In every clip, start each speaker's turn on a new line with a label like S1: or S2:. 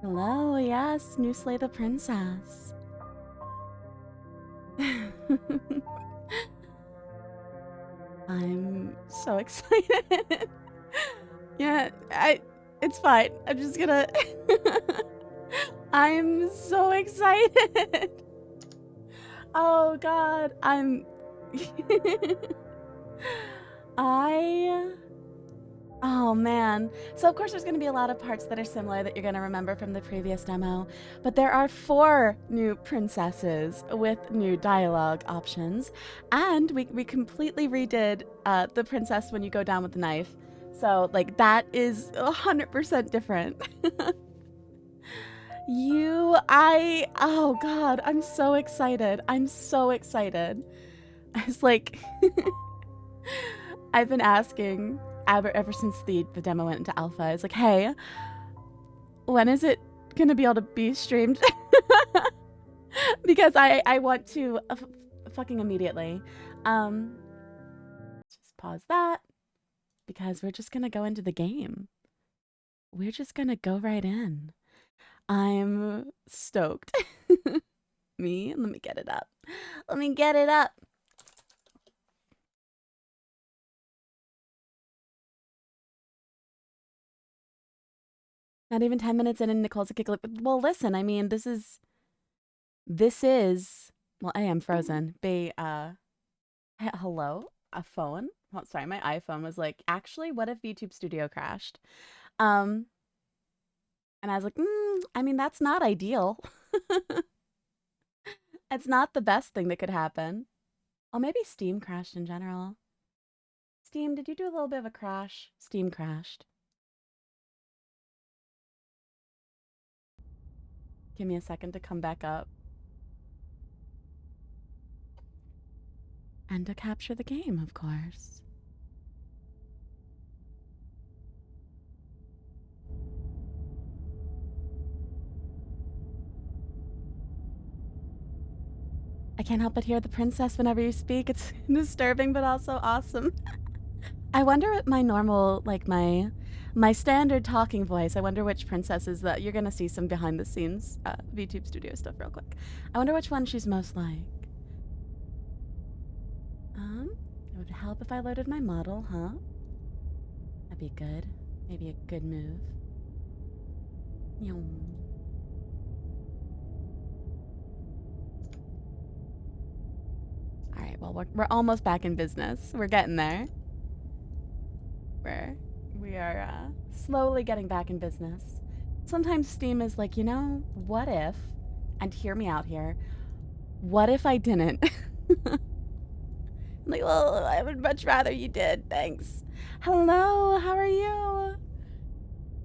S1: Hello, yes, new Slay the Princess. I'm so excited. Yeah, it's fine. I'm just gonna I'm so excited. Oh god, Oh man. So of course there's going to be a lot of parts that are similar that you're going to remember from the previous demo, but there are 4 new princesses with new dialogue options, and we completely redid the princess when you go down with the knife. So like that is 100% different. Oh god, I'm so excited. I'm so excited. I was like I've been asking ever since the demo went into alpha. It's like, hey, when is it gonna be able to be streamed? Because I want to fucking immediately. Just pause that because we're just gonna go into the game. We're just gonna go right in. I'm stoked. Let me get it up. Let me get it up. Not even 10 minutes in and Nicole's a giggle. Well, listen, I mean, this is, well, A, I'm frozen. B, hello? A phone? Oh, sorry, my iPhone was like, actually, what if YouTube Studio crashed? And I was like, I mean, that's not ideal. It's not the best thing that could happen. Oh, maybe Steam crashed in general. Steam, did you do a little bit of a crash? Steam crashed. Give me a second to come back up. And to capture the game, of course. I can't help but hear the princess whenever you speak. It's disturbing, but also awesome. I wonder what my normal, like my standard talking voice, I wonder which princesses that you're gonna see some behind the scenes VTube Studio stuff real quick. I wonder which one she's most like. It would help if I loaded my model, huh? That'd be good. Maybe a good move. Yum. All right, well, we're almost back in business. We're getting there. We are slowly getting back in business. Sometimes Steam is like, you know, what if, and hear me out here, what if I didn't? I'm like, well, I would much rather you did, thanks. Hello, how are you?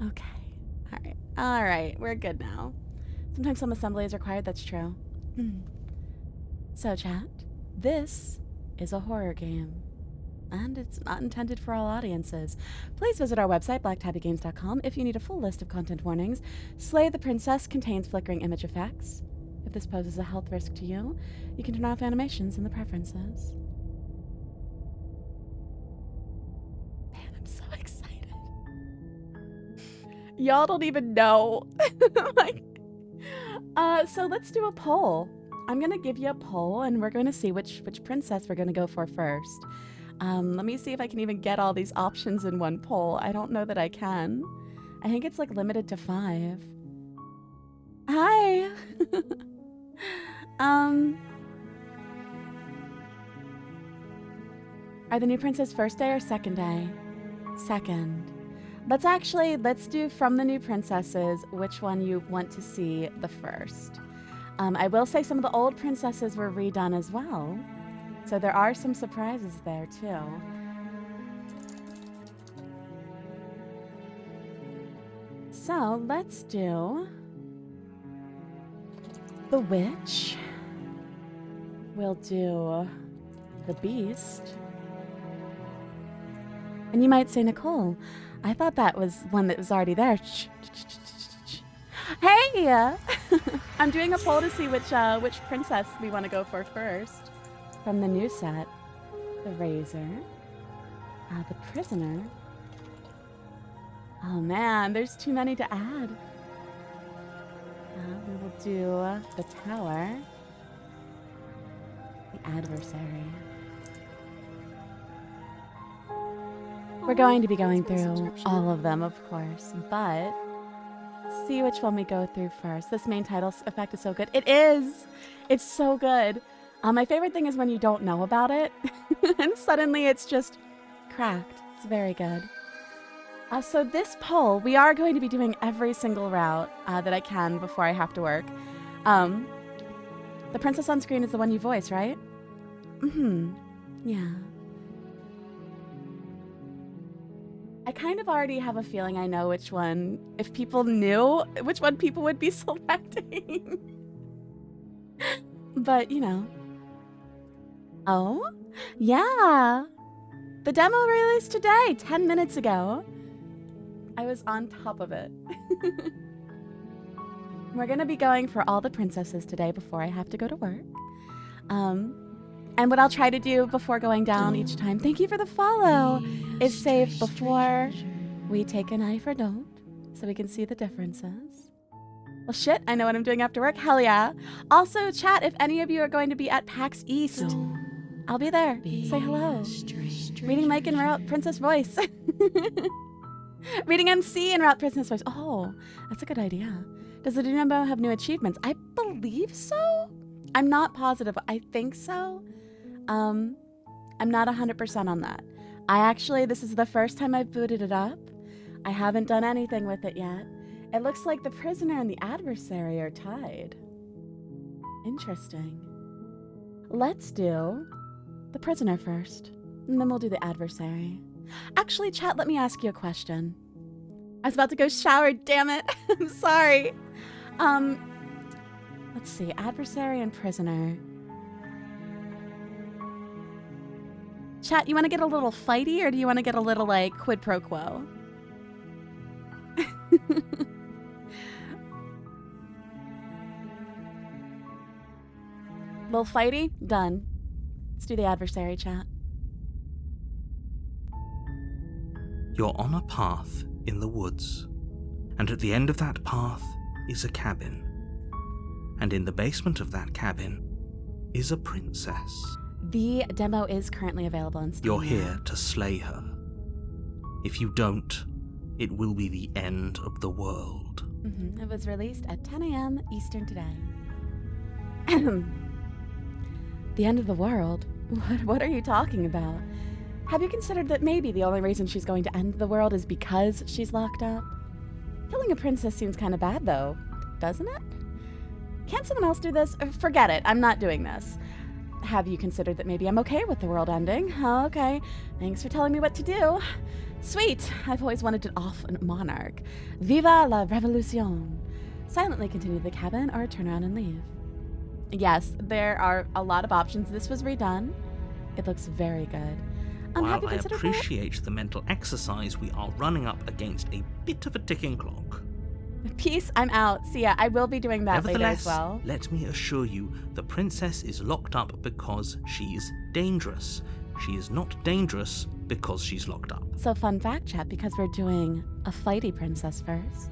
S1: Okay, all right, we're good now. Sometimes some assembly is required, that's true. So chat, this is a horror game. And it's not intended for all audiences. Please visit our website, blacktabbygames.com, if you need a full list of content warnings. Slay the Princess contains flickering image effects. If this poses a health risk to you, you can turn off animations in the preferences. Man, I'm so excited. Y'all don't even know. Like, so let's do a poll. I'm gonna give you a poll, and we're gonna see which princess we're gonna go for first. Let me see if I can even get all these options in one poll. I don't know that I can. I think it's like limited to 5. Hi! Are the new princess first day or second day? Second. Let's do from the new princesses which one you want to see the first. I will say some of the old princesses were redone as well. So there are some surprises there, too. So let's do the witch. We'll do the beast. And you might say, Nichole, I thought that was one that was already there. Hey! I'm doing a poll to see which princess we want to go for first. From the new set, the Razor, the Prisoner. Oh man, there's too many to add. We will do the Tower, the Adversary. We're going to be going through all of them, of course, but let's see which one we go through first. This main title effect is so good. It is! It's so good. My favorite thing is when you don't know about it, and suddenly it's just cracked. It's very good. So this poll, we are going to be doing every single route that I can before I have to work. The princess on screen is the one you voice, right? Yeah. I kind of already have a feeling I know which one, if people knew which one people would be selecting. But, you know. Oh, yeah. The demo released today, 10 minutes ago. I was on top of it. We're going to be going for all the princesses today before I have to go to work. And what I'll try to do before going down each time, thank you for the follow, is save before we take a knife or don't, so we can see the differences. Well, shit, I know what I'm doing after work. Hell yeah. Also, chat, if any of you are going to be at PAX East, I'll be there. Say hello. Reading Mike in Route Princess Voice. Reading MC in Route Princess Voice. Oh, that's a good idea. Does the Dynamo have new achievements? I believe so. I'm not positive, but I think so. I'm not 100% on that. This is the first time I've booted it up. I haven't done anything with it yet. It looks like the Prisoner and the Adversary are tied. Interesting. Let's do the Prisoner first, and then we'll do the Adversary. Actually, chat, let me ask you a question. I was about to go shower, damn it. I'm sorry. Let's see, Adversary and Prisoner. Chat, you want to get a little fighty, or do you want to get a little, like, quid pro quo? Little fighty? Done. Let's do the Adversary, chat.
S2: You're on a path in the woods, and at the end of that path is a cabin. And in the basement of that cabin is a princess.
S1: The demo is currently available in Steam.
S2: You're here to slay her. If you don't, it will be the end of the world.
S1: It was released at 10 a.m. Eastern today. The end of the world? What are you talking about? Have you considered that maybe the only reason she's going to end the world is because she's locked up? Killing a princess seems kind of bad, though, doesn't it? Can't someone else do this? Forget it, I'm not doing this. Have you considered that maybe I'm okay with the world ending? Oh, okay, thanks for telling me what to do. Sweet, I've always wanted an monarch. Viva la revolution. Silently continue to the cabin or turn around and leave. Yes, there are a lot of options. This was redone. It looks very good.
S2: While I appreciate the mental exercise, we are running up against a bit of a ticking clock.
S1: Peace, I'm out. See ya, I will be doing that later as well.
S2: Let me assure you, the princess is locked up because she's dangerous. She is not dangerous because she's locked up.
S1: So fun fact, chat, because we're doing a fighty princess first,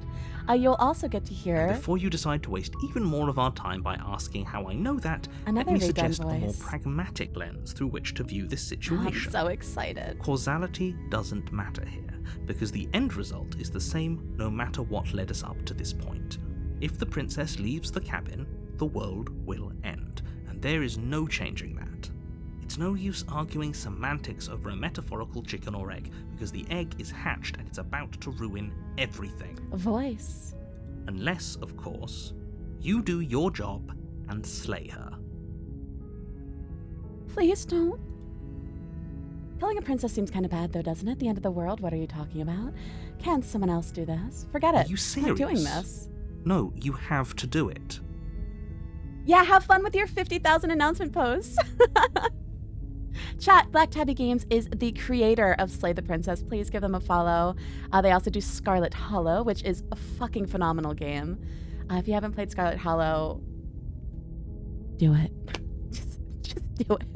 S1: you'll also get to hear...
S2: And before you decide to waste even more of our time by asking how I know that, let me suggest a more pragmatic lens through which to view this situation.
S1: I'm so excited.
S2: Causality doesn't matter here, because the end result is the same no matter what led us up to this point. If the princess leaves the cabin, the world will end, and there is no changing that. It's no use arguing semantics over a metaphorical chicken or egg, because the egg is hatched and it's about to ruin everything.
S1: Voice.
S2: Unless, of course, you do your job and slay her.
S1: Please don't. Killing a princess seems kind of bad, though, doesn't it? The end of the world, what are you talking about? Can't someone else do this? Forget it.
S2: Are you serious?
S1: I'm not doing this.
S2: No, you have to do it.
S1: Yeah, have fun with your 50,000 announcement posts. Chat, Black Tabby Games is the creator of Slay the Princess. Please give them a follow. They also do Scarlet Hollow, which is a fucking phenomenal game. If you haven't played Scarlet Hollow, do it. Just do it.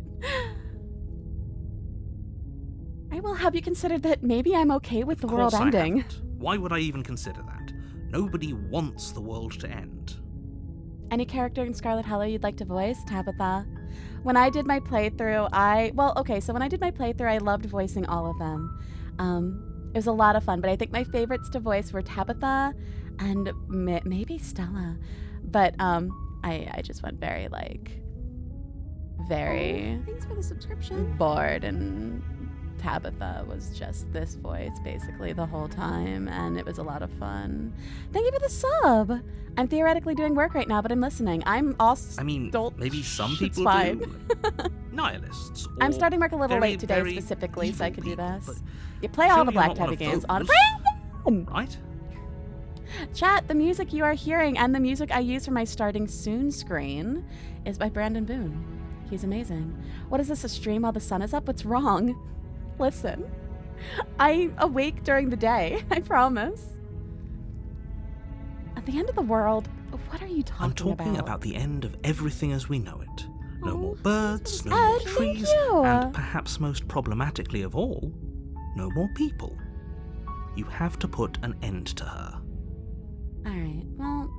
S1: Well, have you considered that maybe I'm okay with the world ending?
S2: Why would I even consider that? Nobody wants the world to end.
S1: Any character in Scarlet Hollow you'd like to voice? Tabitha? When I did my playthrough, I loved voicing all of them. It was a lot of fun, but I think my favorites to voice were Tabitha and maybe Stella. But I just went very
S3: thanks for the subscription.
S1: Bored, and Tabitha was just this voice basically the whole time, and it was a lot of fun. Thank you for the sub. I'm theoretically doing work right now, but I'm listening.
S2: Maybe some people do. Nihilists.
S1: I'm starting work a little late today specifically, so I could do this. You play all the Black Tabby games on
S2: right?
S1: Chat, the music you are hearing and the music I use for my starting soon screen is by Brandon Boone. He's amazing. What is this, a stream while the sun is up? What's wrong? Listen, I'm awake during the day, I promise. At the end of the world, what are you talking about?
S2: I'm talking about the end of everything as we know it. No more birds, no more trees, and perhaps most problematically of all, no more people. You have to put an end to her.
S1: Alright, well,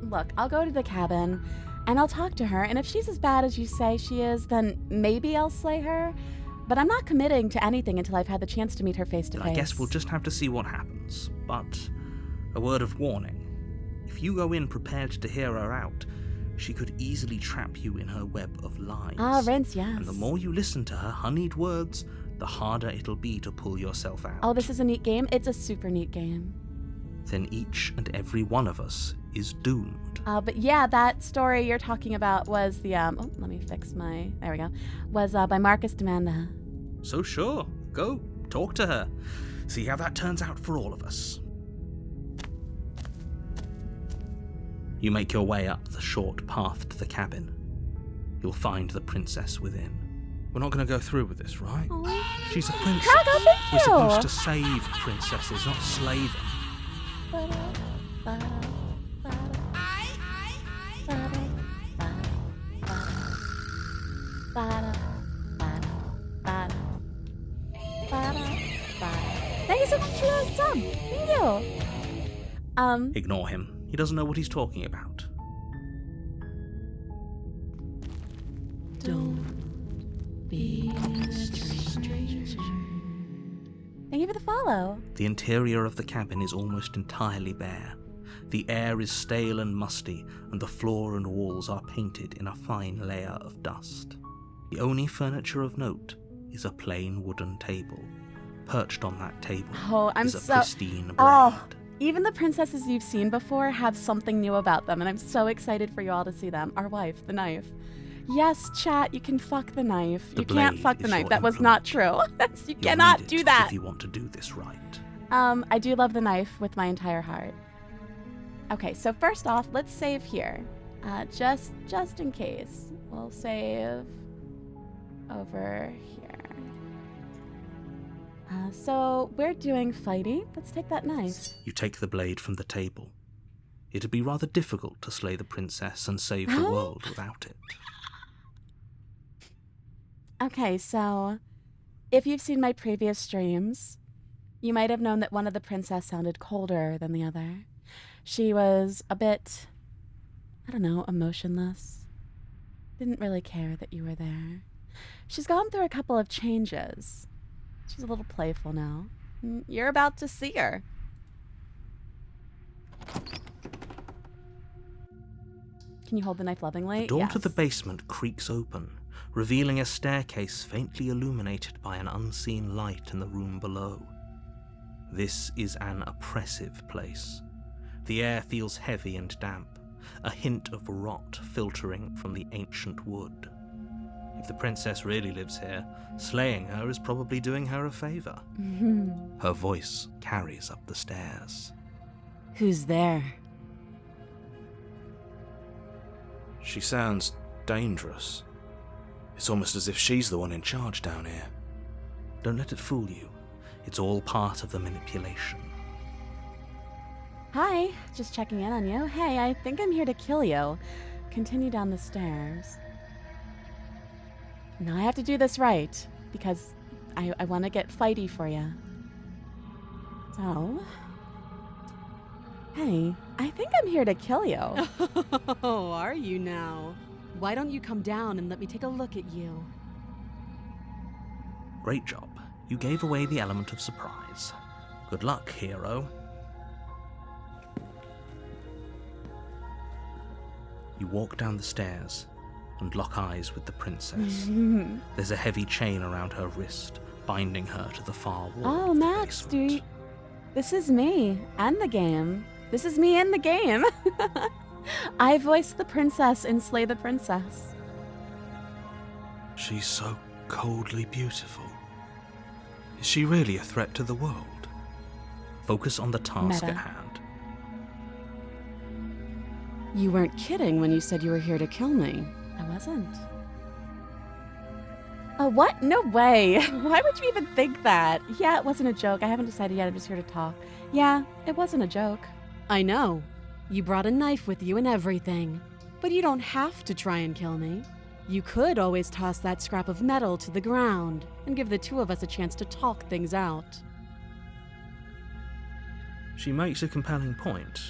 S1: look, I'll go to the cabin, and I'll talk to her, and if she's as bad as you say she is, then maybe I'll slay her. But I'm not committing to anything until I've had the chance to meet her face to face.
S2: I guess we'll just have to see what happens. But a word of warning. If you go in prepared to hear her out, she could easily trap you in her web of lies.
S1: Rinse, yes.
S2: And the more you listen to her honeyed words, the harder it'll be to pull yourself out.
S1: Oh, this is a neat game? It's a super neat game.
S2: Then each and every one of us is doomed.
S1: But yeah, that story you're talking about was the, let me fix my, there we go, was by Marcus Demanda.
S2: So sure, go, talk to her. See how that turns out for all of us. You make your way up the short path to the cabin. You'll find the princess within. We're not going to go through with this, right?
S1: Aww.
S2: She's a princess.
S1: Thank you.
S2: We're supposed to save princesses, not slay them.
S1: some. Thank you.
S2: Ignore him. He doesn't know what he's talking about.
S3: Don't be a stranger.
S1: Thank you for the follow.
S2: The interior of the cabin is almost entirely bare. The air is stale and musty, and the floor and walls are painted in a fine layer of dust. The only furniture of note is a plain wooden table. Perched on that table is a pristine blade.
S1: Oh, even the princesses you've seen before have something new about them, and I'm so excited for you all to see them. Our wife, the knife. Yes, chat, you can fuck the knife. You can't fuck the knife. That was not true. You cannot do that.
S2: If you want to do this right.
S1: I do love the knife with my entire heart. Okay, so first off, let's save here. Just in case. We'll save over here. So we're doing fighty. Let's take that knife.
S2: You take the blade from the table. It'd be rather difficult to slay the princess and save the world without it.
S1: Okay, so if you've seen my previous streams, you might have known that one of the princess sounded colder than the other. She was a bit, I don't know, emotionless. Didn't really care that you were there. She's gone through a couple of changes. She's a little playful now. You're about to see her. Can you hold the knife lovingly?
S2: The door to the basement creaks open, revealing a staircase faintly illuminated by an unseen light in the room below. This is an oppressive place. The air feels heavy and damp, a hint of rot filtering from the ancient wood. If the princess really lives here, slaying her is probably doing her a favor. Her voice carries up the stairs.
S3: Who's there?
S4: She sounds dangerous. It's almost as if she's the one in charge down here.
S2: Don't let it fool you. It's all part of the manipulation.
S1: Hi, just checking in on you. Hey, I think I'm here to kill you. Continue down the stairs. Now I have to do this right, because I want to get fighty for you. So, hey, I think I'm here to kill you.
S3: Oh, are you now? Why don't you come down and let me take a look at you?
S2: Great job. You gave away the element of surprise. Good luck, hero. You walk down the stairs and lock eyes with the princess. There's a heavy chain around her wrist, binding her to the far wall.
S1: Oh, Max, this is me and the game. This is me in the game. I voiced the princess in Slay the Princess.
S4: She's so coldly beautiful. Is she really a threat to the world?
S2: Focus on the task
S1: Meta.
S2: at hand.
S3: You weren't kidding when you said you were here to kill me.
S1: I wasn't. Oh, what? No way. Why would you even think that? Yeah, it wasn't a joke. I haven't decided yet. I'm just here to talk. Yeah, it wasn't a joke.
S3: I know. You brought a knife with you and everything. But you don't have to try and kill me. You could always toss that scrap of metal to the ground and give the two of us a chance to talk things out.
S2: She makes a compelling point.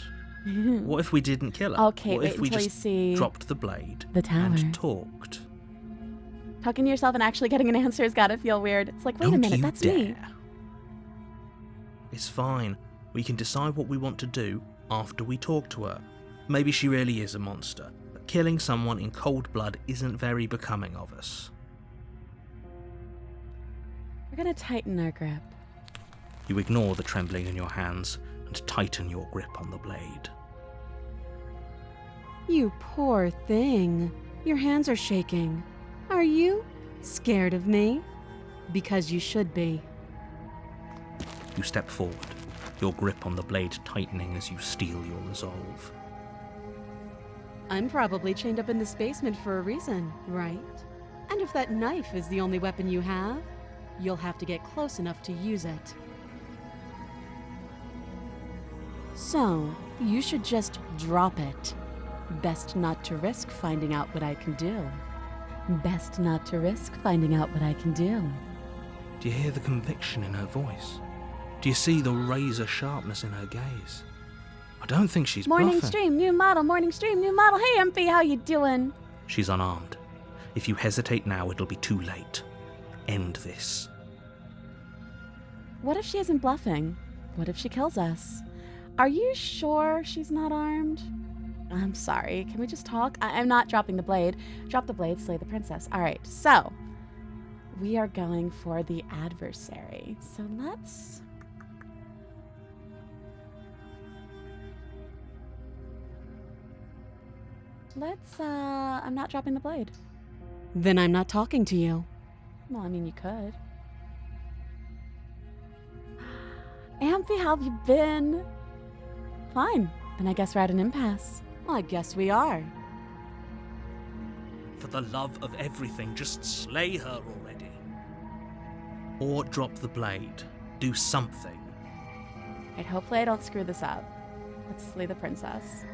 S2: What if we didn't kill her?
S1: Okay,
S2: what
S1: wait
S2: if we
S1: until you
S2: just
S1: see
S2: dropped the blade
S1: the tower.
S2: and talked?
S1: Talking to yourself and actually getting an answer has gotta feel weird. It's like, wait
S2: Don't
S1: a minute,
S2: you
S1: that's
S2: dare.
S1: me.
S2: It's fine. We can decide what we want to do after we talk to her. Maybe she really is a monster, but killing someone in cold blood isn't very becoming of us.
S1: We're gonna tighten our grip.
S2: You ignore the trembling in your hands and tighten your grip on the blade.
S3: You poor thing. Your hands are shaking. Are you scared of me? Because you should be.
S2: You step forward, your grip on the blade tightening as you steel your resolve.
S3: I'm probably chained up in this basement for a reason, right? And if that knife is the only weapon you have, you'll have to get close enough to use it. So, you should just drop it. Best not to risk finding out what I can do.
S1: Best not to risk finding out what I can do.
S2: Do you hear the conviction in her voice?
S4: Do you see the razor sharpness in her gaze? I don't think she's
S1: Morning
S4: bluffing.
S1: stream, new model. Morning stream, new model. Hey, Emphy, how you doing?
S2: She's unarmed. If you hesitate now, it'll be too late. End this.
S1: What if she isn't bluffing? What if she kills us? Are you sure she's not armed? I'm sorry. Can we just talk? I'm not dropping the blade. Drop the blade, slay the princess. All right, so we are going for the adversary. So let's, I'm not dropping the blade.
S3: Then I'm not talking to you.
S1: Well, I mean, you could. Amphy, how have you been? Fine. Then I guess we're at an impasse.
S3: Well, I guess we are.
S2: For the love of everything, just slay her already. Or drop the blade. Do something.
S1: Right, hopefully I don't screw this up. Let's slay the princess.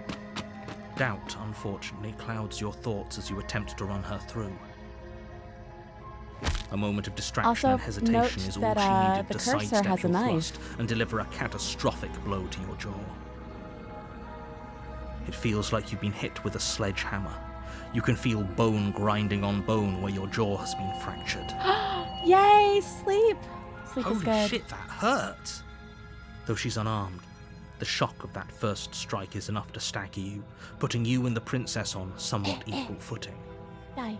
S2: Doubt, unfortunately, clouds your thoughts as you attempt to run her through. A moment of distraction
S1: Also,
S2: and hesitation
S1: note
S2: is all
S1: that,
S2: she needed
S1: the
S2: to
S1: cursor
S2: sidestep
S1: has a
S2: your
S1: knife.
S2: thrust and deliver a catastrophic blow to your jaw. It feels like you've been hit with a sledgehammer. You can feel bone grinding on bone where your jaw has been fractured.
S1: Yay, sleep! Sleep is
S2: Holy
S1: good.
S2: shit, that hurt! Though she's unarmed, the shock of that first strike is enough to stagger you, putting you and the princess on somewhat equal footing.
S1: Die.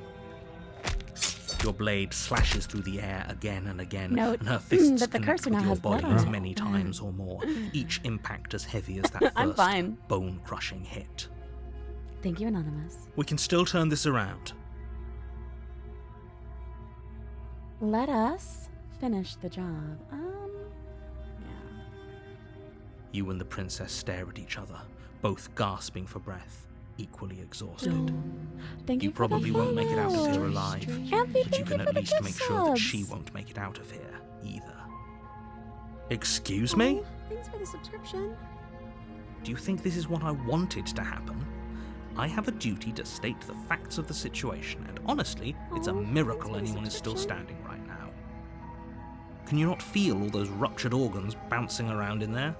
S2: Your blade slashes through the air again and again,
S1: Note
S2: and her fists
S1: that the
S2: connect
S1: cursor
S2: with
S1: now
S2: your
S1: has blood
S2: body
S1: on
S2: as
S1: it.
S2: many times or more, each impact as heavy as that
S1: I'm
S2: first
S1: fine.
S2: bone-crushing hit.
S1: Thank you, Anonymous.
S2: We can still turn this around.
S1: Let us finish the job. Yeah.
S2: You and the princess stare at each other, both gasping for breath, equally exhausted.
S1: Thank you
S2: You
S1: for the
S2: probably won't make it out of
S1: follow.
S2: here alive,
S1: Amphy,
S2: but you
S1: thank
S2: can
S1: for
S2: at
S1: the
S2: least
S1: gift
S2: make sure that she
S1: subs.
S2: won't make it out of here, either. Excuse me?
S3: Thanks for the subscription.
S2: Do you think this is what I wanted to happen? I have a duty to state the facts of the situation, and honestly, it's a
S3: Oh,
S2: miracle
S3: thanks for the
S2: anyone is still
S3: subscription.
S2: standing right now. Can you not feel all those ruptured organs bouncing around in there?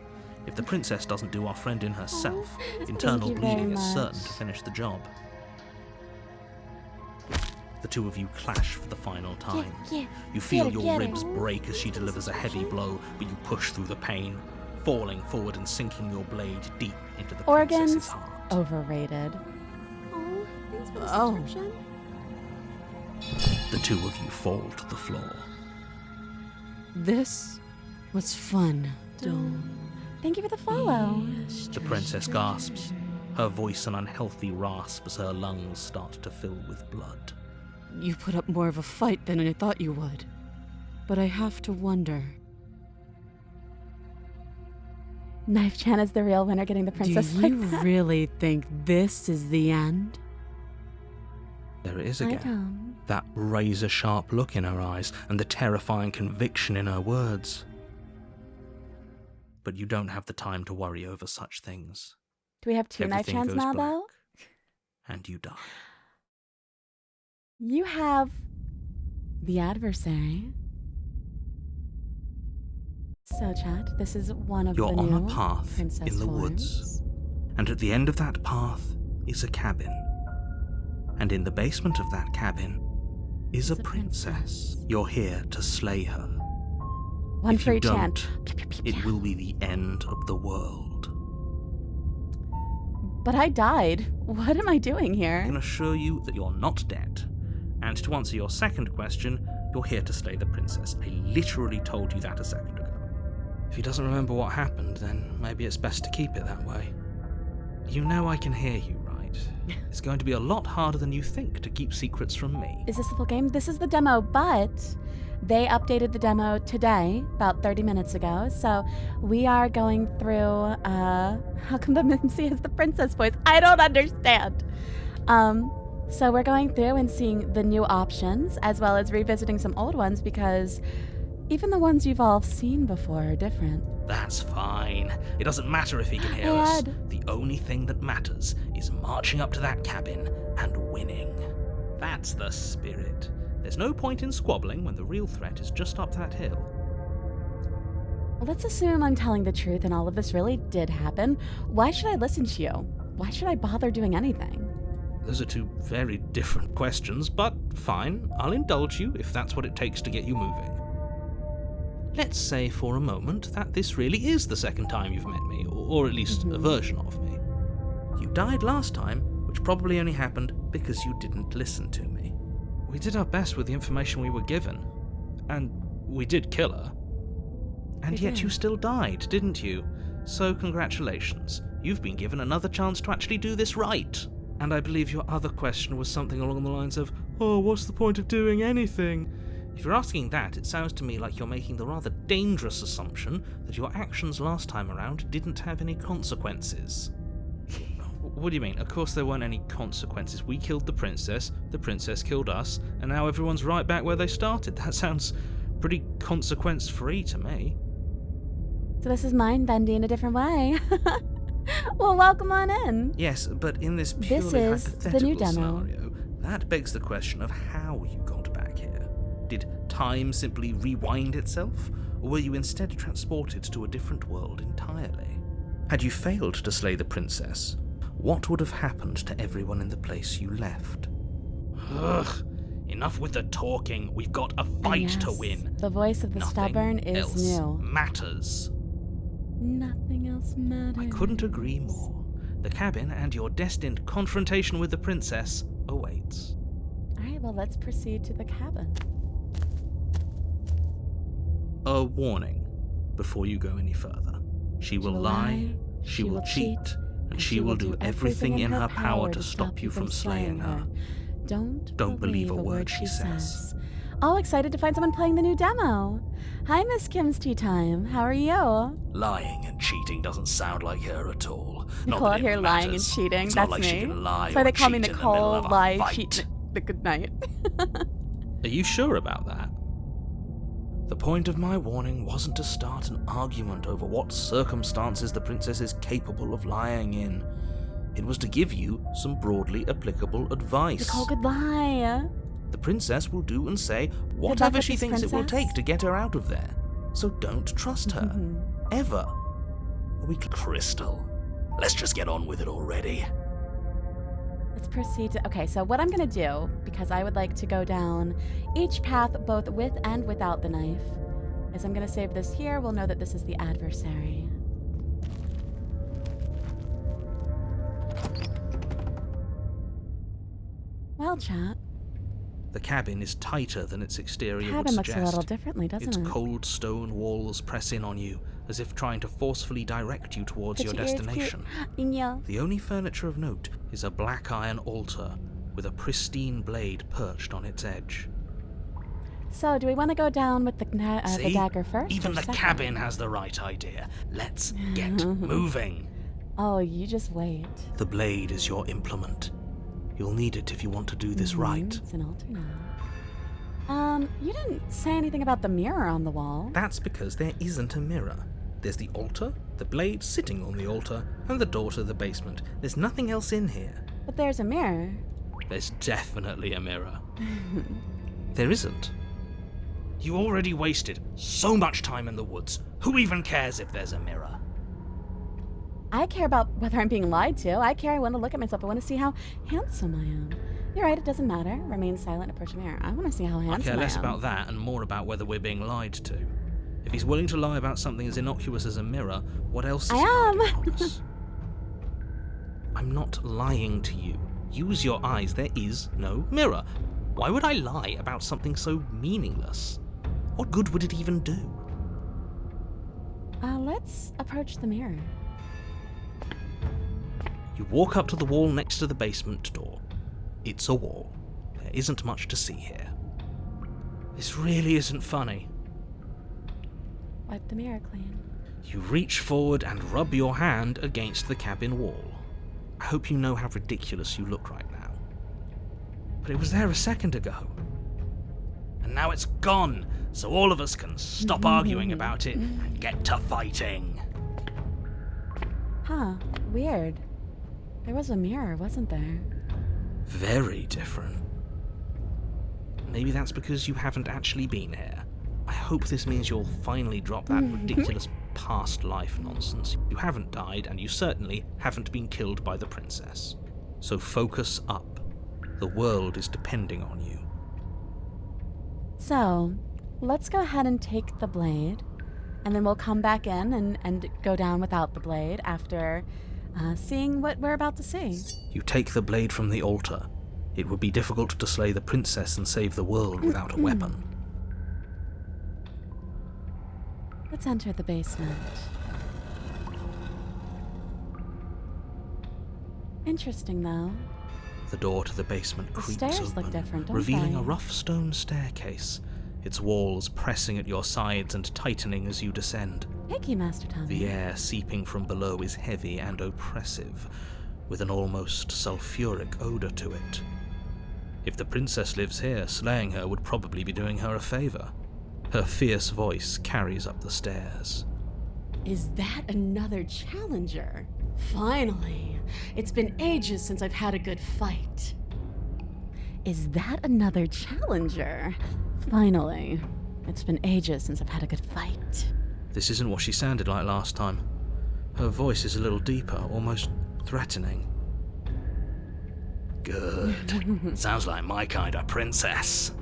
S2: If the princess doesn't do our friend in herself, internal
S1: you very
S2: bleeding is
S1: much.
S2: certain to finish the job. The two of you clash for the final time. You feel
S1: Get her,
S2: your
S1: get her.
S2: ribs break as she delivers a heavy blow, but you push through the pain, falling forward and sinking your blade deep into the princess's
S1: Organs
S2: heart.
S1: overrated.
S3: Oh, thanks for the
S1: Oh.
S3: subscription.
S2: The two of you fall to the floor.
S3: This was fun.
S1: Thank you for the follow.
S2: The princess gasps, her voice an unhealthy rasp as her lungs start to fill with blood.
S3: You put up more of a fight than I thought you would. But I have to wonder,
S1: Knife Chan is the real winner, getting the princess
S3: do
S1: like
S3: you
S1: that.
S3: really think this is the end?
S2: There it is
S1: I
S2: again.
S1: don't.
S2: That razor-sharp look in her eyes and the terrifying conviction in her words. But you don't have the time to worry over such things.
S1: Do we have two Knife
S2: Everything
S1: Chans
S2: goes
S1: now,
S2: black,
S1: though?
S2: and you die.
S1: You have the adversary. So, chat, this is one of
S2: You're
S1: the
S2: on
S1: new
S2: a path
S1: princess
S2: in the
S1: forms.
S2: woods, and at the end of that path is a cabin. And in the basement of that cabin is a princess. You're here to slay her.
S1: One
S2: If
S1: for
S2: you
S1: each hand.
S2: don't,
S1: Pew, pew, pew,
S2: it
S1: pew.
S2: will be the end of the world.
S1: But I died. What am I doing
S2: I
S1: here?
S2: can assure you that you're not dead. And to answer your second question, you're here to slay the princess. I literally told you that a second ago.
S4: If he doesn't remember what happened, then maybe it's best to keep it that way. You know I can hear you, right?
S2: It's going to be a lot harder than you think to keep secrets from me.
S1: Is this the full game? This is the demo, but they updated the demo today, about 30 minutes ago. So we are going through, how come the MC has the princess voice? I don't understand. So we're going through and seeing the new options, as well as revisiting some old ones, because even the ones you've all seen before are different.
S2: That's fine. It doesn't matter if he can hear us.
S1: Ed.
S2: The only thing that matters is marching up to that cabin and winning. That's the spirit. There's no point in squabbling when the real threat is just up that hill.
S1: Well, let's assume I'm telling the truth and all of this really did happen. Why should I listen to you? Why should I bother doing anything?
S2: Those are two very different questions, but fine, I'll indulge you if that's what it takes to get you moving. Let's say for a moment that this really is the second time you've met me, or at least a version of me. You died last time, which probably only happened because you didn't listen to me. We did our best with the information we were given, and we did kill her. And yet you still died, didn't you? So congratulations, you've been given another chance to actually do this right. And I believe your other question was something along the lines of, oh, what's the point of doing anything? If you're asking that, it sounds to me like you're making the rather dangerous assumption that your actions last time around didn't have any consequences. What do you mean? Of course there weren't any consequences. We killed the princess killed us, and now everyone's right back where they started. That sounds pretty consequence-free to me.
S1: So this is mind-bendy in a different way. Well, welcome on in.
S2: Yes, but in this purely
S1: This is
S2: hypothetical
S1: the new demo.
S2: scenario, that begs the question of how you got back here. Did time simply rewind itself, or were you instead transported to a different world entirely? Had you failed to slay the princess, what would have happened to everyone in the place you left? Ugh, enough with the talking. We've got a fight to win.
S1: The voice of the
S2: Nothing
S1: stubborn is
S2: else
S1: new.
S2: matters.
S1: Nothing else matters.
S2: I couldn't agree more. The cabin and your destined confrontation with the princess awaits.
S1: Alright, well, let's proceed to the cabin.
S2: A warning before you go any further. She will lie, she will cheat, and she will do everything in her power to stop you from slaying her.
S1: Don't believe a word she says. All excited to find someone playing the new demo. Hi, Miss Kim's Tea Time. How are you?
S4: Lying and cheating doesn't sound like her at all. Not
S1: Nichole
S4: that
S1: out
S4: it
S1: here lying and
S4: matters.
S1: cheating.
S4: It's
S1: That's
S4: not like
S1: me.
S4: she can lie
S1: That's why
S4: or
S1: they call me
S4: cheat in the middle
S1: Nichole,
S4: of a
S1: lie,
S4: fight.
S1: cheat, the good night.
S2: Are you sure about that?
S4: The point of my warning wasn't to start an argument over what circumstances the princess is capable of lying in. It was to give you some broadly applicable advice.
S1: Nichole, good lie.
S4: The princess will do and say
S1: luck
S4: whatever
S1: with
S4: she
S1: this
S4: thinks it will
S1: princess.
S4: take to get her out of there. So don't trust her. Ever. Are we Crystal? Let's just get on with it already.
S1: Let's proceed to... Okay, so what I'm going to do, because I would like to go down each path both with and without the knife, is I'm going to save this here. We'll know that this is the adversary. Well, chat.
S2: The cabin is tighter than its exterior would
S1: Cabin looks
S2: suggest.
S1: a little differently, doesn't
S2: Its
S1: it?
S2: cold stone walls press in on you, as if trying to forcefully direct you towards your destination.
S1: Yeah.
S2: The only furniture of note is a black iron altar with a pristine blade perched on its edge.
S1: So, do we want to go down with the
S2: See?
S1: dagger first?
S2: Even
S1: or
S2: the
S1: second?
S2: cabin has the right idea. Let's get moving.
S1: Oh, you just wait.
S2: The blade is your implement. You'll need it if you want to do this right.
S1: It's an altar now. You didn't say anything about the mirror on the wall.
S2: That's because there isn't a mirror. There's the altar, the blade sitting on the altar, and the door to the basement. There's nothing else in here.
S1: But there's a mirror.
S2: There's definitely a mirror. There isn't. You already wasted so much time in the woods. Who even cares if there's a mirror?
S1: I care about whether I'm being lied to. I want to look at myself. I want to see how handsome I am. You're right, it doesn't matter. Remain silent, approach the mirror. I want to see how
S2: I
S1: handsome
S2: care less
S1: am.
S2: about that and more about whether we're being lied to. If he's willing to lie about something as innocuous as a mirror, what else is he hiding from us? I'm not lying to you. Use your eyes. There is no mirror. Why would I lie about something so meaningless? What good would it even do?
S1: Let's approach the mirror.
S2: You walk up to the wall next to the basement door. It's a wall. There isn't much to see here. This really isn't funny.
S1: Wipe the mirror clean.
S2: You reach forward and rub your hand against the cabin wall. I hope you know how ridiculous you look right now. But it was there a second ago. And now it's gone, so all of us can stop arguing about it and get to fighting.
S1: Huh, weird. There was a mirror, wasn't there?
S2: Very different. Maybe that's because you haven't actually been here. I hope this means you'll finally drop that ridiculous past life nonsense. You haven't died, and you certainly haven't been killed by the princess. So focus up. The world is depending on you.
S1: So, let's go ahead and take the blade, and then we'll come back in and go down without the blade after seeing what we're about to see.
S2: You take the blade from the altar. It would be difficult to slay the princess and save the world without a weapon.
S1: Let's enter the basement. Interesting, though.
S2: The door to the basement
S1: The
S2: creaks
S1: stairs
S2: open,
S1: look different, don't
S2: revealing
S1: they?
S2: a rough stone staircase, its walls pressing at your sides and tightening as you descend.
S1: Thank you, Master Tommy.
S2: The air seeping from below is heavy and oppressive, with an almost sulphuric odor to it. If the princess lives here, slaying her would probably be doing her a favor. Her fierce voice carries up the stairs.
S3: Is that another challenger? Finally! It's been ages since I've had a good fight.
S1: Is that another challenger? Finally. It's been ages since I've had a good fight.
S2: This isn't what she sounded like last time. Her voice is a little deeper, almost threatening. Good. Sounds like my kind of princess.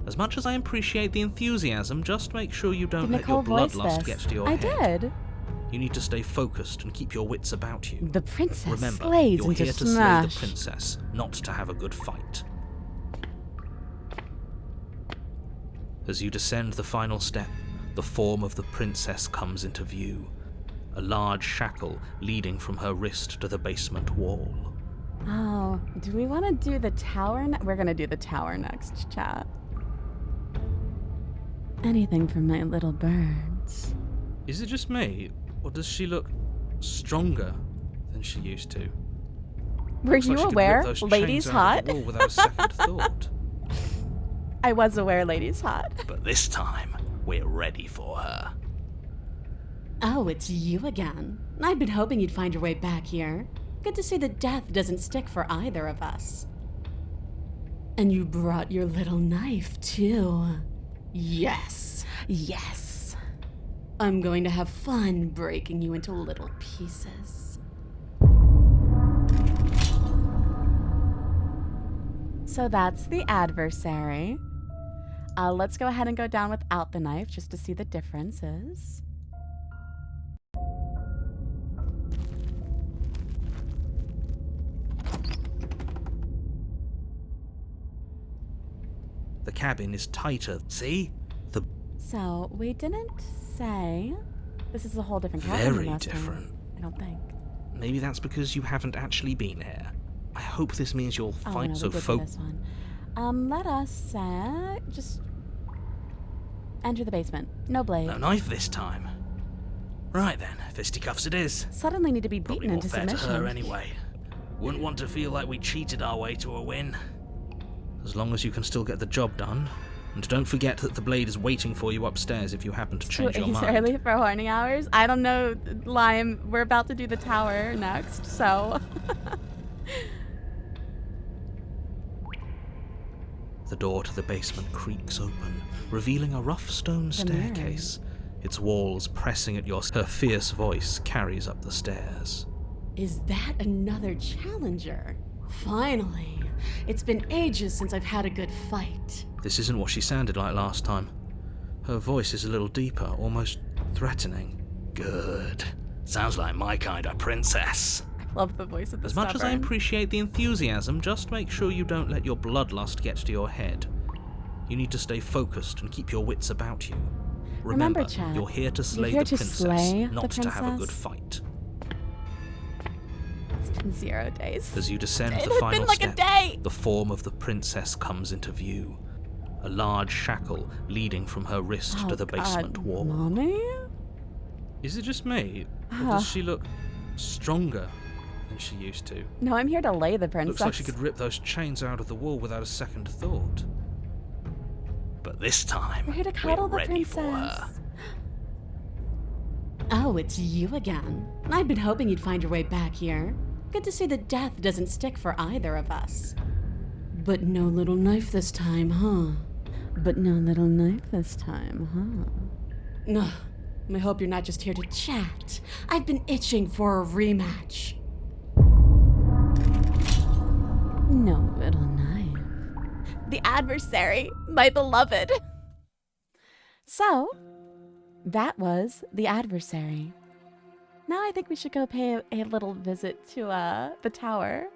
S2: As much as I appreciate the enthusiasm, just make sure you don't
S1: Did
S2: let your
S1: Nichole voice
S2: bloodlust
S1: this?
S2: get to your
S1: I
S2: head.
S1: did.
S2: You need to stay focused and keep your wits about you.
S1: The princess
S2: Remember,
S1: slays
S2: you're
S1: into
S2: here to
S1: smash.
S2: slay the princess, not to have a good fight. As you descend the final step, the form of the princess comes into view. A large shackle leading from her wrist to the basement wall.
S1: Oh, do we want to do the tower? We're going to do the tower next, chat. Anything for my little birds.
S2: Is it just me, or does she look stronger than she used to?
S1: Were
S2: Looks like
S1: you
S2: she could rip
S1: aware?
S2: those
S1: Ladies
S2: chains out of
S1: hot?
S2: the wall without a second thought.
S1: I was aware ladies hot.
S2: But this time, we're ready for her.
S3: Oh, it's you again. I'd been hoping you'd find your way back here. Good to see that death doesn't stick for either of us. And you brought your little knife, too. Yes.
S1: Yes.
S3: I'm going to have fun breaking you into little pieces.
S1: So that's the adversary. Let's go ahead and go down without the knife just to see the differences.
S2: The cabin is tighter, see? The
S1: So we didn't say this is a whole different cabin than
S2: very
S1: last time,
S2: different.
S1: I don't think.
S2: Maybe that's because you haven't actually been here. I hope this means you'll
S1: Oh,
S2: find
S1: no,
S2: so
S1: we did do
S2: focused.
S1: this one. Let us just enter the basement. No blade.
S2: No knife this time. Right then, fisticuffs it is.
S1: Suddenly need to be
S2: Probably
S1: beaten
S2: more
S1: into
S2: fair to
S1: submission.
S2: her anyway. Wouldn't want to feel like we cheated our way to a win. As long as you can still get the job done. And don't forget that the blade is waiting for you upstairs if you happen to change your
S1: Too
S2: mind.
S1: early for horny hours? I don't know, Lime. We're about to do the tower next, so.
S2: The door to the basement creaks open, revealing a rough stone staircase. Its walls pressing at your... Her fierce voice carries up the stairs.
S3: Is that another challenger? Finally. It's been ages since I've had a good fight.
S2: This isn't what she sounded like last time. Her voice is a little deeper, almost threatening. Good. Sounds like my kind of princess.
S1: Love the voice of the
S2: As much as I
S1: stubborn.
S2: appreciate the enthusiasm, just make sure you don't let your bloodlust get to your head. You need to stay focused and keep your wits about you.
S1: Remember, Chad,
S2: you're here to slay
S1: here
S2: the
S1: to
S2: princess,
S1: slay the
S2: not to have a good
S1: princess.
S2: fight.
S1: It's been 0 days.
S2: As you descend
S1: It
S2: the
S1: has
S2: final
S1: been like a
S2: step,
S1: day.
S2: the form of the princess comes into view. A large shackle leading from her wrist to the basement wall.
S1: Mommy?
S2: Is it just me, or does she look stronger than she used to?
S1: No, I'm here to lay the princess.
S2: Looks like she could rip those chains out of the wall without a second thought. But this time,
S1: We're here to cuddle the
S2: ready for
S1: princess.
S2: her.
S3: Oh, it's you again. I'd been hoping you'd find your way back here. Good to see that death doesn't stick for either of us. But no little knife this time, huh?
S1: But no little knife this time, huh?
S3: No, I hope you're not just here to chat. I've been itching for a rematch.
S1: No little knife. The adversary, my beloved. So, that was the adversary. Now I think we should go pay a little visit to the tower.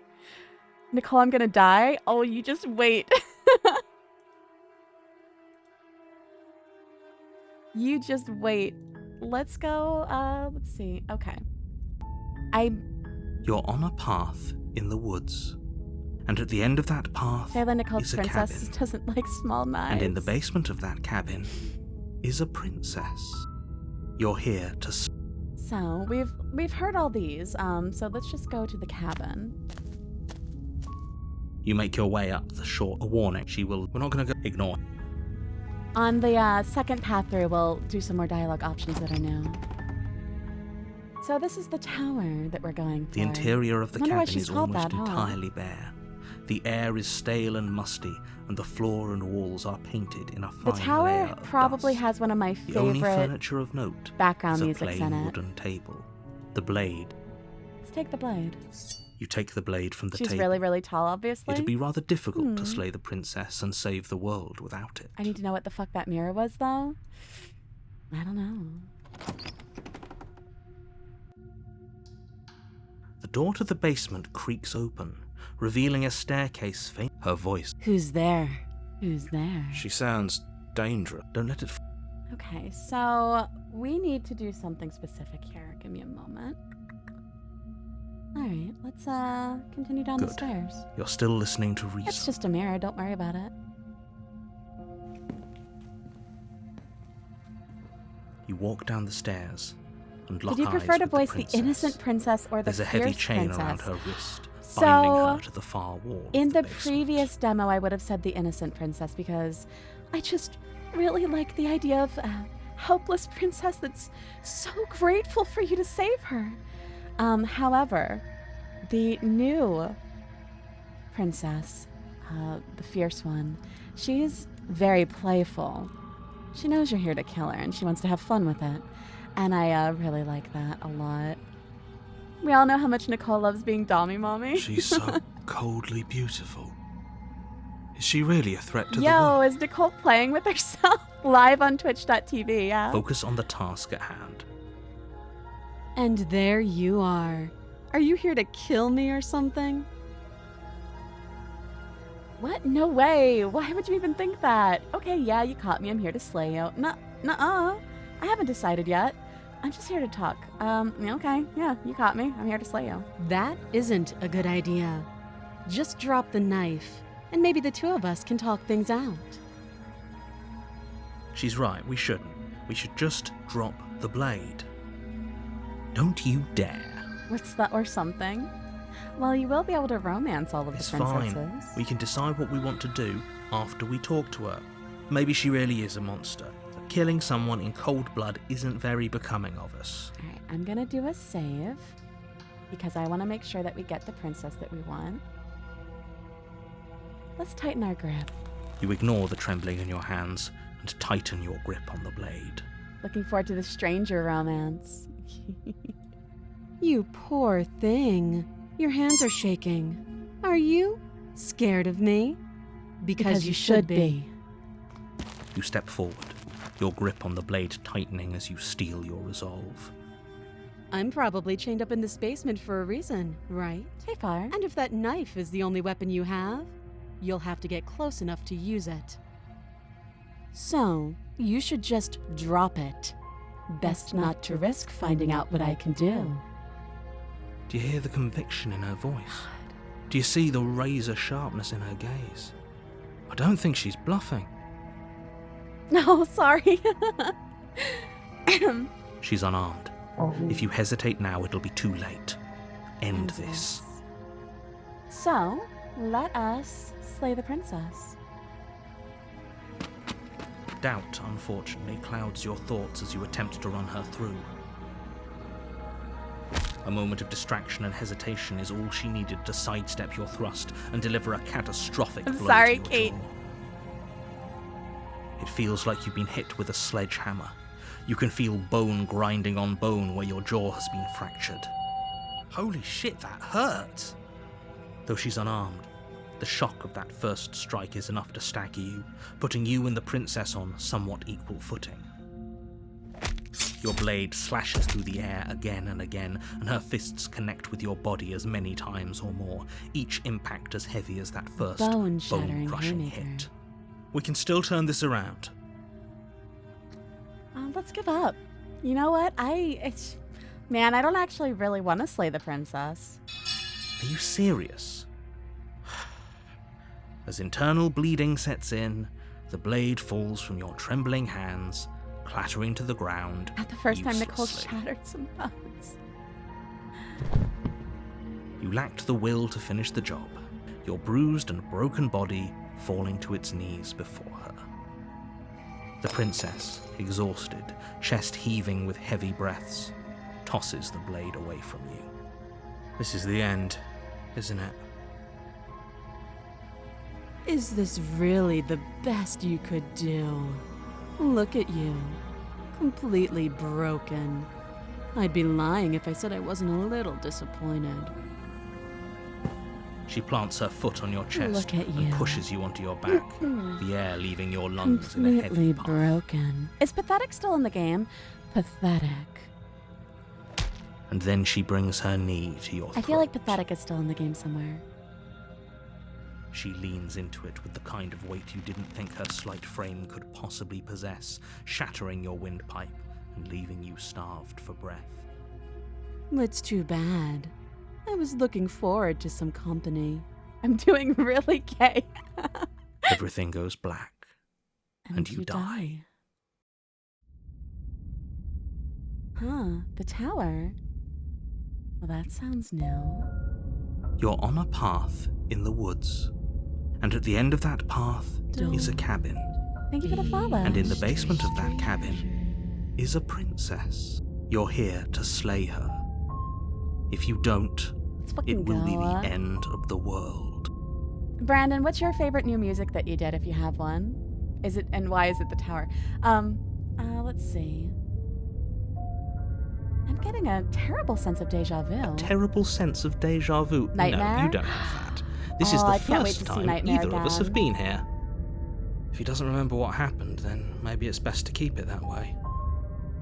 S1: Nichole, I'm gonna die. Oh, you just wait. You just wait. Let's go, let's see. Okay.
S2: You're on a path in the woods. And at the end of that path
S1: Taylor Nichole's
S2: is a
S1: princess
S2: cabin.
S1: doesn't like small knives.
S2: And in the basement of that cabin is a princess. You're here to...
S1: So, we've heard all these, so let's just go to the cabin.
S2: You make your way up the shore. A warning, we're not gonna go... Ignore.
S1: On the second path through, we'll do some more dialogue options that are new. So this is the tower that we're going for.
S2: The interior of the
S1: Wonder why
S2: cabin
S1: she's
S2: is
S1: called
S2: almost
S1: that, huh?
S2: entirely bare. The air is stale and musty, and the floor and walls are painted in a fine
S1: The
S2: layer
S1: tower
S2: of
S1: probably
S2: dust.
S1: has one of my
S2: The only
S1: favorite
S2: furniture of note
S1: background
S2: is a
S1: musics
S2: plain
S1: in it.
S2: wooden table. The blade.
S1: Let's take the blade.
S2: You take the blade from the
S1: She's
S2: table.
S1: really, really tall, obviously.
S2: It'd be rather difficult to slay the princess and save the world without it.
S1: I need to know what the fuck that mirror was, though. I don't know.
S2: The door to the basement creaks open, revealing a staircase faint. Her voice.
S3: Who's there?
S1: Who's there?
S2: She sounds dangerous. Don't let it...
S1: Okay, so we need to do something specific here. Give me a moment. All right, let's continue down the
S2: Good.
S1: stairs.
S2: You're still listening to reason.
S1: It's just a mirror. Don't worry about it.
S2: You walk down the stairs and lock
S1: Did you
S2: eyes
S1: prefer to
S2: with
S1: voice
S2: the
S1: the
S2: princess.
S1: innocent princess or the
S2: There's a heavy
S1: fierce
S2: chain
S1: princess?
S2: around her wrist,
S1: So,
S2: binding her to the far wall.
S1: In
S2: of
S1: the
S2: basement.
S1: previous demo, I would have said the innocent princess because I just really like the idea of a helpless princess that's so grateful for you to save her. However, the new princess, the fierce one, she's very playful. She knows you're here to kill her and she wants to have fun with it. And I really like that a lot. We all know how much Nichole loves being Dommy Mommy.
S2: She's so coldly beautiful. Is she really a threat to the
S1: Yo,
S2: world?
S1: is Nichole playing with herself live on twitch.tv, yeah?
S2: Focus on the task at hand.
S3: And there you are. Are you here to kill me or something?
S1: What? No way. Why would you even think that? Okay, yeah, you caught me. I'm here to slay you. Nuh-uh. I haven't decided yet. I'm just here to talk. Okay, yeah, you caught me. I'm here to slay you.
S3: That isn't a good idea. Just drop the knife, and maybe the two of us can talk things out.
S2: She's right, we shouldn't. We should just drop the blade. Don't you dare.
S1: What's that or something? Well, you will be able to romance all of
S2: It's
S1: the princesses.
S2: fine. We can decide what we want to do after we talk to her. Maybe she really is a monster. Killing someone in cold blood isn't very becoming of us.
S1: All right, I'm gonna do a save because I want to make sure that we get the princess that we want. Let's tighten our grip.
S2: You ignore the trembling in your hands and tighten your grip on the blade.
S1: Looking forward to the stranger romance.
S3: You poor thing. Your hands are shaking. Are you scared of me? Because you should be.
S2: You step forward, your grip on the blade tightening as you steel your resolve.
S3: I'm probably chained up in this basement for a reason, right?
S1: Hey, Far.
S3: And if that knife is the only weapon you have, you'll have to get close enough to use it. So, you should just drop it. Best not to risk finding out what I can do.
S2: Do you hear the conviction in her voice? Do you see the razor sharpness in her gaze? I don't think she's bluffing.
S1: No, sorry.
S2: She's unarmed. If you hesitate now, it'll be too late. End this.
S1: So, let us slay the princess.
S2: Doubt, unfortunately, clouds your thoughts as you attempt to run her through. A moment of distraction and hesitation is all she needed to sidestep your thrust and deliver a catastrophic
S1: I'm
S2: blow
S1: sorry,
S2: to your
S1: Kate.
S2: jaw. It feels like you've been hit with a sledgehammer. You can feel bone grinding on bone where your jaw has been fractured. Holy shit, that hurts! Though she's unarmed, the shock of that first strike is enough to stagger you, putting you and the princess on somewhat equal footing. Your blade slashes through the air again and again, and her fists connect with your body as many times or more, each impact as heavy as that first
S3: Bone-shattering
S2: bone-crushing
S3: haymaker.
S2: hit. We can still turn this around.
S1: Let's give up. You know what? Man, I don't actually really want to slay the princess.
S2: Are you serious? As internal bleeding sets in, the blade falls from your trembling hands, clattering to the ground.
S1: At the first time Nichole
S2: uselessly.
S1: shattered some bones.
S2: You lacked the will to finish the job, your bruised and broken body falling to its knees before her. The princess, exhausted, chest heaving with heavy breaths, tosses the blade away from you. This is the end, isn't it?
S3: Is this really the best you could do? Look at you. Completely broken. I'd be lying if I said I wasn't a little disappointed.
S2: She plants her foot on your chest
S3: Look at
S2: and
S3: you.
S2: pushes you onto your back, the air leaving your lungs in a heavy
S3: Completely
S2: puff.
S3: broken.
S1: Is Pathetic still in the game?
S3: Pathetic.
S2: And then she brings her knee to your throat.
S1: I feel like Pathetic is still in the game somewhere.
S2: She leans into it with the kind of weight you didn't think her slight frame could possibly possess, shattering your windpipe and leaving you starved for breath.
S3: It's too bad. I was looking forward to some company.
S1: I'm doing really gay.
S2: Everything goes black, and you die.
S1: Huh, the tower. Well, that sounds new.
S2: You're on a path in the woods, and at the end of that path is a cabin,
S1: Thank you for the follow.
S2: and in the basement of that cabin is a princess. You're here to slay her. If you don't,
S1: Let's fucking
S2: it will be
S1: go.
S2: the end of the world.
S1: Brandon, what's your favorite new music that you did, if you have one? Is it, and why is it the tower? Let's see. I'm getting a terrible sense of deja vu.
S2: Terrible sense of deja vu.
S1: Nightmare?
S2: No, you don't have that. This is
S1: Oh,
S2: the
S1: I can't wait
S2: first
S1: to see
S2: time
S1: Nightmare
S2: either of us
S1: again.
S2: have been here. If he doesn't remember what happened, then maybe it's best to keep it that way.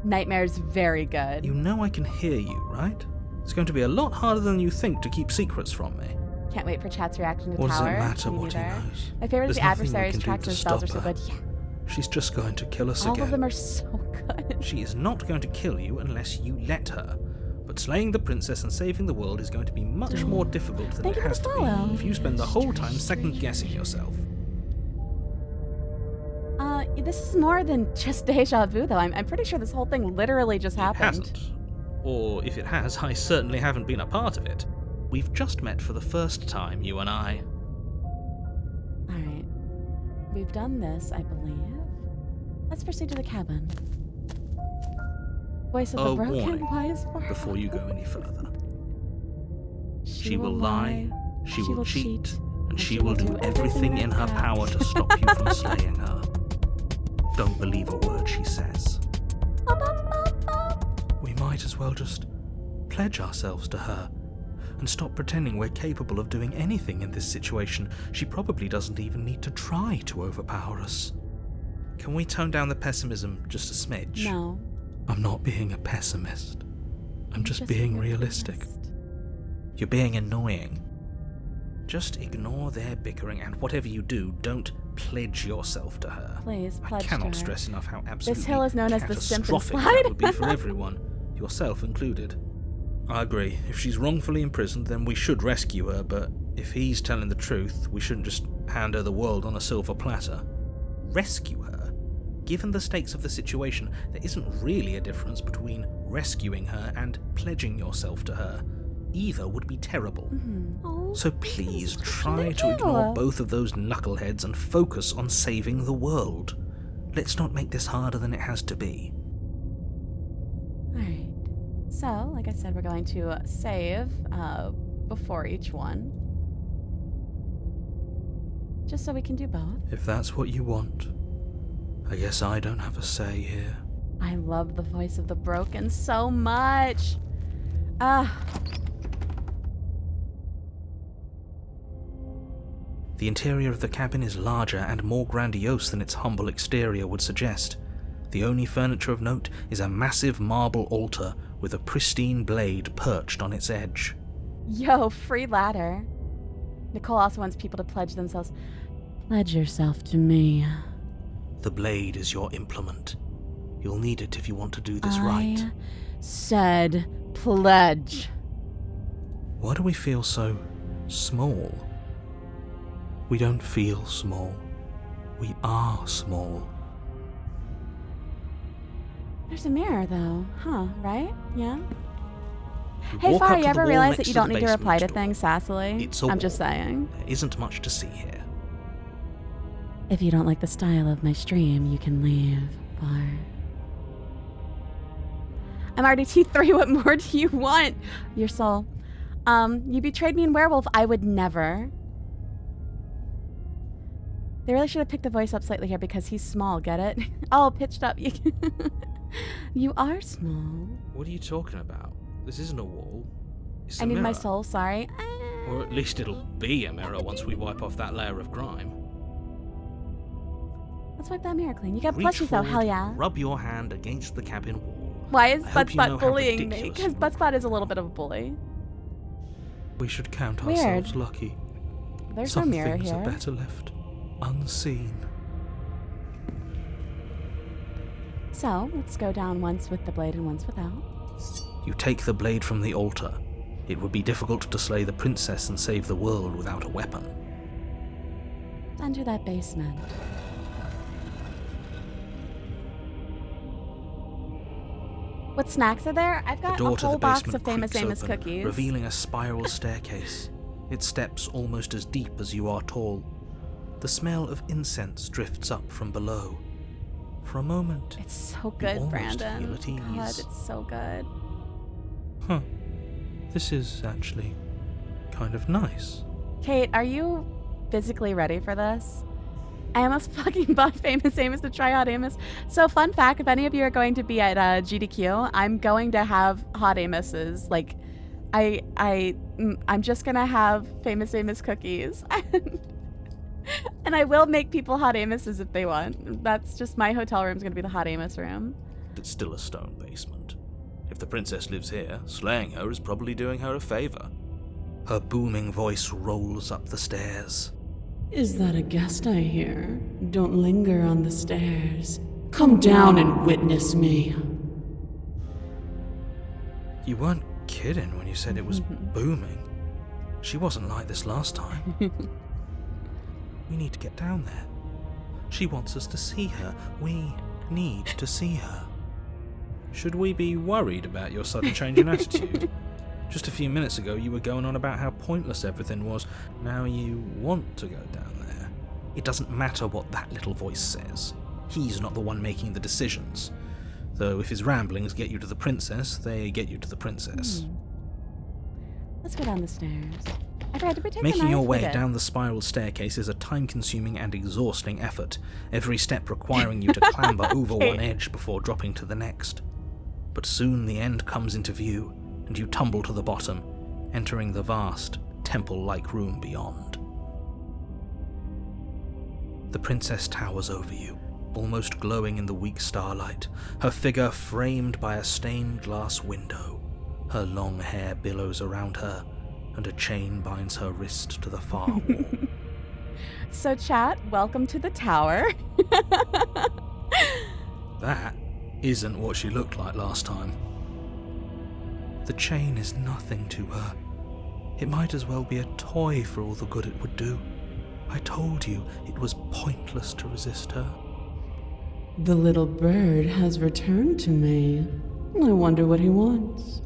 S1: Nightmare's very good.
S2: You know I can hear you, right? It's going to be a lot harder than you think to keep secrets from me.
S1: Can't wait for chat's reaction to
S2: What does
S1: tower.
S2: it matter
S1: Me
S2: what he
S1: neither.
S2: knows?
S1: My favorite is
S2: There's
S1: the
S2: nothing we
S1: Adversary's
S2: can do
S1: tracks
S2: to
S1: and spells are so
S2: stop her.
S1: good. Yeah.
S2: She's just going to kill us
S1: All
S2: again.
S1: of them are so good.
S2: She is not going to kill you unless you let her. But slaying the princess and saving the world is going to be much more difficult than
S1: Thank
S2: it
S1: you for
S2: has
S1: the
S2: to
S1: follow.
S2: be if you spend the whole time second-guessing yourself.
S1: This is more than just deja vu, though. I'm pretty sure this whole thing literally just
S2: It
S1: happened.
S2: hasn't. Or if it has, I certainly haven't been a part of it. We've just met for the first time, you and I.
S1: Alright. We've done this, I believe. Let's proceed to the cabin. Voice of
S2: A
S1: the broken
S2: warning
S1: wise for
S2: before you go any further. She will lie, she will cheat, and she will do everything in her power to stop you from slaying her. Don't believe a word she says. We might as well just pledge ourselves to her and stop pretending we're capable of doing anything in this situation. She probably doesn't even need to try to overpower us. Can we tone down the pessimism just a smidge?
S1: No.
S2: I'm not being a pessimist. I'm just being realistic.
S1: realist.
S2: You're being annoying. Just ignore their bickering, and whatever you do, don't pledge yourself to her.
S1: Please,
S2: I
S1: pledge to
S2: cannot
S1: her.
S2: stress enough how absolutely
S1: hill is known as the Simp and
S2: catastrophic
S1: Slide.
S2: that would be for everyone, yourself included. I agree. If she's wrongfully imprisoned, then we should rescue her, but if he's telling the truth, we shouldn't just hand her the world on a silver platter. Rescue her? Given the stakes of the situation, there isn't really a difference between rescuing her and pledging yourself to her. Either would be terrible.
S1: Oh,
S2: So please try
S1: Thank
S2: to
S1: you.
S2: ignore both of those knuckleheads and focus on saving the world. Let's not make this harder than it has to be.
S1: Alright. So, like I said, we're going to save before each one. Just so we can do both.
S2: If that's what you want,
S4: I guess I don't have a say here.
S1: I love the voice of the broken so much.
S2: The interior of the cabin is larger and more grandiose than its humble exterior would suggest. The only furniture of note is a massive marble altar with a pristine blade perched on its edge.
S1: Yo, free ladder. Nichole also wants people to pledge themselves. Pledge yourself to me.
S2: The blade is your implement. You'll need it if you want to do this right.
S1: I said pledge.
S2: Why do we feel so small? We don't feel small. We are small.
S1: There's a mirror, though. Huh, right? Yeah?
S2: You
S1: Hey,
S2: walk
S1: Far,
S2: up
S1: you
S2: to the
S1: ever
S2: wall
S1: realize
S2: next
S1: that you
S2: to
S1: don't
S2: the
S1: need to reply to
S2: basement door.
S1: things sassily?
S2: It's a
S1: I'm just
S2: wall.
S1: saying.
S2: There isn't much to see here.
S1: If you don't like the style of my stream, you can leave, Far. I'm already T3. What more do you want? Your soul. You betrayed me in Werewolf. I would never. They really should have picked the voice up slightly here because he's small, get it? Oh, pitched up. You are small.
S2: What are you talking about? This isn't a wall. It's a
S1: I need
S2: mirror.
S1: my soul, sorry.
S2: Or at least it'll be a mirror once we wipe off that layer of grime.
S1: Let's wipe that mirror clean. You got
S2: Reach
S1: plushies though,
S2: forward,
S1: hell yeah.
S2: Rub your hand against the cabin wall.
S1: Why is
S2: I hope you know
S1: Buttspot
S2: how
S1: bullying me?
S2: ridiculous
S1: Because
S2: you
S1: Buttspot is a little bit of a bully.
S2: We should count
S1: Weird.
S2: ourselves lucky.
S1: There's
S2: Some
S1: no mirror
S2: things
S1: here.
S2: are better left unseen.
S1: So, let's go down once with the blade and once without.
S2: You take the blade from the altar. It would be difficult to slay the princess and save the world without a weapon.
S1: Enter that basement. What snacks are there? I've
S2: The
S1: got
S2: door
S1: a
S2: to
S1: whole
S2: the
S1: box
S2: basement
S1: of Famous
S2: creaks
S1: Amos
S2: open,
S1: cookies.
S2: revealing a spiral staircase. Its steps almost as deep as you are tall. The smell of incense drifts up from below. For a moment,
S1: It's so good,
S2: almost
S1: Brandon.
S2: feel at ease.
S1: God, it's so good.
S2: huh, this is actually kind of nice.
S1: Kate, are you physically ready for this? I almost fucking bought Famous Amos to try Hot Amos. So fun fact, if any of you are going to be at GDQ, I'm going to have Hot Amos's. Like, I'm just gonna have Famous Amos cookies. And I will make people Hot Amos's if they want. That's just my hotel room's gonna be the Hot Amos room.
S2: It's still a stone basement. If the princess lives here, slaying her is probably doing her a favor. Her booming voice rolls up the stairs.
S3: Is that a guest I hear? Don't linger on the stairs. Come down and witness me.
S2: You weren't kidding when you said it was booming. She wasn't like this last time. We need to get down there. She wants us to see her. We need to see her. Should we be worried about your sudden change in attitude? Just a few minutes ago you were going on about how pointless everything was. Now you want to go down there. It doesn't matter what that little voice says. He's not the one making the decisions. Though if his ramblings get you to the princess, they get you to the princess.
S1: Let's go down the stairs. I forgot, did we take the
S2: Making
S1: knife?
S2: your
S1: We
S2: way
S1: did.
S2: down the spiral staircase is a time-consuming and exhausting effort, every step requiring you to clamber over one edge before dropping to the next. But soon the end comes into view, and you tumble to the bottom, entering the vast, temple-like room beyond. The princess towers over you, almost glowing in the weak starlight, her figure framed by a stained glass window. Her long hair billows around her, and a chain binds her wrist to the far wall.
S1: So chat, welcome to the tower.
S2: That isn't what she looked like last time. The chain is nothing to her. It might as well be a toy for all the good it would do. I told you it was pointless to resist her.
S3: The little bird has returned to me. I wonder what he wants.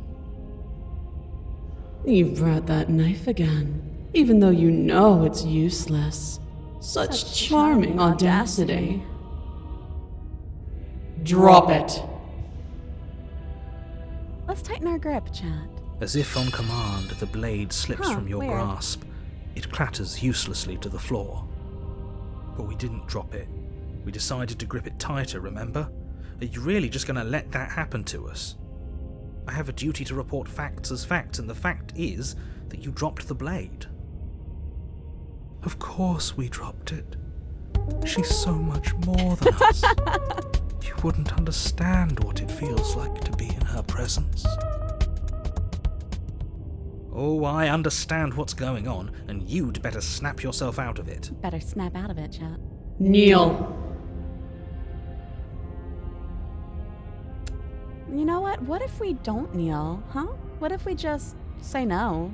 S3: You've brought that knife again, even though you know it's useless. Such charming audacity. Drop it.
S1: Let's tighten our grip, chat.
S2: As if on command, the blade slips from your
S1: weird.
S2: grasp. It clatters uselessly to the floor. But we didn't drop it. We decided to grip it tighter, remember? Are you really just going to let that happen to us? I have a duty to report facts as facts, and the fact is that you dropped the blade. Of course we dropped it. She's so much more than us. You wouldn't understand what it feels like to be in her presence. Oh, I understand what's going on, and you'd better snap yourself out of it.
S1: Better snap out of it, chat.
S3: Kneel.
S1: You know what? What if we don't kneel, huh? What if we just say no?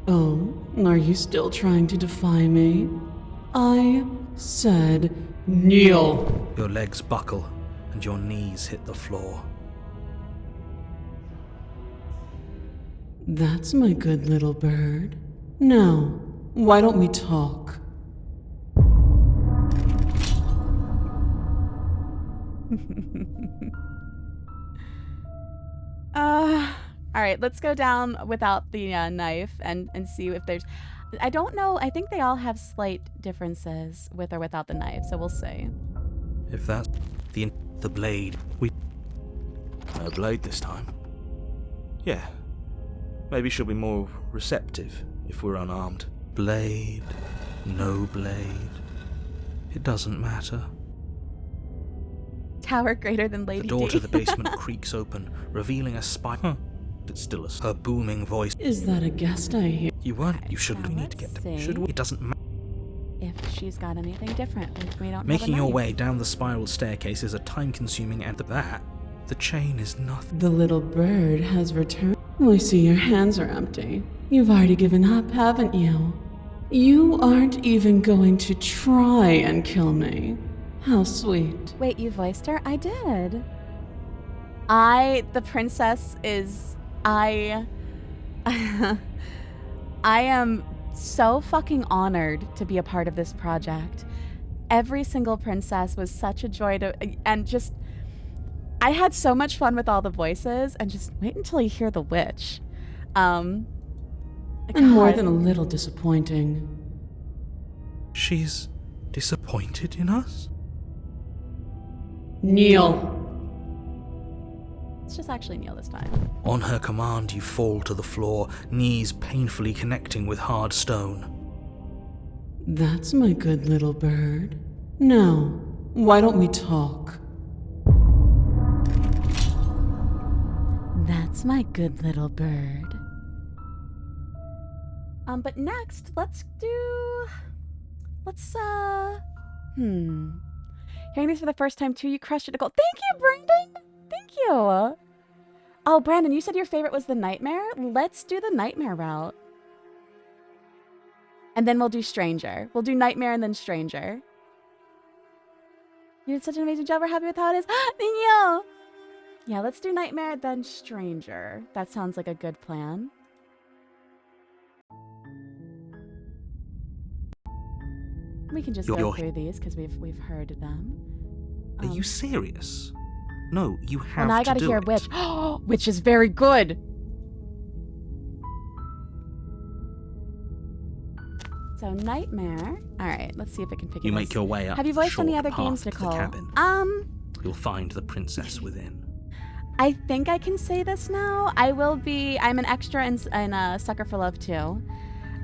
S3: Oh, are you still trying to defy me? I said kneel.
S2: Your legs buckle, and your knees hit the floor.
S3: That's my good little bird. Now, why don't we talk?
S1: All right, let's go down without the knife and see if there's... I don't know. I think they all have slight differences with or without the knife, so we'll see.
S2: If that's the blade, no blade this time. Yeah, maybe she'll be more receptive if we're unarmed. Blade, no blade, it doesn't matter.
S1: Tower greater than Lady
S2: The door
S1: D.
S2: to the basement creaks open, revealing a spy. It's still her booming voice.
S3: Is that a guest I hear?
S2: You weren't. You shouldn't.
S1: Now
S2: We need to get
S1: let's
S2: them.
S1: see.
S2: Should we? It doesn't matter.
S1: If she's got anything different, if we don't
S2: Making
S1: have a
S2: your
S1: knife.
S2: way down the spiral staircase is a time-consuming, and the chain is nothing.
S3: The little bird has returned. I see your hands are empty. You've already given up, haven't you? You aren't even going to try and kill me. How sweet.
S1: Wait, you voiced her? I did. The princess is... I am so fucking honored to be a part of this project. Every single princess was such a joy to... And just... I had so much fun with all the voices, and just wait until you hear the witch.
S3: And more
S1: God.
S3: than a little disappointing.
S2: She's disappointed in us?
S3: Kneel.
S1: Let's just actually kneel this time.
S2: On her command, you fall to the floor, knees painfully connecting with hard stone.
S3: That's my good little bird. Now, why don't we talk?
S1: That's my good little bird. But next, Hearing these for the first time too, you crushed it, Nichole. Thank you, Brandon! Thank you! Oh, Brandon, you said your favorite was the nightmare? Let's do the nightmare route. And then we'll do stranger. We'll do nightmare and then stranger. You did such an amazing job. We're happy with how it is. Thank you! Yeah, let's do nightmare, then stranger. That sounds like a good plan. We can just go through these because we've heard them.
S2: Are you serious? No, you have
S1: and I gotta
S2: to do
S1: hear
S2: it.
S1: Witch. Witch is very good. So nightmare. All right, let's see if I can pick it.
S2: You make your way up.
S1: Have you
S2: the
S1: voiced any
S2: short
S1: other games,
S2: path to the
S1: Nichole?
S2: cabin. You'll find the princess within.
S1: I think I can say this now. I'm an extra in Sucker for Love 2.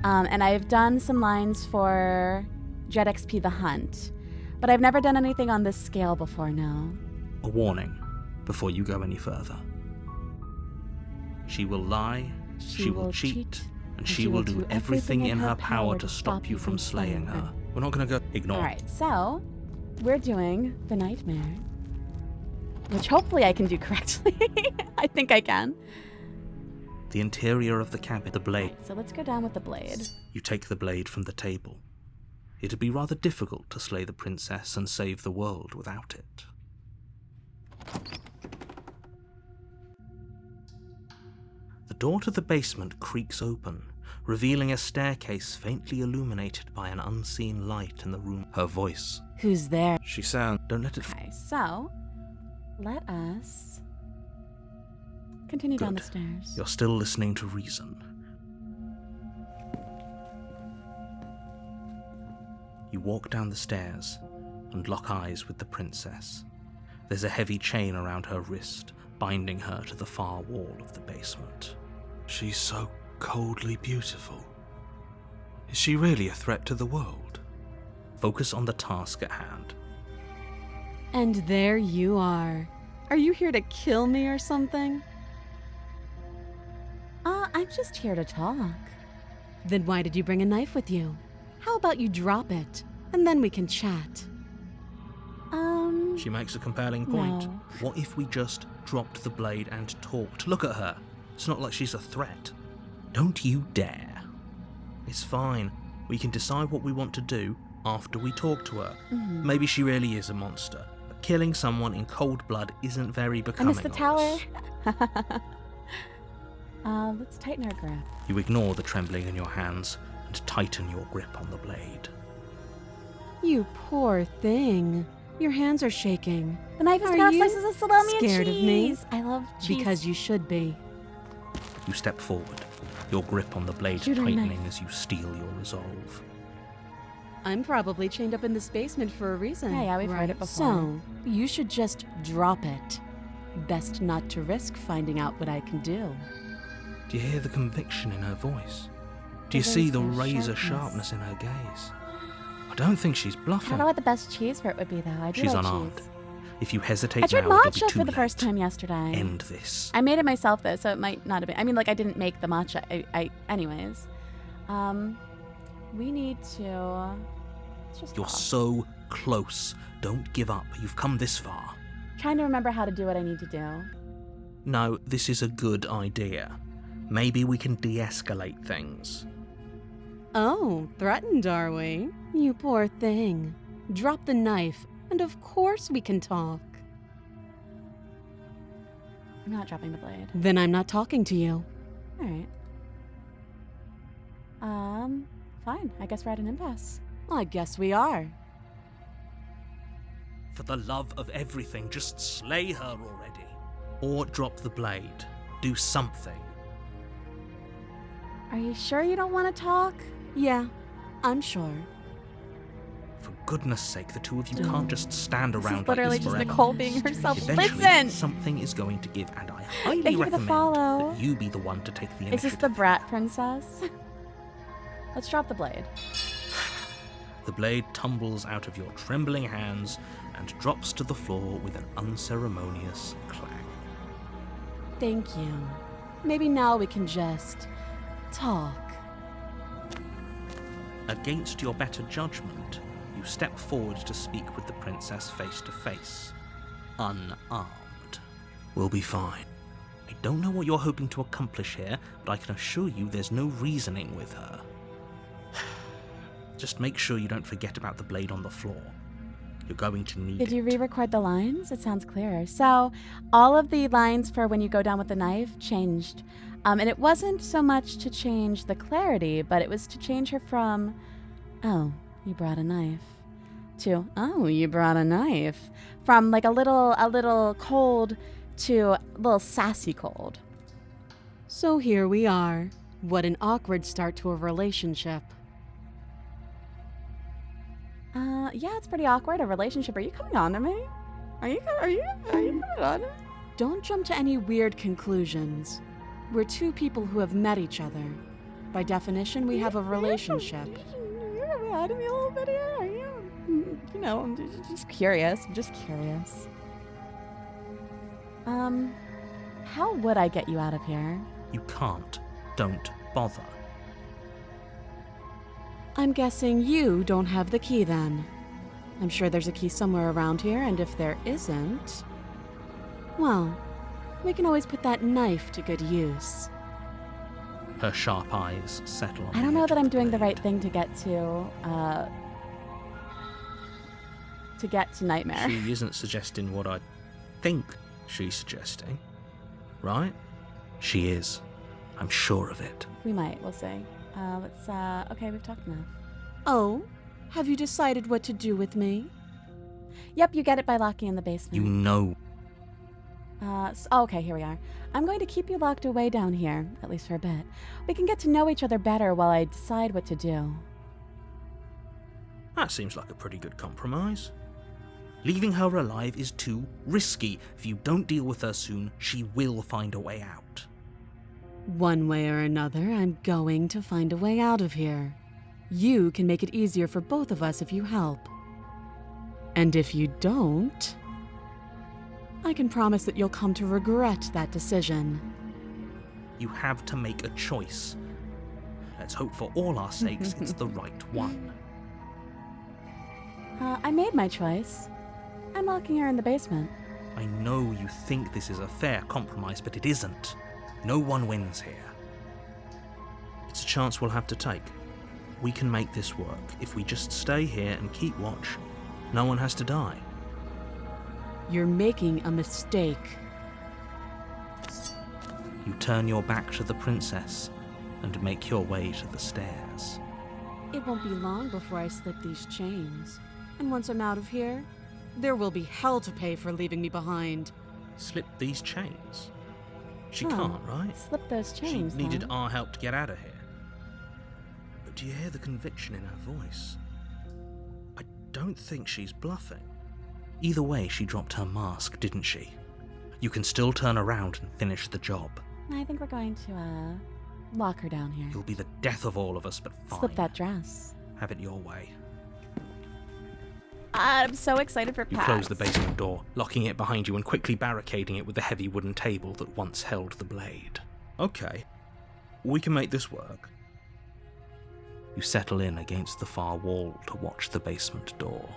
S1: And I've done some lines for Jet XP The Hunt. But I've never done anything on this scale before, no.
S2: A warning before you go any further. She will lie, she will cheat, and she will do everything in her power to stop you from slaying her. We're not gonna go ignore.
S1: Alright, so we're doing the nightmare. Which hopefully I can do correctly. I think I can.
S2: The interior of the cabin, the blade.
S1: Right, so let's go down with the blade.
S2: You take the blade from the table. It'd be rather difficult to slay the princess and save the world without it. The door to the basement creaks open, revealing a staircase faintly illuminated by an unseen light in the room. Her voice.
S1: Who's there?
S2: She sounds. Don't let it.
S1: Okay, so let us continue down the stairs.
S2: You're still listening to reason. You walk down the stairs, and lock eyes with the princess. There's a heavy chain around her wrist, binding her to the far wall of the basement.
S4: She's so coldly beautiful. Is she really a threat to the world?
S2: Focus on the task at hand.
S3: And there you are. Are you here to kill me or something?
S1: I'm just here to talk.
S3: Then why did you bring a knife with you? How about you drop it, and then we can chat?
S2: She makes a compelling point.
S1: No.
S2: What if we just dropped the blade and talked? Look at her. It's not like she's a threat. Don't you dare. It's fine. We can decide what we want to do after we talk to her.
S1: Mm-hmm.
S2: Maybe she really is a monster. But killing someone in cold blood isn't very
S1: I
S2: becoming
S1: missed the
S2: of
S1: tower.
S2: us.
S1: Let's tighten our grip.
S2: You ignore the trembling in your hands and tighten your grip on the blade.
S3: You poor thing. Your hands are shaking.
S1: The knife is
S3: Are
S1: cut off
S3: you
S1: slices of salami and cheese.
S3: scared of me?
S1: I love cheese.
S3: Because you should be.
S2: You step forward, your grip on the blade
S1: Shoot her
S2: tightening
S1: knife.
S2: as you steel your resolve.
S3: I'm probably chained up in this basement for a reason.
S1: Yeah, we've heard
S3: right?
S1: it before.
S3: So, you should just drop it. Best not to risk finding out what I can do.
S2: Do you hear the conviction in her voice? Do you
S1: The
S2: see the
S1: razor
S2: razor
S1: sharpness.
S2: sharpness in her gaze? I don't think she's
S1: I
S2: bluffing.
S1: don't know what the best cheese for it would be, though. I do
S2: She's
S1: like
S2: unarmed.
S1: cheese.
S2: If you hesitate
S1: I tried
S2: now, it'll be
S1: matcha
S2: too
S1: for the first
S2: late.
S1: time yesterday.
S2: End this.
S1: I made it myself, though, so it might not have been. I mean, like, I didn't make the matcha. Anyways. We need to... Let's just
S2: You're
S1: talk.
S2: so close. Don't give up. You've come this far.
S1: Trying to remember how to do what I need to do.
S2: No, this is a good idea. Maybe we can de-escalate things.
S3: Oh, threatened, are we? You poor thing. Drop the knife, and of course we can talk.
S1: I'm not dropping the blade.
S3: Then I'm not talking to you.
S1: All right. Fine. I guess we're at an impasse.
S3: I guess we are.
S2: For the love of everything, just slay her already. Or drop the blade. Do something.
S1: Are you sure you don't want to talk?
S3: Yeah, I'm sure.
S2: For goodness sake, the two of you can't just stand
S1: This
S2: around
S1: is literally
S2: like this
S1: just
S2: forever.
S1: Nichole being herself.
S2: Eventually,
S1: Listen!
S2: something is going to give, and I highly
S1: Thank you for the
S2: recommend
S1: follow.
S2: that you be the one to take the
S1: Is
S2: initiative.
S1: this the brat princess? Let's drop the blade.
S2: The blade tumbles out of your trembling hands and drops to the floor with an unceremonious clang.
S3: Thank you. Maybe now we can just talk.
S2: Against your better judgment, you step forward to speak with the princess face to face, unarmed. We'll be fine. I don't know what you're hoping to accomplish here, but I can assure you there's no reasoning with her. Just make sure you don't forget about the blade on the floor. You're going to need
S1: Did you
S2: it.
S1: re-record the lines? It sounds clearer. So, all of the lines for when you go down with the knife changed. And it wasn't so much to change the clarity, but it was to change her from, oh, you brought a knife, to, oh, you brought a knife. From like a little cold to a little sassy cold.
S3: So here we are. What an awkward start to a relationship.
S1: Yeah, it's pretty awkward, a relationship. Are you coming on to me? Are you coming on to me?
S3: Don't jump to any weird conclusions. We're two people who have met each other. By definition, we have a relationship.
S1: You're coming on to me a little bit here, are you? You know, I'm just curious. I'm just curious. How would I get you out of here?
S2: You can't. Don't bother.
S3: I'm guessing you don't have the key then. I'm sure there's a key somewhere around here, and if there isn't, well, we can always put that knife to good use.
S2: Her sharp eyes settle on
S1: I don't
S2: the
S1: know
S2: edge
S1: that
S2: of
S1: I'm
S2: the
S1: doing the right
S2: blade.
S1: thing to get to Nightmare.
S2: She isn't suggesting what I think she's suggesting, right? She is. I'm sure of it.
S1: We might. We'll see. Okay, we've talked enough.
S3: Oh, have you decided what to do with me?
S1: Yep, you get it by locking in the basement.
S2: You know.
S1: Okay, here we are. I'm going to keep you locked away down here, at least for a bit. We can get to know each other better while I decide what to do.
S2: That seems like a pretty good compromise. Leaving her alive is too risky. If you don't deal with her soon, she will find a way out.
S3: One way or another, I'm going to find a way out of here. You can make it easier for both of us if you help. And if you don't, I can promise that you'll come to regret that decision.
S2: You have to make a choice. Let's hope for all our sakes it's the right one.
S1: I made my choice. I'm locking her in the basement.
S2: I know you think this is a fair compromise, but it isn't. No one wins here. It's a chance we'll have to take. We can make this work. If we just stay here and keep watch, no one has to die.
S3: You're making a mistake.
S2: You turn your back to the princess and make your way to the stairs.
S3: It won't be long before I slip these chains. And once I'm out of here, there will be hell to pay for leaving me behind.
S2: Slip these chains? She
S1: Oh,
S2: can't, right?
S1: Slip those chains.
S2: She needed
S1: huh?
S2: our help to get out of here. But do you hear the conviction in her voice? I don't think she's bluffing. Either way, she dropped her mask, didn't she? You can still turn around and finish the job.
S1: I think we're going to, lock her down here.
S2: You'll be the death of all of us, but fine.
S1: Slip that dress.
S2: Have it your way.
S1: I'm so excited for
S2: You
S1: PAX.
S2: close the basement door, locking it behind you and quickly barricading it with the heavy wooden table that once held the blade. Okay, we can make this work. You settle in against the far wall to watch the basement door.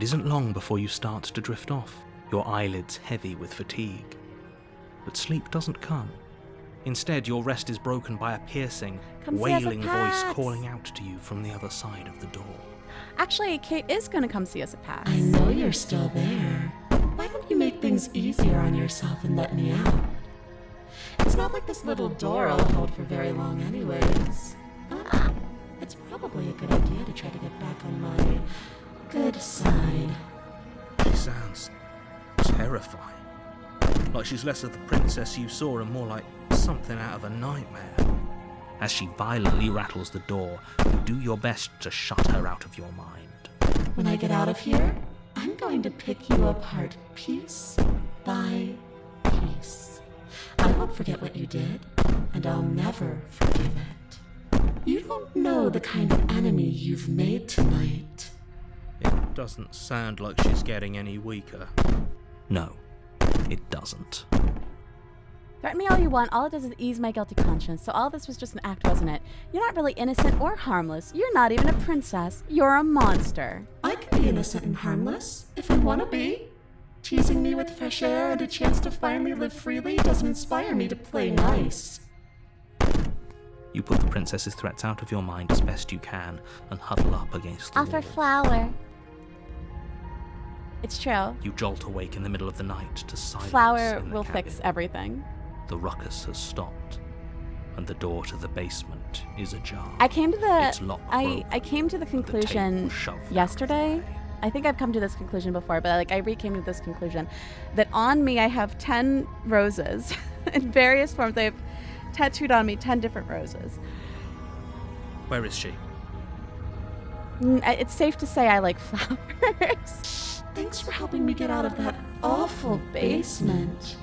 S2: It isn't long before you start to drift off, your eyelids heavy with fatigue. But sleep doesn't come. Instead, your rest is broken by a piercing,
S1: Come see us at
S2: wailing voice
S1: PAX.
S2: calling out to you from the other side of the door.
S1: Actually, Kate is going to come see us at PAX.
S5: I know you're still there. Why don't you make things easier on yourself and let me out? It's not like this little door I'll hold for very long anyways. It's probably a good idea to try to get back on my good side.
S2: She sounds terrifying. Like she's less of the princess you saw and more like something out of a nightmare. As she violently rattles the door, you do your best to shut her out of your mind.
S5: When I get out of here, I'm going to pick you apart piece by piece. I won't forget what you did, and I'll never forgive it. You don't know the kind of enemy you've made tonight.
S2: It doesn't sound like she's getting any weaker. No, it doesn't.
S1: Threaten me all you want. All it does is ease my guilty conscience. So all this was just an act, wasn't it? You're not really innocent or harmless. You're not even a princess. You're a monster.
S5: I can be innocent and harmless, if I want to be. Teasing me with fresh air and a chance to finally live freely doesn't inspire me to play nice.
S2: You put the princess's threats out of your mind as best you can and huddle up against the
S1: Offer
S2: wall.
S1: flower. It's true.
S2: You jolt awake in the middle of the night to silence
S1: Flower
S2: in the
S1: will
S2: cabin.
S1: fix everything.
S2: The ruckus has stopped, and the door to the basement is ajar.
S1: I came to
S2: Its
S1: the
S2: lock
S1: I
S2: broken,
S1: came to the
S2: and
S1: conclusion
S2: table shoved out of
S1: yesterday.
S2: the way.
S1: I think I've come to this conclusion before, but I came to this conclusion that on me I have 10 roses in various forms. They have tattooed on me 10 different roses.
S2: Where is she?
S1: It's safe to say I like flowers.
S5: Thanks for helping me get out of that awful basement.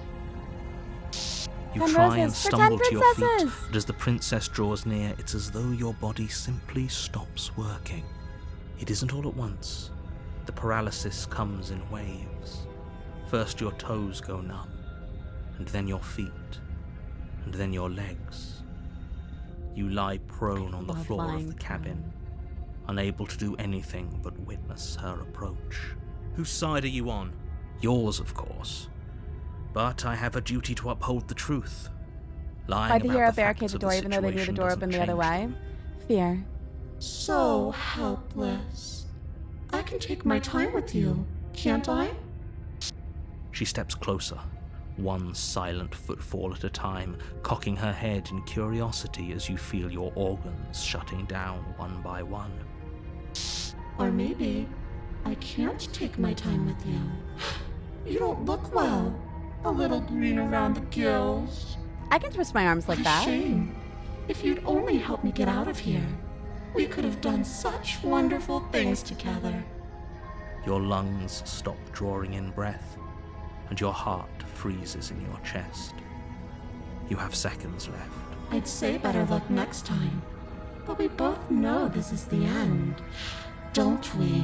S2: You
S1: 10
S2: try and
S1: roses for 10
S2: stumble to your feet,
S1: princesses.
S2: but as the princess draws near, it's as though your body simply stops working. It isn't all at once. The paralysis comes in waves. First your toes go numb, and then your feet, and then your legs. You lie prone on the
S1: love
S2: floor of
S1: lying
S2: the cabin, unable to do anything but witness her approach. Whose side are you on? Yours, of course. But I have a duty to uphold the truth. Lying
S1: Why'd the
S2: about
S1: hero
S2: the
S1: barricade
S2: facts
S1: the
S2: of
S1: door even though they knew the
S2: situation
S1: door
S2: doesn't
S1: opened the other
S2: change
S1: way?
S2: them.
S1: Fear.
S5: So helpless. I can take my time with you, can't I?
S2: She steps closer, one silent footfall at a time, cocking her head in curiosity as you feel your organs shutting down one by one.
S5: Or maybe I can't take my time with you. You don't look well. A little green around the gills.
S1: I can twist my arms like
S5: What a
S1: that.
S5: shame. If you'd only helped me get out of here, we could have done such wonderful things together.
S2: Your lungs stop drawing in breath, and your heart freezes in your chest. You have seconds left.
S5: I'd say better luck next time. But we both know this is the end, don't we?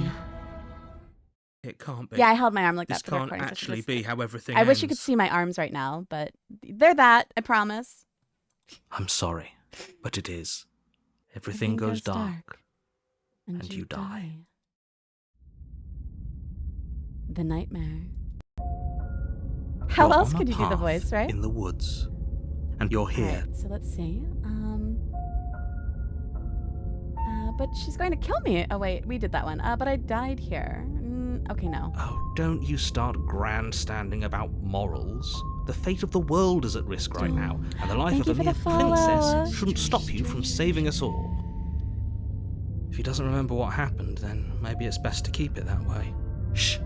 S2: It can't be.
S1: Yeah, I held my arm like
S2: This
S1: that for the
S2: can't
S1: recording
S2: actually
S1: session.
S2: be how everything
S1: I wish you could
S2: ends.
S1: see my arms right now, but they're that, I promise.
S2: I'm sorry, but it is. Everything goes dark, and you die.
S1: The nightmare. How
S2: You're
S1: else
S2: on a
S1: could you do the
S2: path
S1: voice, right?
S2: in the woods, and you're here.
S1: Alright, so let's see. But she's going to kill me. Oh wait, we did that one. But I died here. Okay, no.
S2: Oh, don't you start grandstanding about morals. The fate of the world is at risk right now, and the life
S1: Thank
S2: of
S1: you
S2: a
S1: for the
S2: mere
S1: follow.
S2: princess shouldn't stop you from saving us all. If he doesn't remember what happened, then maybe it's best to keep it that way. Shh!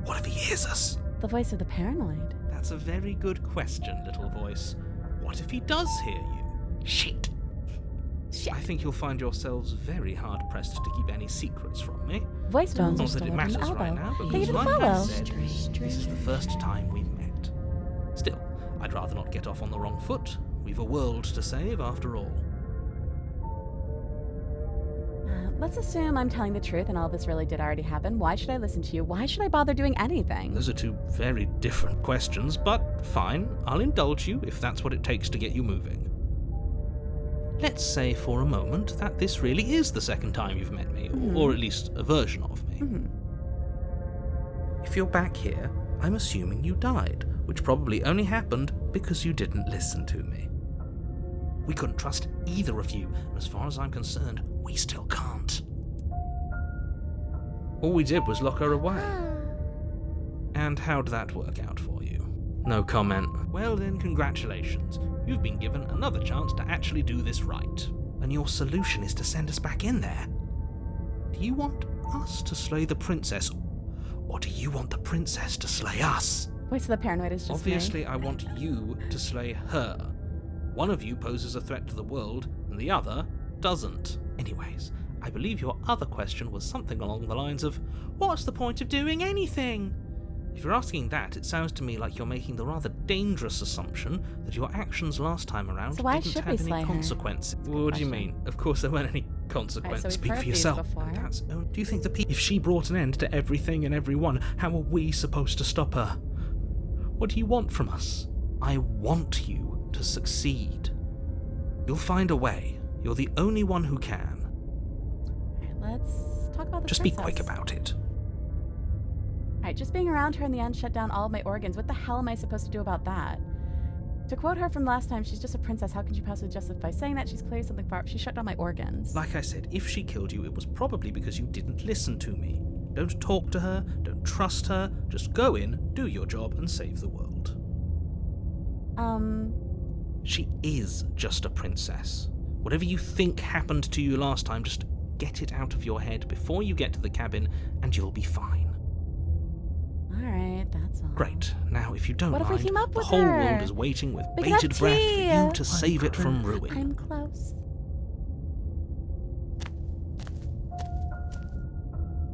S2: What if he hears us?
S1: The voice of the paranoid.
S2: That's a very good question, little voice. What if he does hear you? Shit! I think you'll find yourselves very hard-pressed to keep any secrets from me.
S1: Voice tones are
S2: Not that
S1: still
S2: it
S1: at an
S2: matters right
S1: elbow.
S2: now,
S1: Thank
S2: because
S1: you for the
S2: like I
S1: follow.
S2: said, this is the first time we've met. Still, I'd rather not get off on the wrong foot. We've a world to save, after all.
S1: Let's assume I'm telling the truth and all this really did already happen. Why should I listen to you? Why should I bother doing anything?
S2: Those are two very different questions, but fine. I'll indulge you if that's what it takes to get you moving. Let's say for a moment that this really is the second time you've met me, or at least a version of me. If you're back here, I'm assuming you died, which probably only happened because you didn't listen to me. We couldn't trust either of you, and as far as I'm concerned, we still can't. All we did was lock her away. And how'd that work out for you? No comment. Well then, congratulations. You've been given another chance to actually do this right. And your solution is to send us back in there. Do you want us to slay the princess, or do you want the princess to slay us?
S1: Voice of the paranoid is just
S2: Obviously,
S1: me.
S2: I want you to slay her. One of you poses a threat to the world, and the other doesn't. Anyways, I believe your other question was something along the lines of, what's the point of doing anything? If you're asking that, it sounds to me like you're making the rather dangerous assumption that your actions last time around
S1: So why
S2: didn't
S1: should we
S2: have
S1: slay
S2: any
S1: her?
S2: consequences. What do you
S1: question.
S2: mean? Of course there weren't any consequences.
S1: we've
S2: Speak
S1: heard
S2: for
S1: these
S2: yourself.
S1: before.
S2: Do you think if she brought an end to everything and everyone, how are we supposed to stop her? What do you want from us? I want you to succeed. You'll find a way. You're the only one who can.
S1: Alright, let's talk about the
S2: Just be
S1: princess.
S2: quick about it.
S1: Alright, just being around her in the end shut down all of my organs. What the hell am I supposed to do about that? To quote her from last time, she's just a princess. How can she possibly justify saying that? She's clearly something far. She shut down my organs.
S2: Like I said, if she killed you, it was probably because you didn't listen to me. Don't talk to her, don't trust her, just go in, do your job, and save the world. She is just a princess. Whatever you think happened to you last time, just get it out of your head before you get to the cabin, and you'll be fine.
S1: Alright, that's all.
S2: Great. Now, if you don't
S1: What if we
S2: mind,
S1: team up
S2: the
S1: with
S2: whole
S1: her?
S2: world is waiting with
S1: We can have
S2: bated breath for
S1: tea.
S2: you to save it from ruin.
S1: I'm close.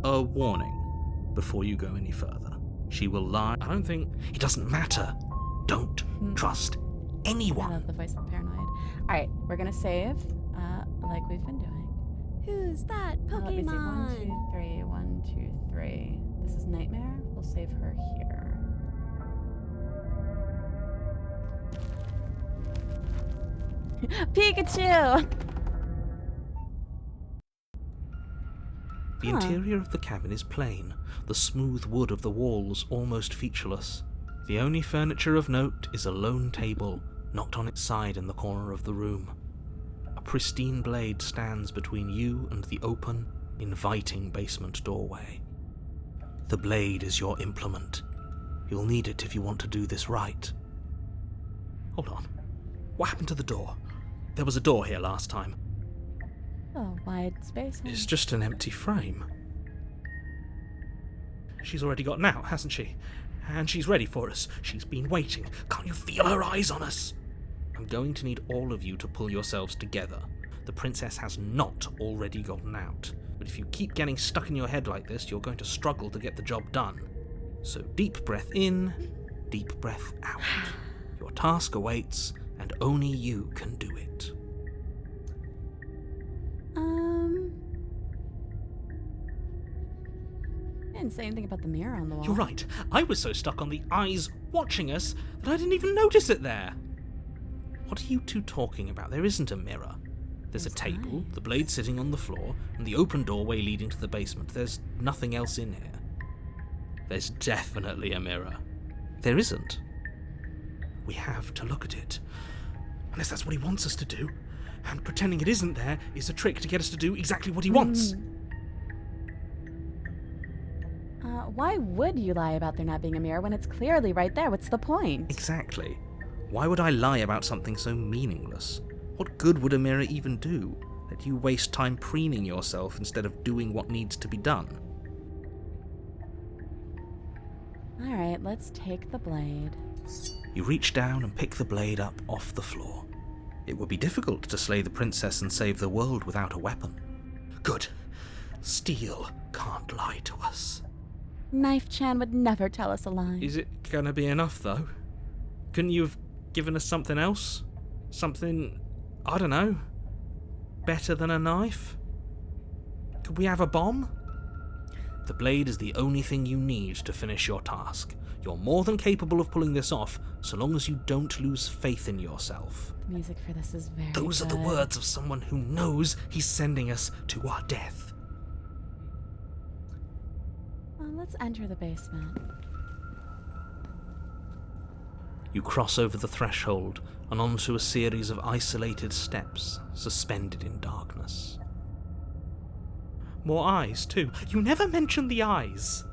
S2: A warning before you go any further. She will lie. I don't think... It doesn't matter. Don't trust
S1: I
S2: anyone.
S1: love the voice of the paranoid. Alright, we're gonna save, like we've been doing.
S3: Who's that
S1: Let me see. 1,
S3: Pokemon?
S1: 2, 3. 1, 2, 3. This is Nightmare. We'll save her here. Pikachu!
S2: The interior of the cabin is plain, the smooth wood of the walls almost featureless. The only furniture of note is a lone table, knocked on its side in the corner of the room. A pristine blade stands between you and the open, inviting basement doorway. The blade is your implement. You'll need it if you want to do this right. Hold on. What happened to the door? There was a door here last time.
S1: Oh, wide space.
S2: It's just an empty frame. She's already gotten out, hasn't she? And she's ready for us. She's been waiting. Can't you feel her eyes on us? I'm going to need all of you to pull yourselves together. the princess has not already gotten out. But if you keep getting stuck in your head like this, you're going to struggle to get the job done. So deep breath in, deep breath out. Your task awaits, and only you can do it.
S1: I didn't say anything about the mirror on the wall.
S2: You're right. I was so stuck on the eyes watching us that I didn't even notice it there. What are you two talking about? There isn't a mirror. There's a table, the blade sitting on the floor, and the open doorway leading to the basement. There's nothing else in here. There's definitely a mirror. There isn't. We have to look at it. Unless that's what he wants us to do. And pretending it isn't there is a trick to get us to do exactly what he wants.
S1: Why would you lie about there not being a mirror when it's clearly right there? What's the point?
S2: Exactly. Why would I lie about something so meaningless? What good would a mirror even do? Let you waste time preening yourself instead of doing what needs to be done.
S1: Alright, let's take the blade.
S2: You reach down and pick the blade up off the floor. It would be difficult to slay the princess and save the world without a weapon. Good. Steel can't lie to us.
S1: Knife Chan would never tell us a lie.
S2: Is it gonna be enough, though? Couldn't you have given us something else? Something, I don't know, better than a knife? Could we have a bomb? The blade is the only thing you need to finish your task. You're more than capable of pulling this off, so long as you don't lose faith in yourself.
S1: The music for this is very
S2: Those are the words of someone who knows he's sending us to our death.
S1: Well, let's enter the basement.
S2: You cross over the threshold and onto a series of isolated steps, suspended in darkness. More eyes, too. You never mention the eyes.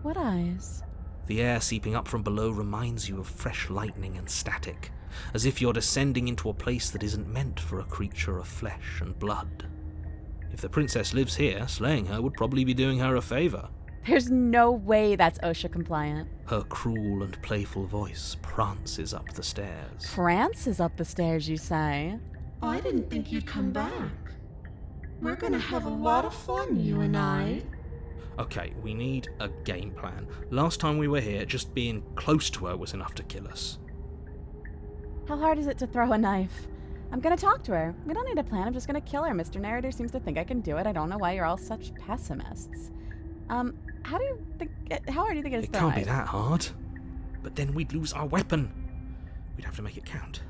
S1: What eyes?
S2: The air seeping up from below reminds you of fresh lightning and static, as if you're descending into a place that isn't meant for a creature of flesh and blood. If the princess lives here, slaying her would probably be doing her a favour.
S1: There's no way that's OSHA compliant.
S2: Her cruel and playful voice prances up the stairs.
S1: France is up the stairs, you say?
S5: I didn't think you'd come back. We're gonna have a lot of fun, you and I.
S2: Okay, we need a game plan. Last time we were here, just being close to her was enough to kill us.
S1: How hard is it to throw a knife? I'm gonna talk to her. We don't need a plan, I'm just gonna kill her. Mr. Narrator seems to think I can do it. I don't know why you're all such pessimists. How hard do you think it is
S2: It
S1: to throw a
S2: can't be
S1: knife?
S2: that hard. But then we'd lose our weapon. We'd have to make it count.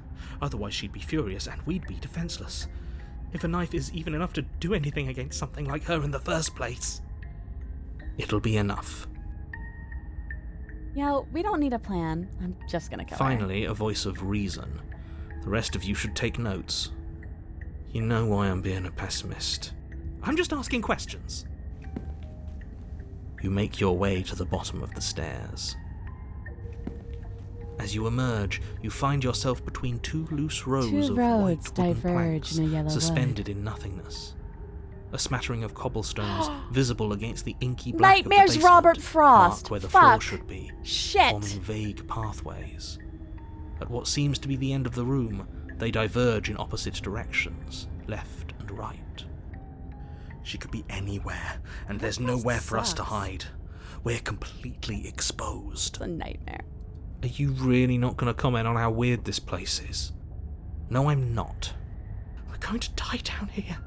S2: Otherwise she'd be furious and we'd be defenseless. If a knife is even enough to do anything against something like her in the first place, it'll be enough.
S1: Yo, we don't need a plan. I'm just gonna kill her.
S2: Finally, a voice of reason. The rest of you should take notes. You know why I'm being a pessimist. I'm just asking questions. You make your way to the bottom of the stairs. As you emerge, you find yourself between two loose rows
S1: Two
S2: of
S1: roads
S2: white wooden
S1: diverge
S2: planks,
S1: in a yellow
S2: suspended in nothingness. A smattering of cobblestones visible against the inky black
S1: Nightmares,
S2: of the basement
S1: Robert Frost!
S2: mark where the floor
S1: Fuck!
S2: should be,
S1: Shit!
S2: forming vague pathways. At what seems to be the end of the room, they diverge in opposite directions, left and right. She could be anywhere, and there's nowhere for us to
S1: sucks.
S2: hide. We're completely exposed.
S1: It's a nightmare.
S2: Are you really not going to comment on how weird this place is? No, I'm not. We're going to die down here.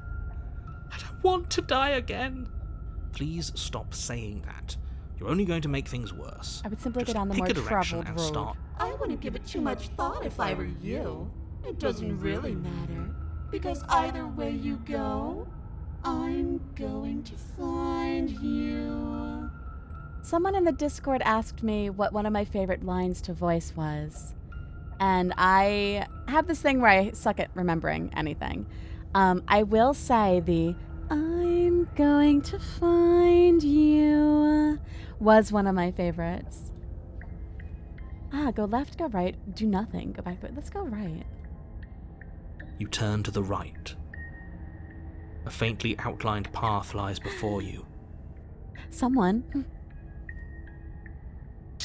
S2: I don't want to die again. Please stop saying that. You're only going to make things worse.
S1: I would simply
S2: Just
S1: go down the
S2: pick
S1: more
S2: a direction
S1: traveled
S2: and
S1: road.
S2: start.
S5: I wouldn't give it too much thought if I were you. It doesn't really matter, because either way you go, I'm going to find you.
S1: Someone in the Discord asked me what one of my favorite lines to voice was. And I have this thing where I suck at remembering anything. I will say the I'm going to find you was one of my favorites. Go left, go right, do nothing. Go back, let's go right.
S2: You turn to the right. A faintly outlined path lies before you.
S1: Someone.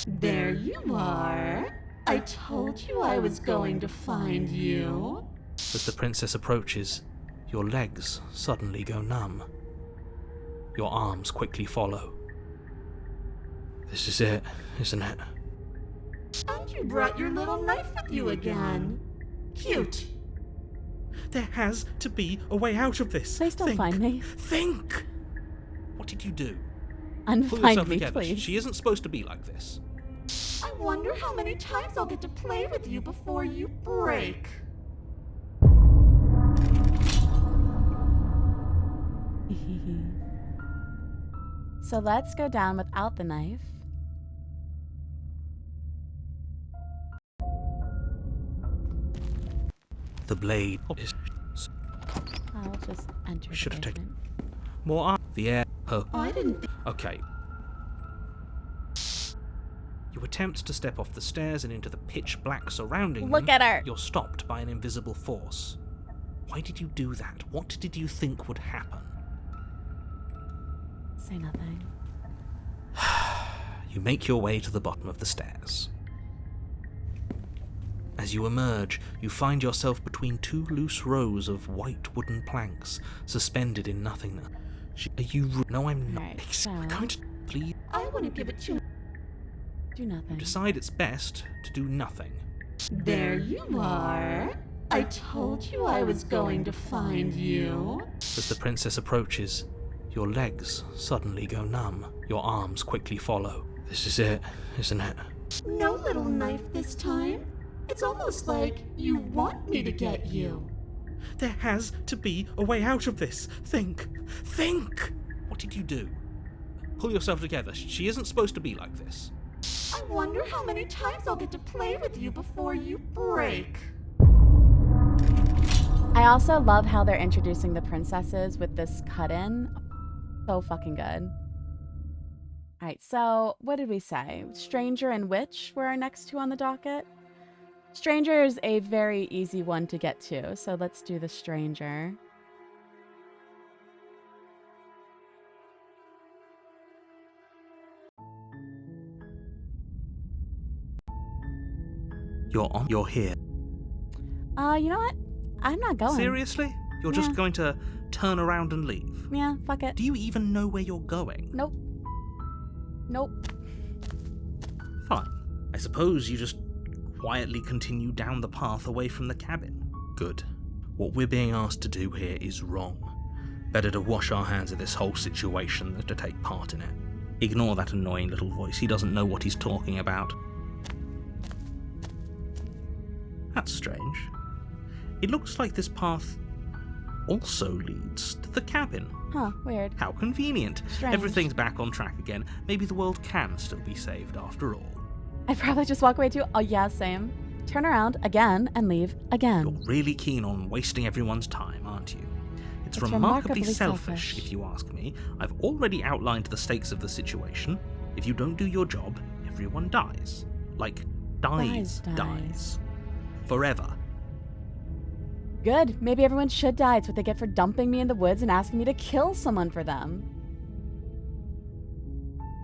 S5: There you are. I told you I was going to find you.
S2: As the princess approaches, Your legs suddenly go numb. Your arms quickly follow. This is it, isn't it?
S5: And you brought your little knife with you again. Cute.
S2: There has to be a way out of this.
S1: Please don't find me.
S2: Think! What did you do? Pull
S1: Unfind
S2: yourself
S1: me,
S2: together.
S1: please.
S2: She isn't supposed to be like this.
S5: I wonder how many times I'll get to play with you before you break.
S1: So let's go down without the knife.
S2: The blade is
S1: I'll just enter the
S2: Should have taken-
S1: basement.
S2: more up. The air. Her.
S5: I didn't think.
S2: Okay. You attempt to step off the stairs and into the pitch black surrounding
S1: Look
S2: them.
S1: at her.
S2: You're stopped by an invisible force. Why did you do that? What did you think would happen?
S1: Say nothing.
S2: You make your way to the bottom of the stairs. As you emerge, you find yourself between two loose rows of white wooden planks, suspended in nothingness. Are you... No, I'm not.
S1: Alright, so-
S2: I'm going to... Please
S5: I wouldn't give it to.
S1: Do nothing.
S2: decide it's best to do nothing.
S5: There you are. I told you I was going to find you.
S2: As the princess approaches, your legs suddenly go numb. Your arms quickly follow. This is it, isn't it?
S5: No little knife this time. It's almost like you want me to get you.
S2: There has to be a way out of this. Think! What did you do? Pull yourself together. She isn't supposed to be like this.
S5: I wonder how many times I'll get to play with you before you break.
S1: I also love how they're introducing the princesses with this cut-in. So fucking good. Alright, so what did we say? Stranger and Witch were our next two on the docket. Stranger is a very easy one to get to, so let's do the Stranger.
S2: You're here.
S1: You know what? I'm not going.
S2: Seriously? You're
S1: Yeah.
S2: just going to turn around and leave?
S1: Yeah, fuck it.
S2: Do you even know where you're going?
S1: Nope. Nope.
S2: Fine. I suppose you just quietly continue down the path away from the cabin. Good. What we're being asked to do here is wrong. Better to wash our hands of this whole situation than to take part in it. Ignore that annoying little voice. He doesn't know what he's talking about. That's strange. It looks like this path also leads to the cabin.
S1: Huh, weird.
S2: How convenient.
S1: Strange.
S2: Everything's back on track again. Maybe the world can still be saved after all.
S1: I'd probably just walk away too. Oh yeah, same. Turn around again and leave again.
S2: You're really keen on wasting everyone's time, aren't you? It's remarkably selfish, if you ask me. I've already outlined the stakes of the situation. If you don't do your job, everyone dies. Like, dies. Forever.
S1: Good. Maybe everyone should die. It's what they get for dumping me in the woods and asking me to kill someone for them.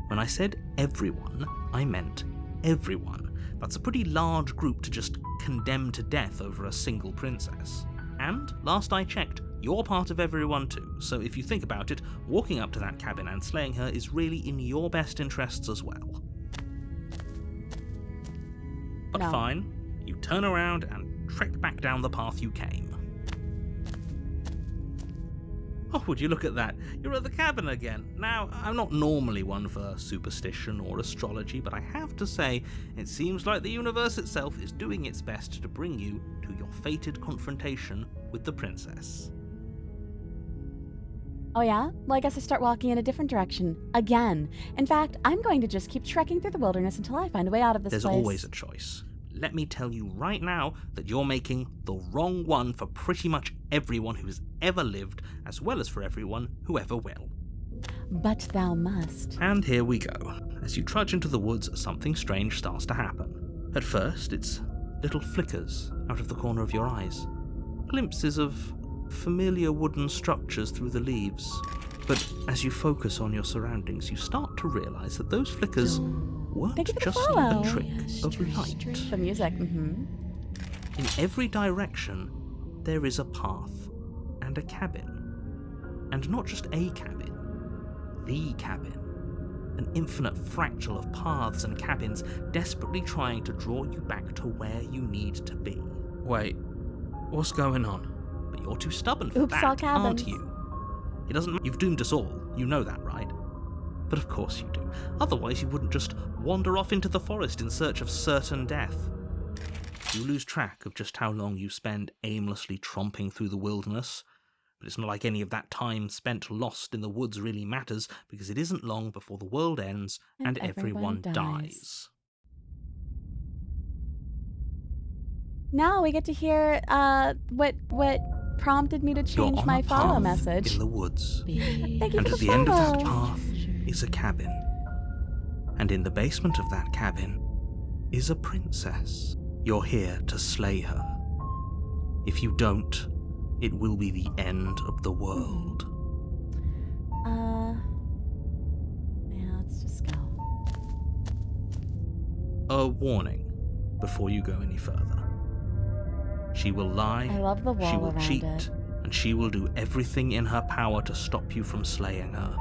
S2: When I said everyone, I meant everyone. That's a pretty large group to just condemn to death over a single princess. And, last I checked, you're part of everyone too, so if you think about it, walking up to that cabin and slaying her is really in your best interests as well. But
S1: No.
S2: fine, you turn around and trek back down the path you came. Oh, would you look at that? You're at the cabin again. Now, I'm not normally one for superstition or astrology, but I have to say, it seems like the universe itself is doing its best to bring you to your fated confrontation with the princess.
S1: Oh yeah? Well, I guess I start walking in a different direction. Again. In fact, I'm going to just keep trekking through the wilderness until I find a way out of this
S2: There's
S1: place.
S2: always a choice. Let me tell you right now that you're making the wrong one for pretty much everyone who's ever lived, as well as for everyone who ever will.
S1: But thou must.
S2: And here we go. As you trudge into the woods, something strange starts to happen. At first, it's little flickers out of the corner of your eyes. Glimpses of familiar wooden structures through the leaves. But as you focus on your surroundings, you start to realize that those flickers weren't
S1: Thank you for the
S2: just
S1: follow.
S2: a trick of light.
S1: The music,
S2: In every direction, there is a path. and a cabin. And not just a cabin, the cabin. An infinite fractal of paths and cabins desperately trying to draw you back to where you need to be.
S4: Wait, what's going on?
S2: But you're too stubborn for
S1: Oops, all
S2: that,
S1: cabins.
S2: aren't you? It doesn't. You've doomed us all. You know that, right? But of course you do. Otherwise you wouldn't just wander off into the forest in search of certain death. You lose track of just how long you spend aimlessly tromping through the wilderness. But it's not like any of that time spent lost in the woods really matters, because it isn't long before the world ends and everyone dies.
S1: Now we get to hear what prompted me to
S2: You're
S1: change
S2: on
S1: my
S2: a
S1: follow
S2: path
S1: message.
S2: in the woods.
S1: Thank you
S2: And
S1: for
S2: at
S1: the
S2: the end of
S1: follow.
S2: that path is a cabin. And in the basement of that cabin is a princess. You're here to slay her. If you don't, it will be the end of the world.
S1: Yeah, let's just go.
S2: A warning before you go any further. She will lie,
S1: I love the wall
S2: she will
S1: around
S2: cheat,
S1: it.
S2: and she will do everything in her power to stop you from slaying her.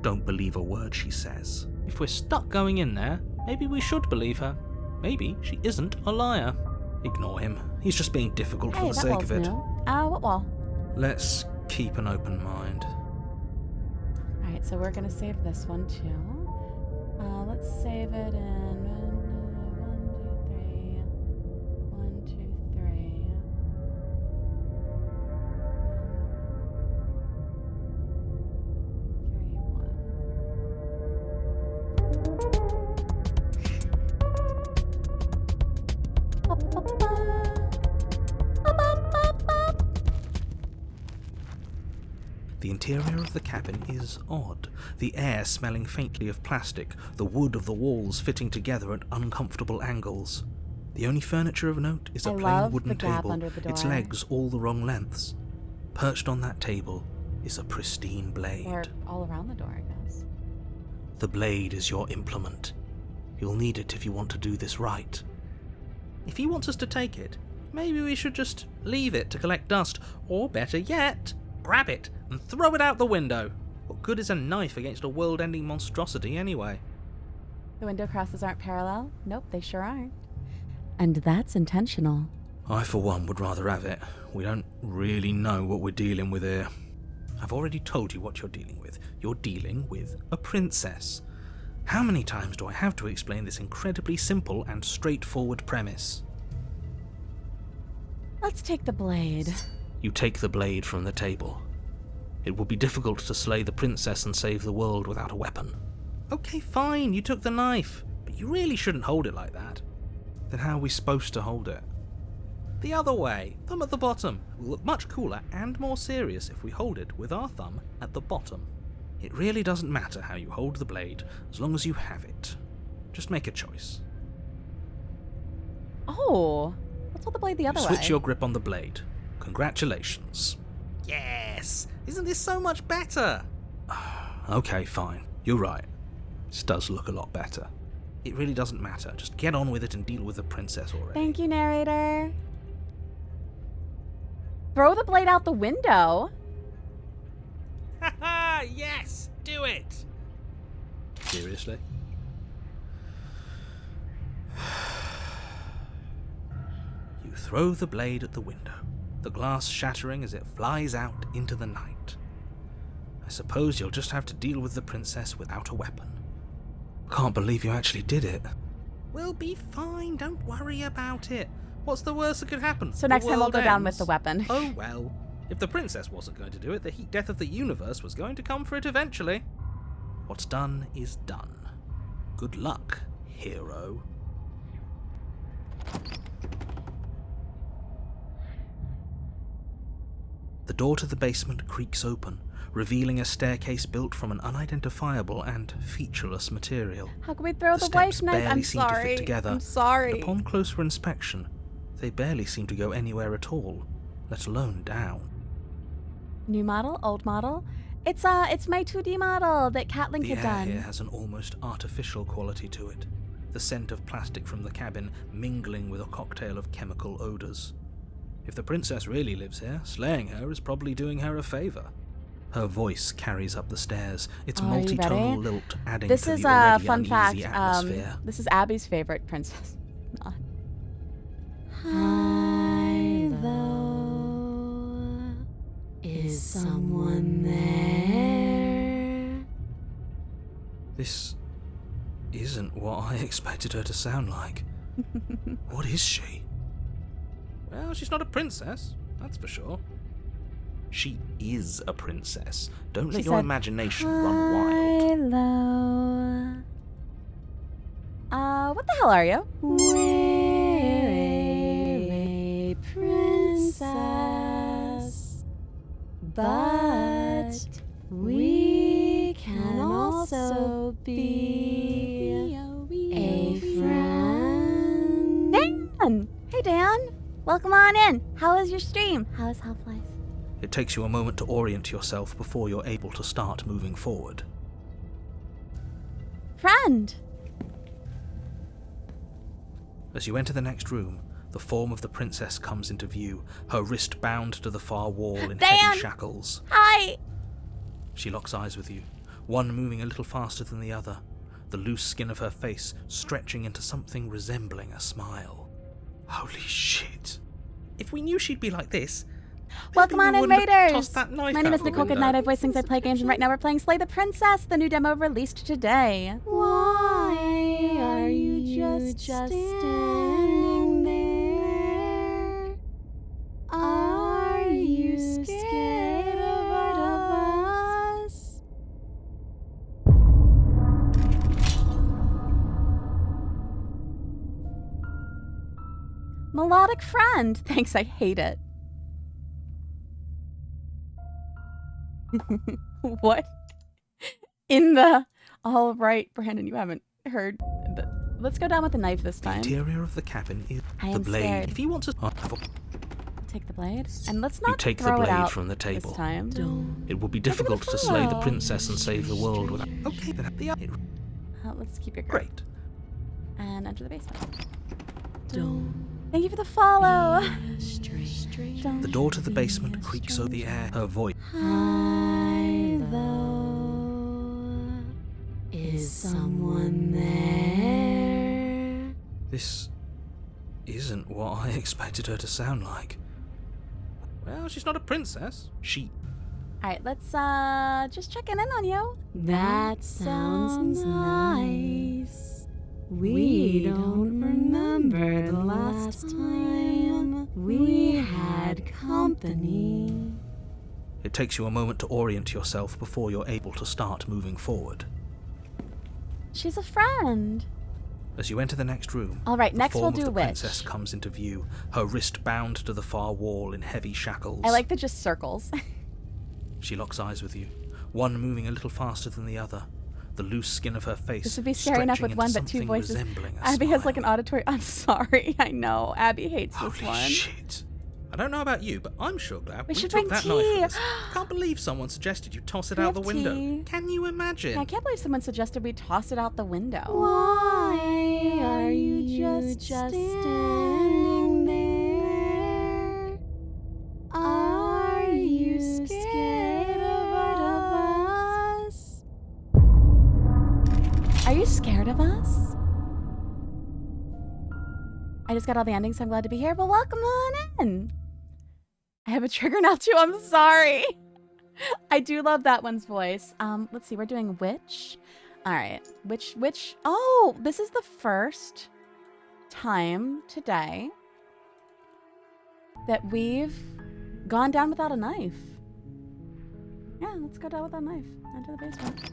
S2: Don't believe a word she says.
S4: If we're stuck going in there, maybe we should believe her. Maybe she isn't a liar.
S2: Ignore him. He's just being difficult for
S1: Hey,
S2: the
S1: that
S2: sake
S1: wall's
S2: of it.
S1: new. What wall?
S2: Let's keep an open mind.
S1: Alright, so we're gonna save this one too. Let's save it in 1, 2, 3. 1, 2, 3. 1.
S2: The interior of the cabin is odd, the air smelling faintly of plastic, the wood of the walls fitting together at uncomfortable angles. The only furniture of note is a
S1: I
S2: plain
S1: love
S2: wooden
S1: the gap
S2: table,
S1: under the
S2: its
S1: door.
S2: legs all the wrong lengths. Perched on that table is a pristine blade.
S1: Or all around the door, I guess.
S2: The blade is your implement. You'll need it if you want to do this right. If he wants us to take it, maybe we should just leave it to collect dust, or better yet, grab it and throw it out the window. What good is a knife against a world-ending monstrosity anyway?
S1: The window crosses aren't parallel? Nope, they sure aren't. And that's intentional.
S2: I, for one, would rather have it. We don't really know what we're dealing with here. I've already told you what you're dealing with. You're dealing with a princess. How many times do I have to explain this incredibly simple and straightforward premise?
S1: Let's take the blade.
S2: You take the blade from the table. It would be difficult to slay the princess and save the world without a weapon. Okay, fine, you took the knife, but you really shouldn't hold it like that. Then how are we supposed to hold it? The other way, thumb at the bottom. Will look much cooler and more serious if we hold it with our thumb at the bottom. It really doesn't matter how you hold the blade, as long as you have it. Just make a choice.
S1: Oh, let's hold the blade the other way.
S2: Switch your grip on the blade. Congratulations. Yes! Isn't this so much better? Okay, fine. You're right. This does look a lot better. It really doesn't matter. Just get on with it and deal with the princess already.
S1: Thank you, narrator. Throw the blade out the window.
S2: Haha! Yes! Do it! Seriously? You throw the blade at the window, the glass shattering as it flies out into the night. I suppose you'll just have to deal with the princess without a weapon. Can't believe you actually did it. We'll be fine, don't worry about it. What's the worst that could happen?
S1: So next time we'll
S2: world
S1: go down with
S2: ends.
S1: the weapon.
S2: Oh well. If the princess wasn't going to do it, the heat death of the universe was going to come for it eventually. What's done is done. Good luck, hero. The door to the basement creaks open, revealing a staircase built from an unidentifiable and featureless material.
S1: How can we throw the
S2: steps
S1: wife knife?
S2: barely
S1: I'm
S2: seem to
S1: sorry.
S2: fit together.
S1: I'm sorry.
S2: And upon closer inspection, they barely seem to go anywhere at all, let alone down.
S1: New model, old model. It's my 2D model that Catlink
S2: The
S1: had
S2: air
S1: done.
S2: here has an almost artificial quality to it, the scent of plastic from the cabin mingling with a cocktail of chemical odours. If the princess really lives here, slaying her is probably doing her a favor. Her voice carries up the stairs, its
S1: Are you
S2: multi-tonal
S1: ready?
S2: lilt adding
S1: This
S2: to
S1: is
S2: the
S1: a
S2: already
S1: fun fact.
S2: uneasy atmosphere.
S1: This is Abby's favorite princess. Not.
S3: Hi, low. Is someone there?
S2: This isn't what I expected her to sound like. What is she? Well, she's not a princess, that's for sure. She is a princess. Don't let your imagination run wild.
S1: Hello. What the hell are you?
S3: We're a princess, but we can also be a friend.
S1: Dan! Hey, Dan. Welcome on in. How was your stream? How is Half-Life?
S2: It takes you a moment to orient yourself before you're able to start moving forward.
S1: Friend!
S2: As you enter the next room, the form of the princess comes into view, her wrist bound to the far wall in
S1: Dan!
S2: heavy shackles.
S1: Hi!
S2: She locks eyes with you, one moving a little faster than the other, the loose skin of her face stretching into something resembling a smile. Holy shit. If we knew she'd be like this,
S1: Welcome
S2: maybe
S1: on
S2: we
S1: in,
S2: wouldn't have
S1: Raiders!
S2: tossed that knife
S1: My name
S2: out
S1: is
S2: the
S1: Nichole
S2: window.
S1: Goodnight. I voice things, I play games, and right now we're playing Slay the Princess, the new demo released today.
S3: Why are you just standing there? Are you scared of us?
S1: Melodic friend. Thanks, I hate it. What? In the... All right, Brandon, you haven't heard... Let's go down with the knife this
S2: The
S1: time.
S2: interior of the cabin is
S1: I
S2: the
S1: am
S2: blade.
S1: scared.
S2: If you want to...
S1: Take the blade. And let's
S2: You
S1: not
S2: take the
S1: throw it
S2: blade
S1: out
S2: from the
S1: this
S2: table.
S1: time.
S2: It would be difficult to slay the princess and save the world without... Okay, then
S1: Let's keep your grip.
S2: great.
S1: And enter the basement.
S3: Don't
S1: Thank you for the follow.
S2: The door to the basement creaks over the air, her voice.
S3: Hi, low. Is someone there?
S2: This isn't what I expected her to sound like. Well, she's not a princess. She...
S1: Alright, let's just checking in on you.
S3: That sounds nice. We don't remember the last time we had company.
S2: It takes you a moment to orient yourself before you're able to start moving forward.
S1: She's a friend.
S2: As you enter the next room,
S1: Alright,
S2: the
S1: next we'll
S2: form
S1: do
S2: of the
S1: witch.
S2: princess comes into view, her wrist bound to the far wall in heavy shackles.
S1: I like the just circles.
S2: She locks eyes with you, one moving a little faster than the other, the loose skin of her face
S1: This would be scary enough with
S2: stretching
S1: one,
S2: into
S1: but two
S2: something
S1: voices.
S2: resembling a
S1: Abby has like an
S2: smile.
S1: auditory. I'm sorry. I know. Abby hates
S2: Holy
S1: this one.
S2: shit. I don't know about you, but I'm sure glad we
S1: should
S2: took
S1: bring
S2: that
S1: tea.
S2: knife with us. Can't believe someone suggested you toss it
S1: We
S2: out
S1: have
S2: the window.
S1: tea.
S2: Can you imagine?
S1: I can't believe someone suggested we toss it out the window.
S3: Why are you just standing there? Are you scared of us?
S1: Are you scared of us? I just got all the endings, so I'm glad to be here. Well, welcome on in. I have a trigger now too. I'm sorry. I do love that one's voice. Let's see. We're doing witch. All right. Witch. Oh, this is the first time today that we've gone down without a knife. Yeah, let's go down without a knife. Enter the basement.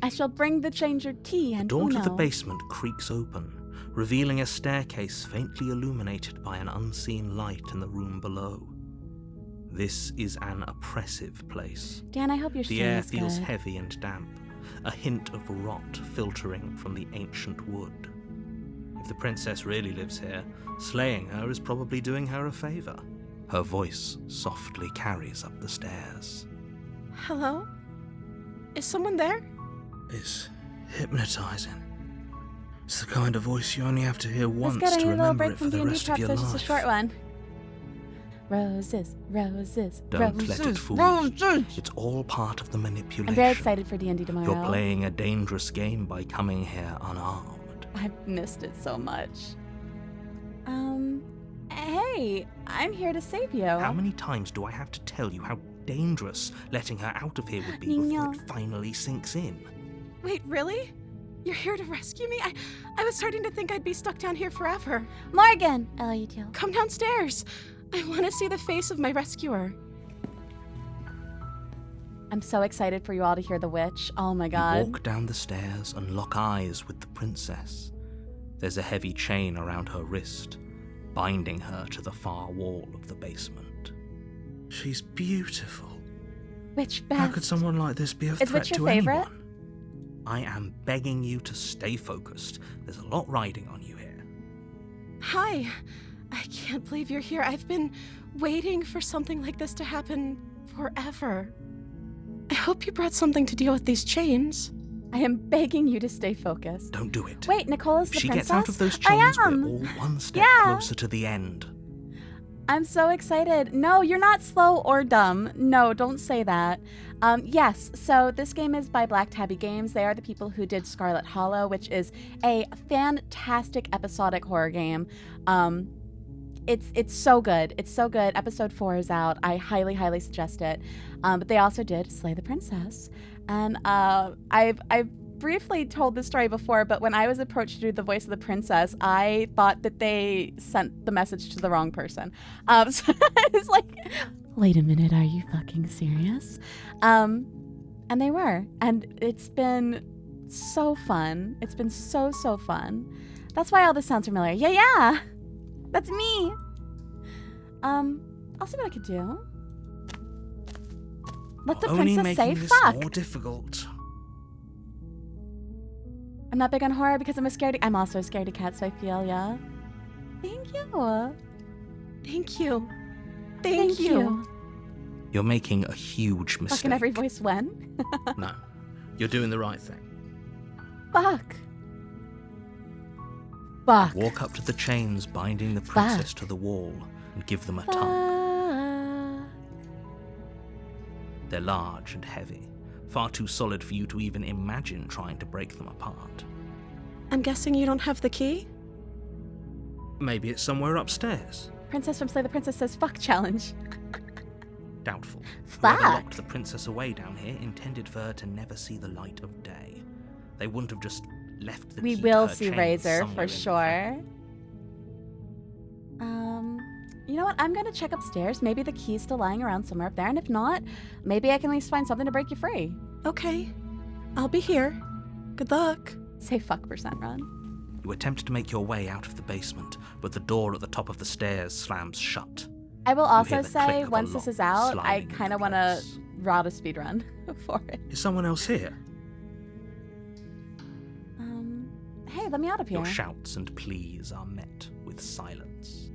S1: I shall bring the changer tea and
S2: The door to the
S1: Uno.
S2: basement creaks open, revealing a staircase faintly illuminated by an unseen light in the room below. This is an oppressive place.
S1: Dan, I hope your
S2: The
S1: stream
S2: air
S1: is
S2: feels
S1: good.
S2: heavy and damp, a hint of rot filtering from the ancient wood. If the princess really lives here, slaying her is probably doing her a favor. Her voice softly carries up the stairs.
S6: Hello? Is someone there?
S2: It's hypnotizing.
S4: It's the kind of voice you only have to hear
S1: That's
S4: once
S1: good. I
S4: to
S1: need a little
S4: remember
S1: break
S4: it for
S1: from
S4: the
S1: D&D
S4: rest of
S1: prep,
S4: your
S1: so it's
S4: life.
S1: just a short one. Roses, roses,
S4: Don't
S1: roses,
S4: let it fool you.
S1: roses.
S4: It's all part of the manipulation.
S1: I'm very excited for D&D tomorrow.
S4: You're playing a dangerous game by coming here unarmed.
S1: I've missed it so much. Hey, I'm here to save you.
S2: How many times do I have to tell you how dangerous letting her out of here would be before
S1: Niño.
S2: it finally sinks in?
S3: Wait, really? You're here to rescue me? I was starting to think I'd be stuck down here forever.
S1: Morgan! I love you too.
S3: Come downstairs. I want to see the face of my rescuer.
S1: I'm so excited for you all to hear the witch. Oh my
S2: You
S1: god.
S2: walk down the stairs and lock eyes with the princess. There's a heavy chain around her wrist, binding her to the far wall of the basement.
S4: She's beautiful.
S1: Witch
S4: How
S1: best.
S4: could someone like this be a
S1: Is
S4: threat
S1: Witch
S4: to
S1: your favorite?
S4: anyone?
S2: I am begging you to stay focused. There's a lot riding on you here.
S3: Hi. I can't believe you're here. I've been waiting for something like this to happen forever. I hope you brought something to deal with these chains.
S1: I am begging you to stay focused.
S2: Don't do it.
S1: Wait, Nichole is
S2: If
S1: the
S2: she
S1: princess?
S2: gets out of those
S1: I
S2: chains, we're
S1: am.
S2: all one step
S1: Yeah.
S2: closer to the end.
S1: I'm so excited. No, you're not slow or dumb. No, don't say that. Yes, so this game is by Black Tabby Games. They are the people who did Scarlet Hollow, which is a fantastic episodic horror game. It's so good. It's so good. Episode 4 is out. I highly, highly suggest it. But they also did Slay the Princess. And I've briefly told this story before, but when I was approached to do the voice of the princess, I thought that they sent the message to the wrong person. So it's like, wait a minute, are you fucking serious? And they were. And it's been so fun. It's been so, so fun. That's why all this sounds familiar. Yeah. That's me. I'll see what I could do. Let the
S2: Only
S1: princess say
S2: making this
S1: fuck.
S2: more difficult.
S1: I'm not big on horror because I'm I'm also a scaredy cat, so I feel ya. Thank you.
S3: Thank you. Thank you.
S2: You're making a huge mistake.
S1: Fucking every voice when?
S2: No, you're doing the right thing.
S1: Fuck. Fuck.
S2: Walk up to the chains binding the princess to the wall and give them a tug.
S1: Fuck.
S2: They're large and heavy, far too solid for you to even imagine trying to break them apart.
S3: I'm guessing you don't have the key?
S2: Maybe it's somewhere upstairs.
S1: Princess from Slay the Princess says fuck challenge.
S2: Doubtful.
S1: Fuck.
S2: Whoever locked the princess away down here intended for her to never see the light of day. They wouldn't have just left the
S1: We
S2: key
S1: will
S2: to her
S1: see
S2: chain
S1: Razor
S2: somewhere
S1: for
S2: in the
S1: sure. You know what? I'm gonna check upstairs. Maybe the key's still lying around somewhere up there, and if not, maybe I can at least find something to break you free.
S3: Okay. I'll be here. Good luck.
S1: Say fuck % run.
S2: You attempt to make your way out of the basement, but the door at the top of the stairs slams shut.
S1: I will
S2: You
S1: also
S2: hear the click
S1: say
S2: of a
S1: once this
S2: lock
S1: is out, I
S2: sliding into
S1: kind of want to
S2: place.
S1: rot a speed run for it.
S4: Is someone else here?
S1: Hey, let me out of here.
S2: Your shouts and pleas are met with silence.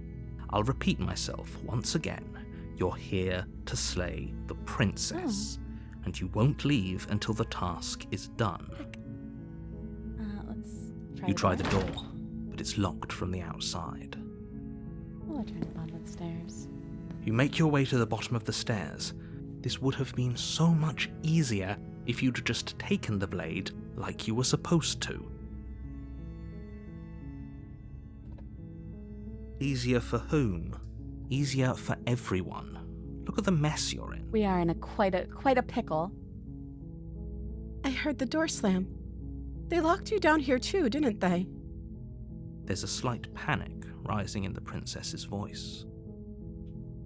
S2: I'll repeat myself once again. You're here to slay the princess, and you won't leave until the task is done.
S1: Let's try.
S2: You try the door, but it's locked from the outside.
S1: Oh, I tried the bottom of the stairs.
S2: You make your way to the bottom of the stairs. This would have been so much easier if you'd just taken the blade like you were supposed to. Easier for whom? Easier for everyone. Look at the mess you're in.
S1: We are in quite a pickle.
S3: I heard the door slam. They locked you down here too, didn't they?
S2: There's a slight panic rising in the princess's voice.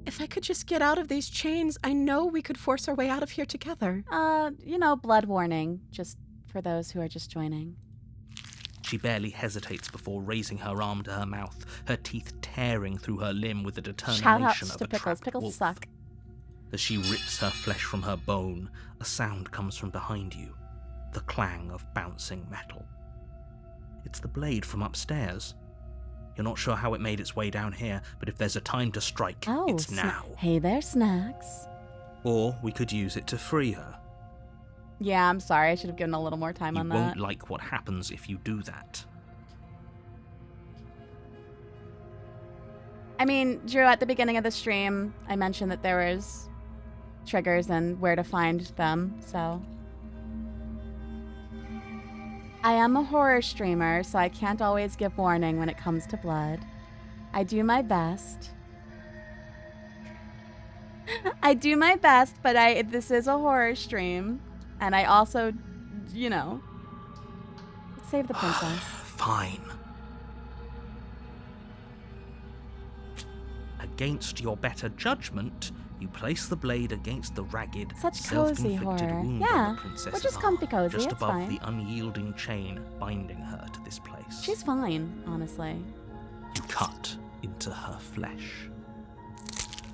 S3: If I could just get out of these chains, I know we could force our way out of here together.
S1: Blood warning, just for those who are just joining.
S2: She barely hesitates before raising her arm to her mouth, her teeth tearing through her limb with the determination
S1: Shout outs
S2: of
S1: to
S2: a
S1: Pickles.
S2: trapped
S1: Pickles
S2: wolf.
S1: suck.
S2: As she rips her flesh from her bone, a sound comes from behind you, the clang of bouncing metal. It's the blade from upstairs. You're not sure how it made its way down here, but if there's a time to strike, it's now.
S1: Hey there, Snacks.
S2: Or we could use it to free her.
S1: Yeah, I'm sorry. I should have given a little more time
S2: You
S1: on
S2: won't
S1: that.
S2: like what happens if you do that.
S1: I mean, Drew, at the beginning of the stream, I mentioned that there was triggers and where to find them, so. I am a horror streamer, so I can't always give warning when it comes to blood. I do my best. I do my best, but this is a horror stream. And I also, you know, let's save the princess.
S2: Fine. Against your better judgment, you place the blade against the ragged,
S1: Such cozy
S2: self-inflicted
S1: horror.
S2: wound
S1: Yeah,
S2: on the princess's
S1: we're just comfy
S2: arm,
S1: cozy,
S2: just
S1: it's
S2: above
S1: fine.
S2: the unyielding chain binding her to this place.
S1: She's fine, honestly.
S2: You cut into her flesh.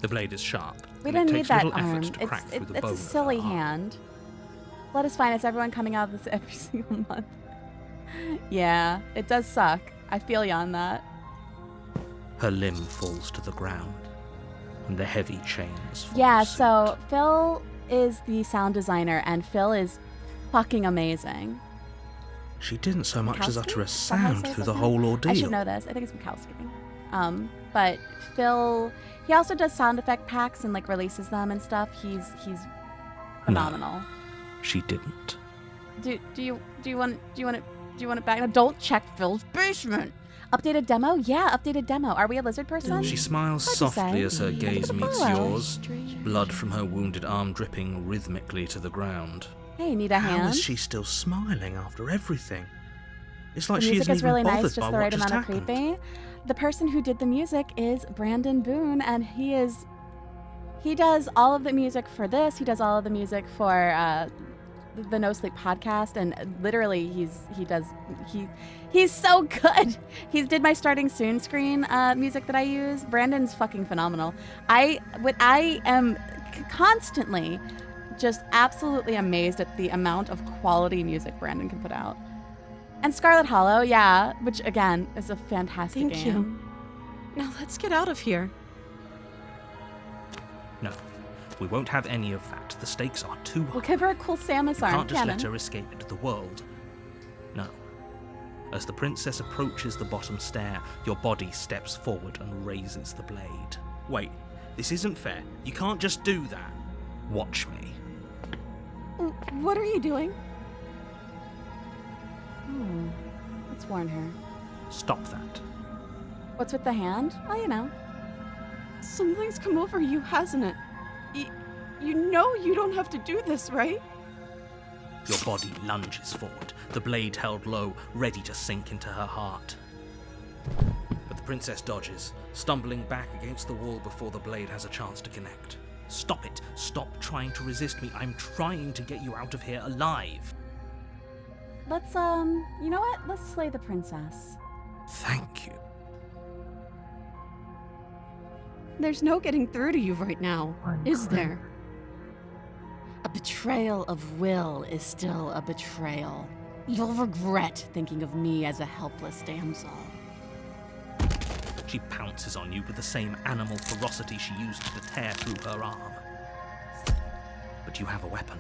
S2: The blade is sharp.
S1: We
S2: and
S1: didn't
S2: it
S1: need
S2: takes
S1: that
S2: little
S1: arm.
S2: effort to crack through the
S1: It's
S2: bone
S1: a
S2: of her
S1: silly
S2: arm.
S1: hand. Blood is fine. It's everyone coming out of this every single month. Yeah, it does suck. I feel you on that.
S2: Her limb falls to the ground, and the heavy chains follow
S1: Yeah,
S2: suit.
S1: so Phil is the sound designer, and Phil is fucking amazing.
S2: She didn't so much as utter a
S1: Mikowski? Is that how you
S2: sound
S1: say
S2: through
S1: his
S2: the
S1: last
S2: whole
S1: name?
S2: ordeal.
S1: I should know this. I think it's Mikowski. But Phil, he also does sound effect packs and like releases them and stuff. He's phenomenal.
S2: She didn't.
S1: Do you want it back? No, don't check Phil's basement. Updated demo? Yeah, updated demo. Are we a lizard person?
S2: She smiles
S1: Hard to
S2: softly
S1: say.
S2: as her gaze meets
S1: follow.
S2: yours, blood from her wounded arm dripping rhythmically to the ground.
S1: Hey, need a
S2: How
S1: hand?
S2: is she still smiling after everything? It's like
S1: The
S2: she
S1: music
S2: isn't
S1: is
S2: even
S1: really
S2: bothered
S1: nice,
S2: by
S1: just the
S2: what
S1: right
S2: just
S1: amount of
S2: happened.
S1: creepy. The person who did the music is Brandon Boone, and he does all of the music for this. He does all of the music for the No Sleep podcast, and literally he's so good. He did my starting soon screen music that I use. Brandon's fucking phenomenal. I am constantly just absolutely amazed at the amount of quality music Brandon can put out. And Scarlet Hollow, yeah, which again is a fantastic
S3: Thank
S1: game.
S3: you. Now let's get out of here.
S2: No, we won't have any of that. The stakes are too high.
S1: We'll give her a cool Samus
S2: You
S1: arm
S2: can't just
S1: cannon.
S2: let her escape into the world. No. As the princess approaches the bottom stair, your body steps forward and raises the blade. Wait, this isn't fair. You can't just do that. Watch me.
S3: What are you doing?
S1: Let's warn her.
S2: Stop that.
S1: What's with the hand? Oh, you know.
S3: Something's come over you, hasn't it? You know you don't have to do this, right?
S2: Your body lunges forward, the blade held low, ready to sink into her heart. But the princess dodges, stumbling back against the wall before the blade has a chance to connect. Stop it! Stop trying to resist me. I'm trying to get you out of here alive.
S1: Let's, you know what? Let's slay the princess.
S2: Thank you.
S3: There's no getting through to you right now, is there? A betrayal of will is still a betrayal. You'll regret thinking of me as a helpless damsel.
S2: She pounces on you with the same animal ferocity she used to tear through her arm. But you have a weapon.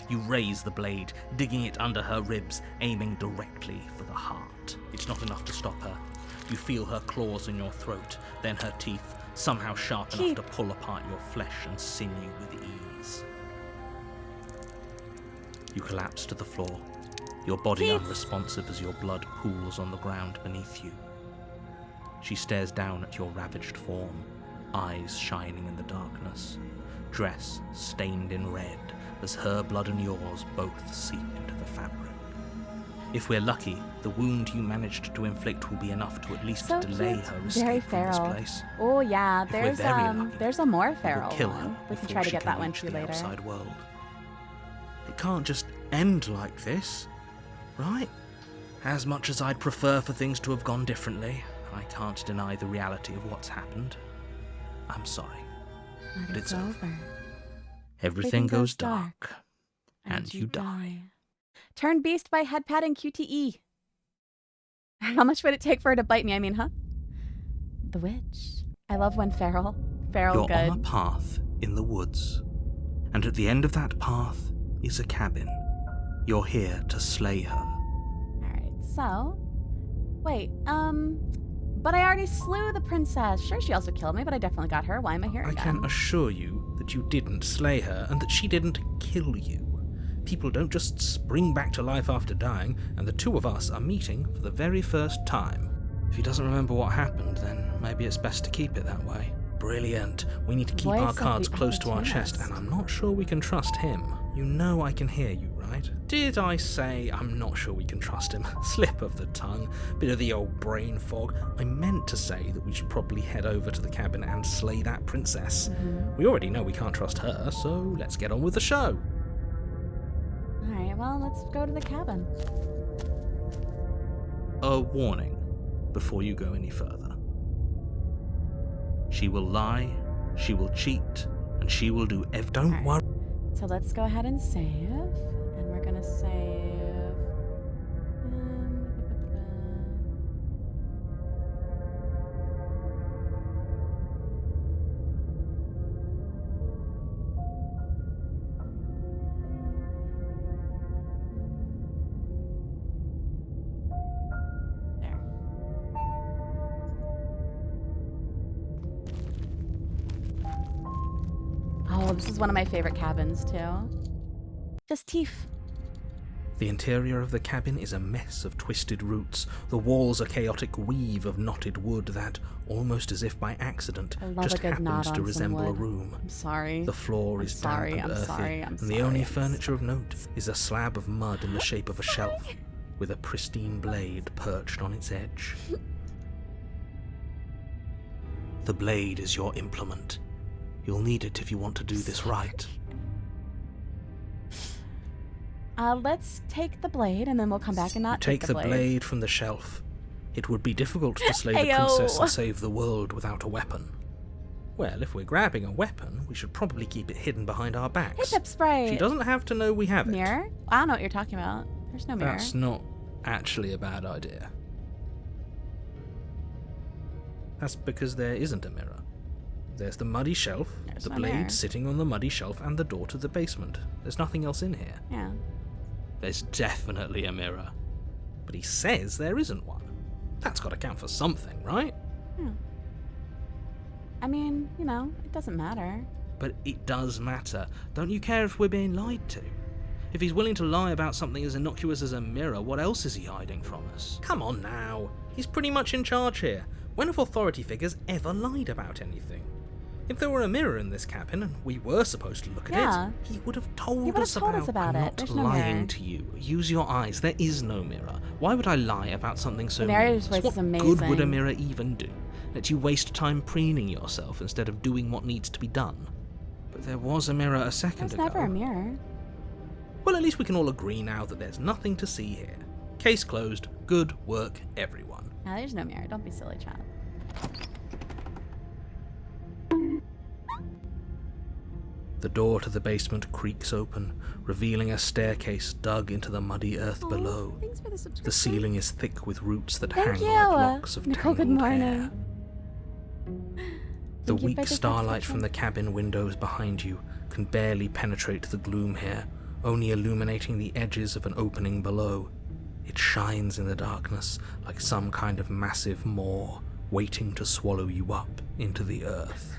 S2: You raise the blade, digging it under her ribs, aiming directly for the heart. It's not enough to stop her. You feel her claws in your throat, then her teeth, somehow sharp enough to pull apart your flesh and sinew with ease. You collapse to the floor, your body unresponsive as your blood pools on the ground beneath you. She stares down at your ravaged form, eyes shining in the darkness, dress stained in red as her blood and yours both seep into the fabric. If we're lucky, the wound you managed to inflict will be enough to at least
S1: So
S2: delay
S1: cute.
S2: her
S1: Very
S2: escape from this
S1: feral.
S2: place.
S1: Oh yeah,
S2: If we're very lucky,
S1: there's a more
S2: We'll
S1: feral
S2: kill
S1: one.
S2: her
S1: We can
S2: before
S1: try to
S2: she
S1: get that one
S2: reach
S1: to you
S2: the
S1: later.
S2: outside world. It can't just end like this, right? As much as I'd prefer for things to have gone differently, I can't deny the reality of what's happened. I'm sorry.
S1: But
S2: But
S1: it's
S2: it's
S1: over.
S2: Everything goes dark, and you die.
S1: Turn beast by head patting QTE. How much would it take for her to bite me? I mean, huh? The witch. I love when feral
S2: You're
S1: good.
S2: on a path in the woods, and at the end of that path is a cabin. You're here to slay her.
S1: Alright, so... Wait, But I already slew the princess. Sure, she also killed me, but I definitely got her. Why am I here
S2: I
S1: again?
S2: can assure you that you didn't slay her and that she didn't kill you. People don't just spring back to life after dying, and the two of us are meeting for the very first time. If he doesn't remember what happened, then maybe it's best to keep it that way. Brilliant. We need to keep
S1: Voice
S2: our
S1: of
S2: cards
S1: the
S2: close to our
S1: opportunist.
S2: chest, and I'm not sure we can trust him. You know I can hear you, right? Did I say I'm not sure we can trust him? Slip of the tongue, bit of the old brain fog. I meant to say that we should probably head over to the cabin and slay that princess. We already know we can't trust her, so let's get on with the show.
S1: Alright, well, let's go to the cabin.
S2: A warning before you go any further. She will lie, she will cheat, and she will do Don't
S1: Alright.
S2: worry.
S1: So let's go ahead and save. And we're gonna save. There. Oh, this is one of my favorite cabins too. Just teeth.
S2: The interior of the cabin is a mess of twisted roots. The walls a chaotic weave of knotted wood that, almost as if by accident,
S1: I love
S2: just
S1: a good knot
S2: happens
S1: on
S2: to
S1: some
S2: resemble a
S1: wood.
S2: room.
S1: I'm sorry.
S2: The floor
S1: I'm
S2: is
S1: sorry,
S2: damp and
S1: I'm
S2: earthy,
S1: sorry, I'm
S2: and the
S1: sorry,
S2: only
S1: I'm
S2: furniture of note is a slab of mud in the shape of a shelf, with a pristine blade perched on its edge. The blade is your implement. You'll need it if you want to do this right.
S1: Let's take the blade and then we'll come back and not
S2: Take the
S1: blade.
S2: blade from the shelf. It would be difficult to slay the
S1: Ayo.
S2: princess and save the world without a weapon. Well, if we're grabbing a weapon, we should probably keep it hidden behind our
S1: Hey,
S2: backs.
S1: Pip Spray.
S2: She doesn't have to know we have it.
S1: Mirror? I don't know what you're talking about. There's no mirror.
S2: That's not actually a bad idea. That's because there isn't a mirror. There's the muddy shelf,
S1: There's
S2: the
S1: no
S2: blade
S1: mirror.
S2: sitting on the muddy shelf, and the door to the basement. There's nothing else in here.
S1: Yeah.
S2: There's definitely a mirror. But he says there isn't one. That's got to count for something, right?
S1: Yeah. I mean, you know, it doesn't matter.
S2: But it does matter. Don't you care if we're being lied to? If he's willing to lie about something as innocuous as a mirror, what else is he hiding from us? Come on now. He's pretty much in charge here. When have authority figures ever lied about anything? If there were a mirror in this cabin and we were supposed to look at
S1: Yeah.
S2: it, he would have told,
S1: He would have
S2: us,
S1: told
S2: about
S1: us about
S2: I'm
S1: it.
S2: not
S1: There's no
S2: lying
S1: mirror.
S2: to you. Use your eyes. There is no mirror. Why would I lie about something so
S1: The narrator's
S2: meaningless?
S1: voice is
S2: What good would a
S1: amazing.
S2: mirror even do? Let you waste time preening yourself instead of doing what needs to be done. But there was a mirror a second
S1: There's
S2: ago.
S1: never a mirror.
S2: Well, at least we can all agree now that there's nothing to see here. Case closed. Good work, everyone.
S1: No, there's no mirror. Don't be silly, child.
S2: The door to the basement creaks open, revealing a staircase dug into the muddy earth below.
S3: Thanks for the subscription.
S2: The ceiling is thick with roots that
S1: Thank
S2: hang
S1: you,
S2: like locks of
S1: Nichole, good
S2: tangled
S1: morning.
S2: hair. The
S1: Thank you
S2: weak
S1: for the
S2: starlight
S1: subscription.
S2: from the cabin windows behind you can barely penetrate the gloom here, only illuminating the edges of an opening below. It shines in the darkness like some kind of massive maw waiting to swallow you up into the earth.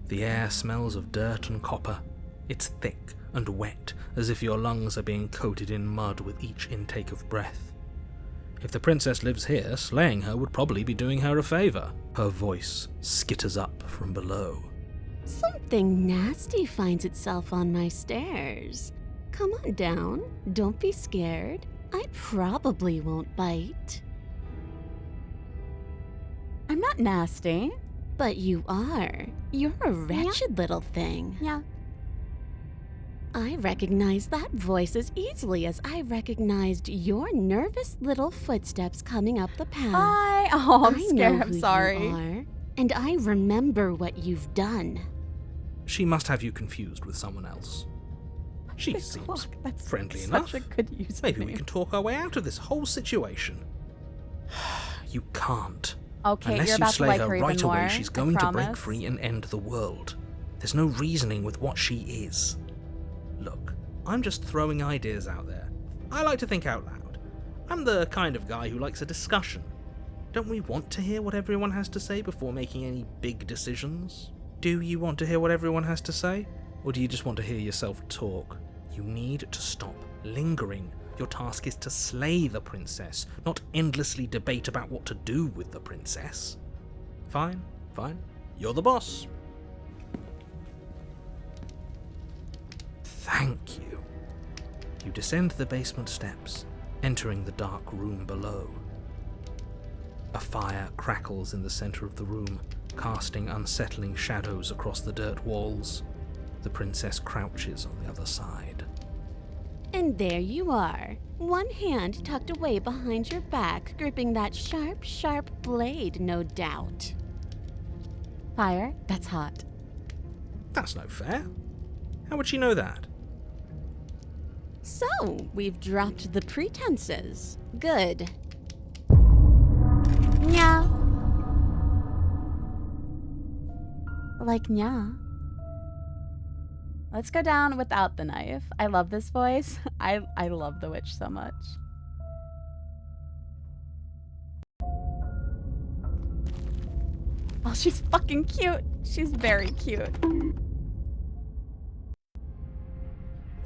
S2: The air smells of dirt and copper. It's thick and wet, as if your lungs are being coated in mud with each intake of breath. If the princess lives here, slaying her would probably be doing her a favor. Her voice skitters up from below.
S3: Something nasty finds itself on my stairs. Come on down. Don't be scared. I probably won't bite.
S1: I'm not nasty.
S3: But you are. You're a wretched little thing.
S1: Yeah.
S3: I recognize that voice as easily as I recognized your nervous little footsteps coming up the path.
S1: Hi. Oh, I'm
S3: I
S1: scared.
S3: know
S1: I'm
S3: who
S1: sorry.
S3: you are, and I remember what you've done.
S2: She must have you confused with someone else. She
S1: Good
S2: seems
S1: clock. That's
S2: friendly
S1: such
S2: enough.
S1: a good use.
S2: Maybe we can talk our way out of this whole situation. You can't.
S1: Okay,
S2: Unless
S1: you're
S2: you
S1: about to
S2: slay
S1: like
S2: her
S1: her
S2: right
S1: even more.
S2: away, she's
S1: I
S2: going to break
S1: promise.
S2: free and end the world. There's no reasoning with what she is. Look, I'm just throwing ideas out there. I like to think out loud. I'm the kind of guy who likes a discussion. Don't we want to hear what everyone has to say before making any big decisions? Do you want to hear what everyone has to say? Or do you just want to hear yourself talk? You need to stop lingering. Your task is to slay the princess, not endlessly debate about what to do with the princess. Fine, fine. You're the boss. Thank you. You descend the basement steps, entering the dark room below. A fire crackles in the center of the room, casting unsettling shadows across the dirt walls. The princess crouches on the other side.
S3: And there you are, one hand tucked away behind your back, gripping that sharp, sharp blade, no doubt.
S1: Fire? That's hot.
S2: That's no fair. How would she know that?
S3: So, we've dropped the pretenses. Good.
S1: Nya. Like nya. Let's go down without the knife. I love this voice. I love the witch so much. Oh, she's fucking cute. She's very cute.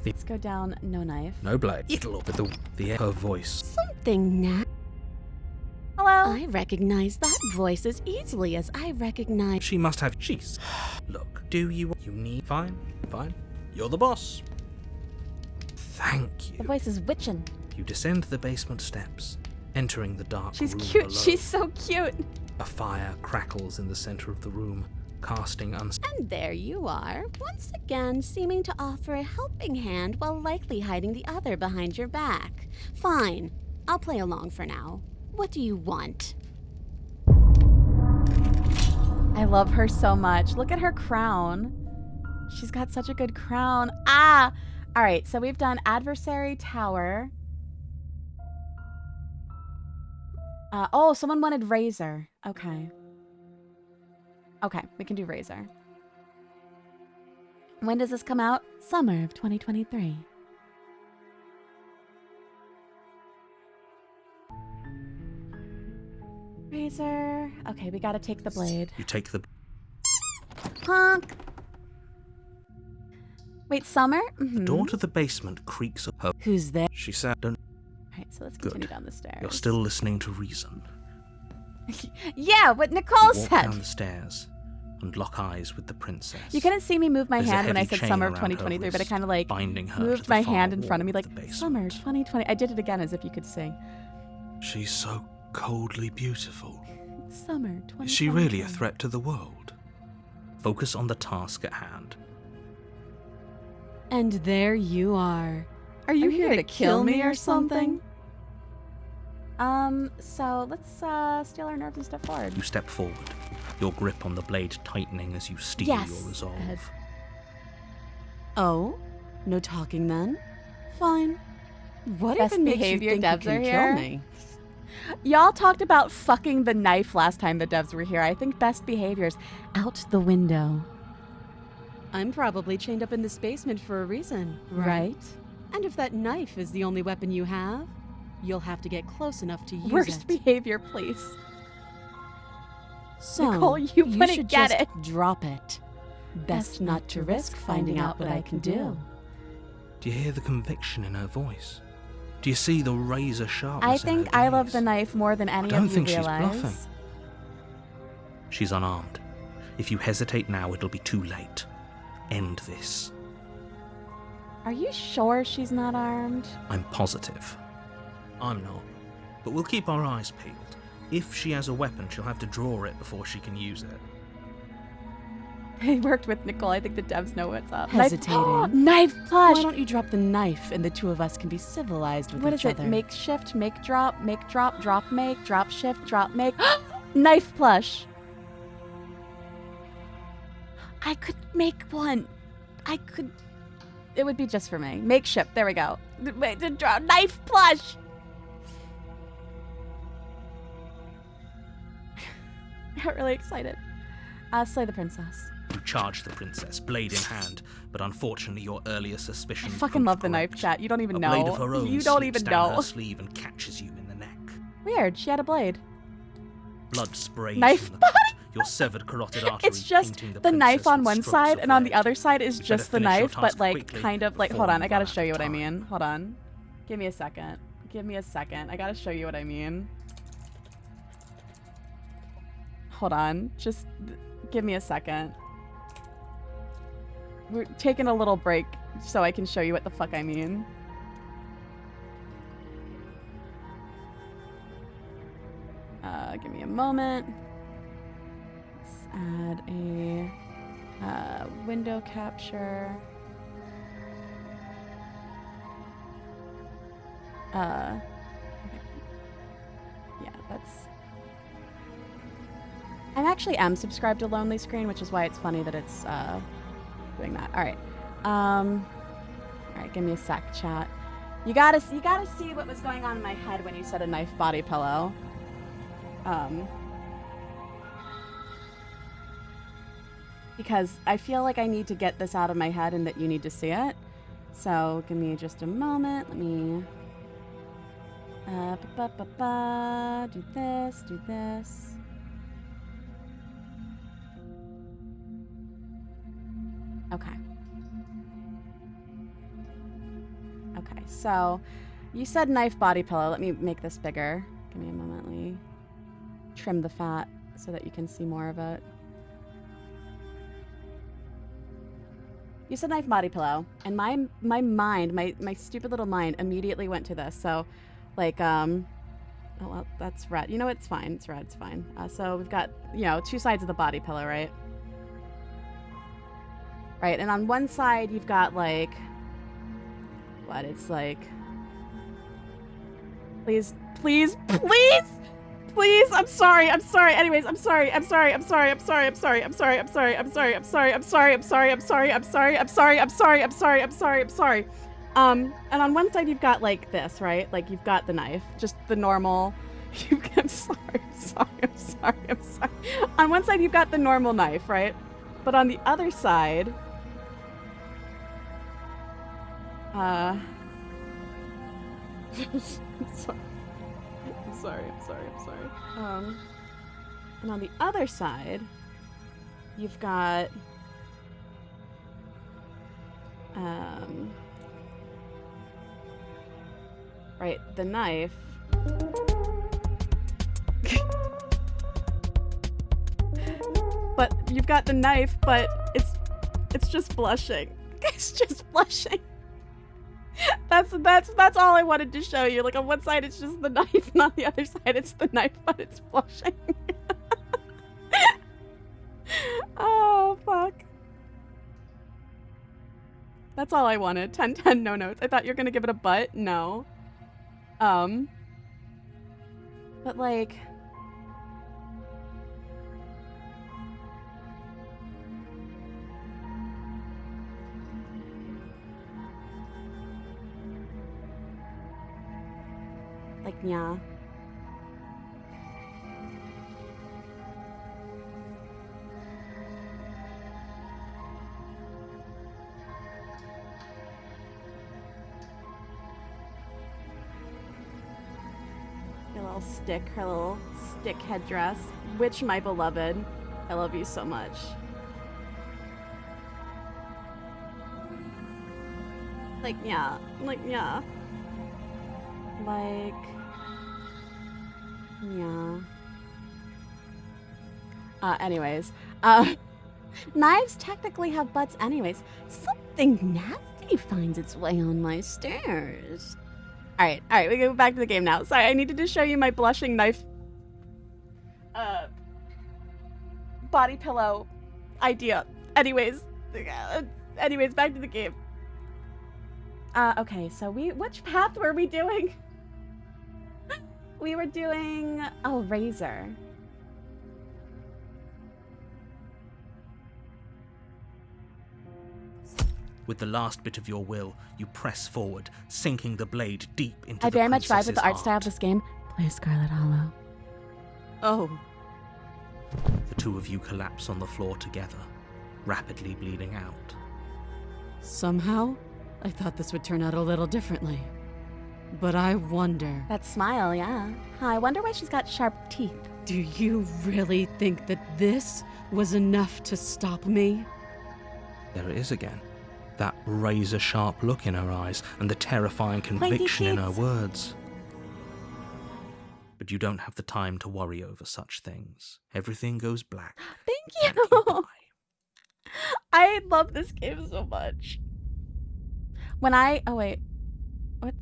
S1: Let's go down, no knife.
S2: No blade. It'll with her voice.
S3: Something now.
S1: Hello?
S3: I recognize that voice as easily as I recognize.
S2: She must have. She's. Look, do you need. Fine, fine. You're the boss. Thank you.
S1: The voice is witchin'.
S2: You descend the basement steps, entering the dark
S1: She's
S2: room
S1: cute.
S2: below.
S1: She's so cute.
S2: A fire crackles in the center of the room, casting
S3: And there you are, once again seeming to offer a helping hand while likely hiding the other behind your back. Fine, I'll play along for now. What do you want?
S1: I love her so much. Look at her crown. She's got such a good crown. Ah! All right, so we've done Adversary, Tower. Oh, someone wanted Razor. Okay. Okay, we can do Razor. When does this come out? Summer of 2023. Razor. Okay, we gotta take the blade.
S2: You take the.
S1: Honk. Wait, Summer?
S2: The door to the basement creaks up her.
S3: Who's there?
S2: She said, "Don't."
S1: Alright, so let's continue
S2: Good.
S1: down the stairs.
S2: You're still listening to reason.
S1: Yeah, what Nichole
S2: Walk
S1: said.
S2: down the stairs and lock eyes with the princess.
S1: You couldn't see me move my
S2: There's a
S1: hand when I
S2: heavy
S1: said
S2: chain
S1: summer of
S2: around her
S1: 2023, but I
S2: wrist,
S1: kind of like
S2: binding her to
S1: moved
S2: the
S1: my
S2: far
S1: hand in front of me
S2: wall
S1: like,
S2: the basement.
S1: summer 2020. I did it again as if you could see.
S2: She's so coldly beautiful.
S1: Summer 2023.
S2: Is she really a threat to the world? Focus on the task at hand.
S3: And there you are. Are you here to kill me or something?
S1: So let's steal our nerve and step forward.
S2: You step forward, your grip on the blade tightening as you steel
S1: Yes,
S2: your resolve.
S1: Ed.
S3: Oh? No talking then? Fine. What
S1: Best
S3: even makes you
S1: behavior,
S3: think you
S1: devs
S3: can
S1: are
S3: kill
S1: here.
S3: me?
S1: Y'all talked about fucking the knife last time the devs were here. I think best behaviors out the window.
S3: I'm probably chained up in this basement for a reason,
S1: Right?
S3: And if that knife is the only weapon you have, you'll have to get close enough to use
S1: Worst
S3: it.
S1: behavior, please.
S3: So,
S1: Nicole, you wouldn't
S3: should
S1: get
S3: just
S1: it.
S3: drop it. Best not to risk finding out what I can do.
S2: Do you hear the conviction in her voice? Do you see the razor
S1: I
S2: sharpness in her
S1: think I love
S2: gaze?
S1: the knife more than any
S2: don't
S1: of you
S2: think she's
S1: realize.
S2: bluffing. She's unarmed. If you hesitate now, it'll be too late. End this.
S1: Are you sure she's not armed?
S2: I'm positive. I'm not. But we'll keep our eyes peeled. If she has a weapon, she'll have to draw it before she can use it.
S1: I worked with Nichole. I think the devs know what's up.
S3: Hesitating.
S1: Knife
S3: Why
S1: plush.
S3: don't you drop the knife and the two of us can be civilized with
S1: What
S3: each
S1: is it?
S3: other?
S1: Make shift, make drop, drop make, drop shift, drop make. Knife plush. I could make one. I could. It would be just for me. Make shift. There we go. Wait, knife plush. I got really excited. Slay the princess.
S2: You charge the princess, blade in hand, but unfortunately your earlier suspicion.
S1: I fucking love the knife chat. You don't even know.
S2: A blade of her own
S1: You don't
S2: slips
S1: even
S2: down
S1: know.
S2: her sleeve and catches you in the neck.
S1: Weird. She had a blade.
S2: Blood sprays
S1: Knife
S2: from the cut, your severed carotid artery
S1: It's just
S2: painting
S1: the knife
S2: princess
S1: on
S2: with
S1: one
S2: strokes
S1: side,
S2: of
S1: and on the
S2: red.
S1: other side is
S2: You
S1: just the
S2: better finish your
S1: knife, but
S2: task
S1: like
S2: quickly
S1: kind of like,
S2: before
S1: hold on,
S2: you
S1: I gotta
S2: run out
S1: show
S2: of
S1: you what I
S2: time.
S1: mean. Hold on. Give me a second. Give me a second. I gotta show you what I mean. Hold on. Just give me a second. We're taking a little break so I can show you what the fuck I mean. Give me a moment. Let's add a window capture. Okay. Yeah, that's... I am subscribed to Lonely Screen, which is why it's funny that it's doing that. All right. All right, give me a sec, chat. You gotta see what was going on in my head when you said a knife body pillow. Because I feel like I need to get this out of my head and that you need to see it. So give me just a moment. Let me do this, do this. Okay. Okay, so you said knife body pillow. Let me make this bigger. Give me a moment. Let me trim the fat so that you can see more of it. You said knife body pillow, and my mind, my stupid little mind immediately went to this. So, like, oh, well, that's red. You know, it's fine. It's red. It's fine. So we've got, you know, two sides of the body pillow, right? Right, and on one side you've got, like, what? It's like, please, please, please, please. I'm sorry. I'm sorry. Anyways, I'm sorry. I'm sorry. I'm sorry. I'm sorry. I'm sorry. I'm sorry. I'm sorry. I'm sorry. I'm sorry. I'm sorry. I'm sorry. I'm sorry. I'm sorry. I'm sorry. I'm sorry. I'm sorry. I'm sorry. I'm sorry. And on one side you've got like this, right? Like you've got the knife, just the normal. I'm sorry. I'm sorry. I'm sorry. I'm sorry. On one side you've got the normal knife, right? But on the other side, I'm sorry. I'm sorry. I'm sorry. I'm sorry. And on the other side, you've got right, the knife. But you've got the knife, but it's just blushing. It's just blushing. That's all I wanted to show you. Like on one side it's just the knife, and on the other side it's the knife, but it's blushing. Oh fuck. That's all I wanted. 10-10, no notes. I thought you were gonna give it a butt. No. But like, yeah. Her little stick headdress. Which, my beloved, I love you so much. Like, yeah. Like, yeah. Like, yeah. Anyways. Knives technically have butts anyways. Something nasty finds its way on my stairs. Alright, we go back to the game now. Sorry, I needed to show you my blushing knife body pillow idea. Anyways, back to the game. Okay, so which path were we doing? We were doing, Razor.
S2: With the last bit of your will, you press forward, sinking the blade deep into
S1: I
S2: the
S1: very much vibe with the art
S2: princess's
S1: style of
S2: heart.
S1: this game. Play Scarlet Hollow.
S3: Oh,
S2: The two of you collapse on the floor together, rapidly bleeding out.
S3: somehow I thought this would turn out a little differently. But I wonder.
S1: That smile, yeah. Huh, I wonder why she's got sharp teeth.
S3: Do you really think that this was enough to stop me?
S2: There it is again. That razor-sharp look in her eyes and the terrifying conviction in her words. But you don't have the time to worry over such things. Everything goes black.
S1: Thank
S2: and you
S1: you.
S2: die.
S1: I love this game so much. Oh wait, hold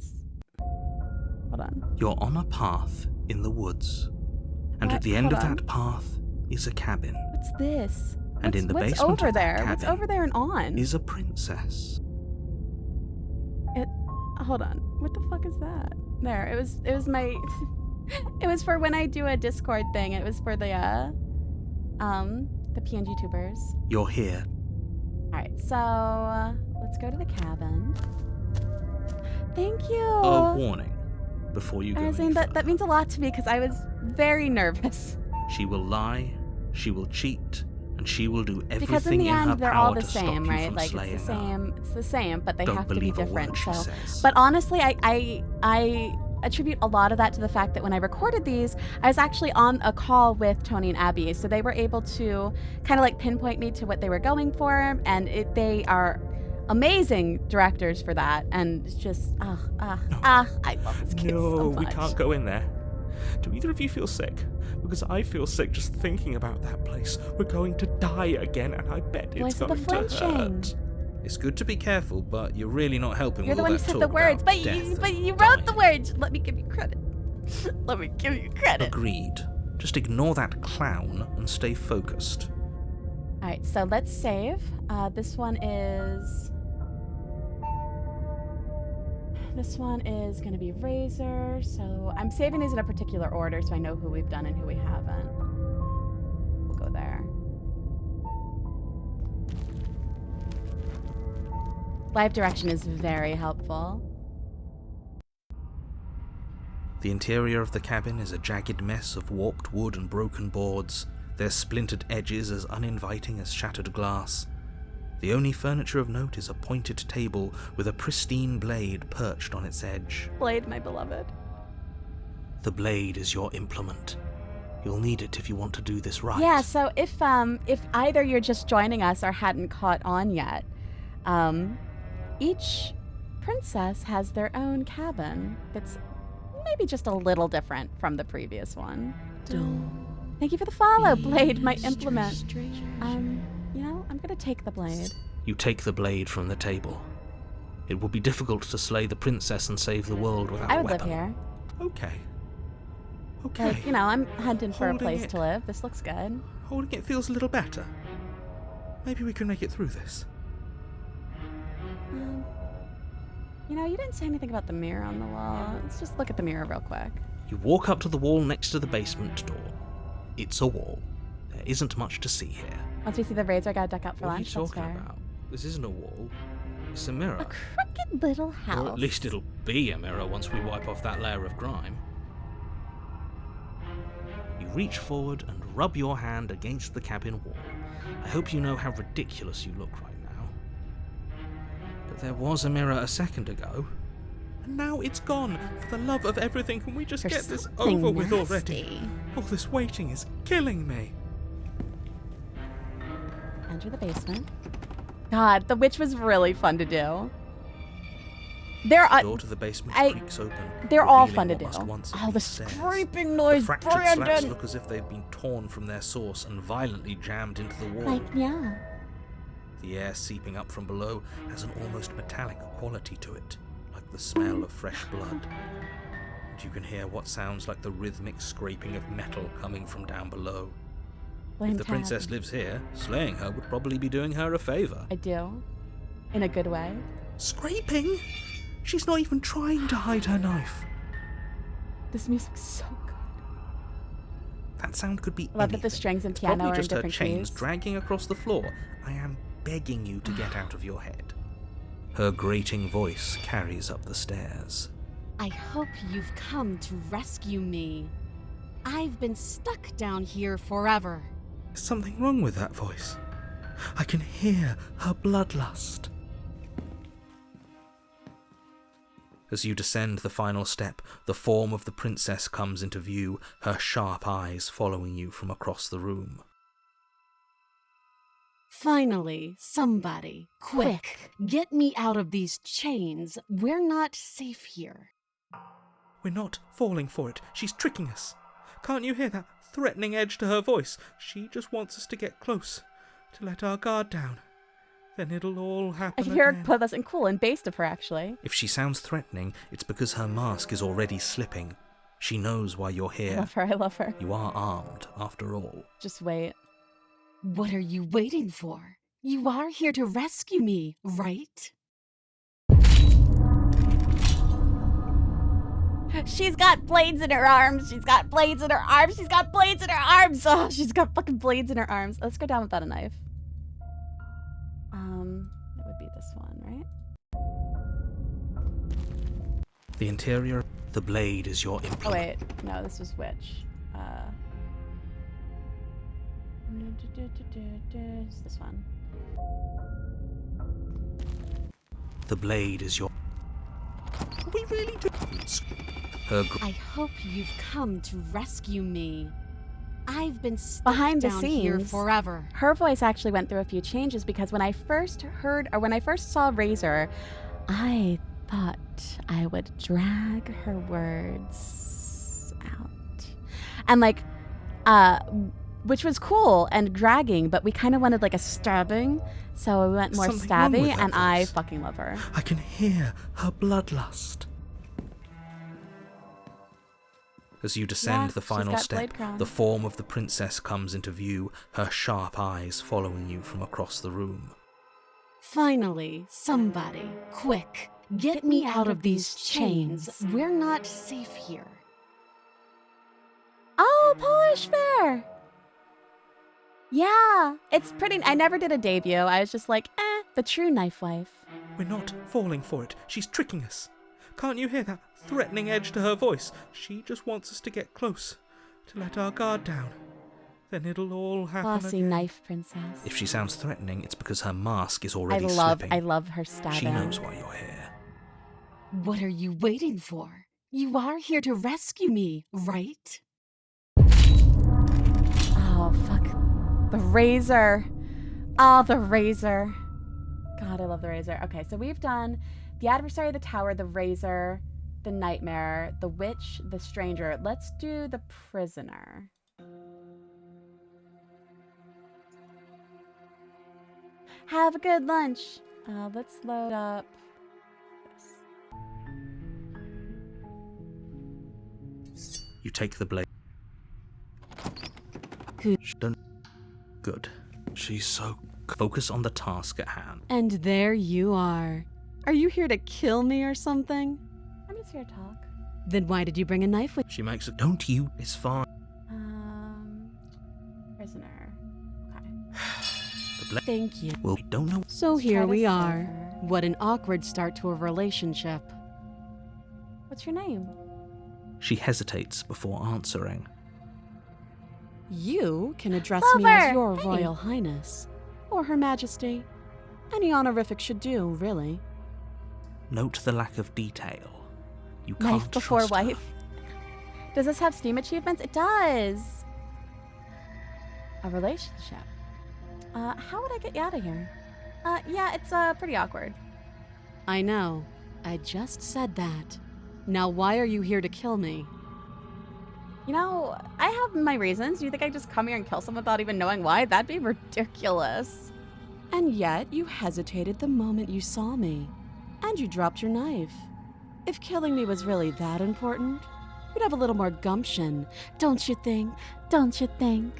S1: on.
S2: You're on a path in the woods. And
S1: What?
S2: at the end
S1: Hold
S2: of
S1: on.
S2: that path is a cabin.
S1: What's this?
S2: And in the
S1: what's
S2: basement
S1: over
S2: of that
S1: there? What's
S2: cabin
S1: over there and on?
S2: is a princess.
S1: Hold on. What the fuck is that? There. It was my it was for when I do a Discord thing. It was for the PNG tubers.
S2: You're here.
S1: Alright, so let's go to the cabin. Thank you.
S2: A warning before you go
S1: I was
S2: any
S1: saying
S2: further.
S1: that means a lot to me because I was very nervous.
S2: She will lie, she will cheat, and she will do everything
S1: Because in the
S2: her
S1: end, they're
S2: power
S1: all the
S2: to stop
S1: same,
S2: you
S1: right?
S2: from
S1: Like
S2: slaying
S1: it's the
S2: her.
S1: same. It's the same, but they
S2: Don't
S1: have to be
S2: believe a
S1: different.
S2: word she
S1: So,
S2: says.
S1: but honestly, I attribute a lot of that to the fact that when I recorded these, I was actually on a call with Tony and Abby, so they were able to kind of like pinpoint me to what they were going for, and they are amazing directors for that. And it's just I love this kid so much.
S2: we can't go in there. Do either of you feel sick? Because I feel sick just thinking about that place. We're going to die again, and I bet it's
S1: Voice of the
S2: going to
S1: flinching.
S2: hurt. It's good to be careful, but you're really not helping
S1: You're
S2: with
S1: the
S2: all
S1: one who
S2: that
S1: said
S2: talk
S1: the words,
S2: about
S1: but
S2: death
S1: you
S2: and
S1: wrote the
S2: dying.
S1: words. Let me give you credit. Let me give you credit.
S2: Agreed. Just ignore that clown and stay focused.
S1: All right, so let's save. This one is going to be Razor. So I'm saving these in a particular order so I know who we've done and who we haven't. We'll go there. Live direction is very helpful.
S2: The interior of the cabin is a jagged mess of warped wood and broken boards, their splintered edges as uninviting as shattered glass. The only furniture of note is a pointed table with a pristine blade perched on its edge.
S1: Blade, my beloved.
S2: The blade is your implement. You'll need it if you want to do this right.
S1: Yeah, so if either you're just joining us or hadn't caught on yet, each princess has their own cabin that's maybe just a little different from the previous one. Thank you for the follow, Blade, my implement. I'm gonna take the blade.
S2: You take the blade from the table. It will be difficult to slay the princess and save the world without
S1: I
S2: a
S1: would live
S2: weapon.
S1: here.
S2: Okay.
S1: Like, I'm hunting for a
S2: Holding
S1: place
S2: it.
S1: to live. This looks good.
S2: Holding it feels a little better. Maybe we can make it through this.
S1: You didn't say anything about the mirror on the wall. Let's just look at the mirror real quick.
S2: You walk up to the wall next to the basement door. It's a wall. There isn't much to see here.
S1: Once we see the Razor, I gotta duck out for
S2: What are you
S1: lunch. That's
S2: talking
S1: fair.
S2: about? This isn't a wall. It's a mirror.
S1: A crooked little house.
S2: Or at least it'll be a mirror once we wipe off that layer of grime. You reach forward and rub your hand against the cabin wall. I hope you know how ridiculous you look right now. But there was a mirror a second ago. And now it's gone. For the love of everything, can we just
S1: For
S2: get this
S1: something
S2: over with already?
S1: nasty.
S2: All this waiting is killing me.
S1: Enter the basement. God, the witch was really fun to do.
S2: The door to the basement creaks open.
S1: They're all
S2: revealing
S1: fun to
S2: what
S1: do.
S2: must once have
S1: Oh,
S2: been
S1: the
S2: stairs.
S1: scraping noise,
S2: The fractured slats
S1: Brandon!
S2: look as if they've been torn from their source and violently jammed into the wall.
S1: Like, yeah.
S2: The air seeping up from below has an almost metallic quality to it, like the smell of fresh blood. And you can hear what sounds like the rhythmic scraping of metal coming from down below.
S1: Blame
S2: If the
S1: Tab.
S2: princess lives here, slaying her would probably be doing her a favour.
S1: I do. In a good way.
S2: Scraping? She's not even trying to hide her knife.
S1: This music's so good.
S2: That sound could be
S1: I love that
S2: anything.
S1: the strings and
S2: It's
S1: piano
S2: probably
S1: are in
S2: just her
S1: different
S2: chains
S1: keys.
S2: dragging across the floor. I am begging you to get out of your head. Her grating voice carries up the stairs.
S3: I hope you've come to rescue me. I've been stuck down here forever.
S2: There's something wrong with that voice. I can hear her bloodlust. As you descend the final step, the form of the princess comes into view, her sharp eyes following you from across the room.
S3: Finally, somebody, quick, get me out of these chains. We're not safe here.
S4: We're not falling for it. She's tricking us. Can't you hear that threatening edge to her voice? She just wants us to get close, to let our guard down. Then it'll all happen
S1: I can hear
S4: again.
S1: her pleasant cool and based of her, actually.
S2: If she sounds threatening, it's because her mask is already slipping. She knows why you're
S1: I
S2: here.
S1: love her, I love her.
S2: You are armed, after all.
S1: Just wait.
S3: What are you waiting for? You are here to rescue me, right?
S1: She's got blades in her arms. She's got blades in her arms. She's got blades in her arms. Oh, she's got fucking blades in her arms. Let's go down without a knife. It would be this one, right?
S2: The interior, the blade is your
S1: Oh
S2: implement.
S1: wait, no, this was which? It's this one.
S2: The blade is your...
S4: We really do.
S2: Her
S3: I hope you've come to rescue me. I've been stuck
S1: Behind the
S3: down here
S1: scenes,
S3: forever.
S1: Her voice actually went through a few changes because when I first saw Razor, I thought I would drag her words out. And which was cool and dragging, but we kind of wanted like a stabbing, so we went more
S4: Something wrong with
S1: stabby,
S4: that
S1: and I
S4: voice.
S1: fucking love her.
S4: I can hear her bloodlust.
S2: As you descend
S1: Yeah,
S2: the
S1: she's
S2: final
S1: got
S2: step,
S1: blade crown.
S2: the form of the princess comes into view, her sharp eyes following you from across the room.
S3: Finally, somebody, quick, get me out of these chains. We're not safe here.
S1: Oh, Polish Fair! Yeah, it's pretty. I never did a debut. I was just like, the true knife wife.
S4: We're not falling for it. She's tricking us. Can't you hear that threatening edge to her voice? She just wants us to get close, to let our guard down. Then it'll all happen
S1: Bossy
S4: again.
S1: knife princess.
S2: If she sounds threatening, it's because her mask is already
S1: I
S2: slipping.
S1: love her stabbing.
S2: She knows why you're here.
S3: What are you waiting for? You are here to rescue me, right?
S1: Oh, fuck. The razor. Oh, the razor. God, I love the razor. Okay, so we've done the adversary, the tower, the razor, the nightmare, the witch, the stranger. Let's do the prisoner. Have a good lunch. Let's load up this.
S2: You take the blade.
S3: Who-
S2: Don't... Good. She's so... Focus on the task at hand.
S3: And there you are. Are you here to kill me or something?
S1: I'm just here to talk.
S3: Then why did you bring a knife with
S2: She makes it... Don't you... It's fine.
S1: Prisoner. Okay.
S2: The blade...
S3: Thank you.
S2: Well, we don't know...
S3: So
S1: Let's
S3: here
S1: try to
S3: we
S1: save
S3: are.
S1: her.
S3: What an awkward start to a relationship.
S1: What's your name?
S2: She hesitates before answering.
S3: You can address me as
S1: Clover!
S3: your
S1: Hey.
S3: Royal Highness. Or Her Majesty. Any honorific should do, really.
S2: Note the lack of detail. You
S1: Knife
S2: can't
S1: before
S2: trust her.
S1: wife. Does this have Steam achievements? It does. A relationship. How would I get you out of here? Yeah, it's pretty awkward.
S3: I know. I just said that. Now why are you here to kill me?
S1: You know, I have my reasons. You think I just come here and kill someone without even knowing why? That'd be ridiculous.
S3: And yet you hesitated the moment you saw me. And you dropped your knife. If killing me was really that important, you'd have a little more gumption, don't you think?
S1: Don't you think?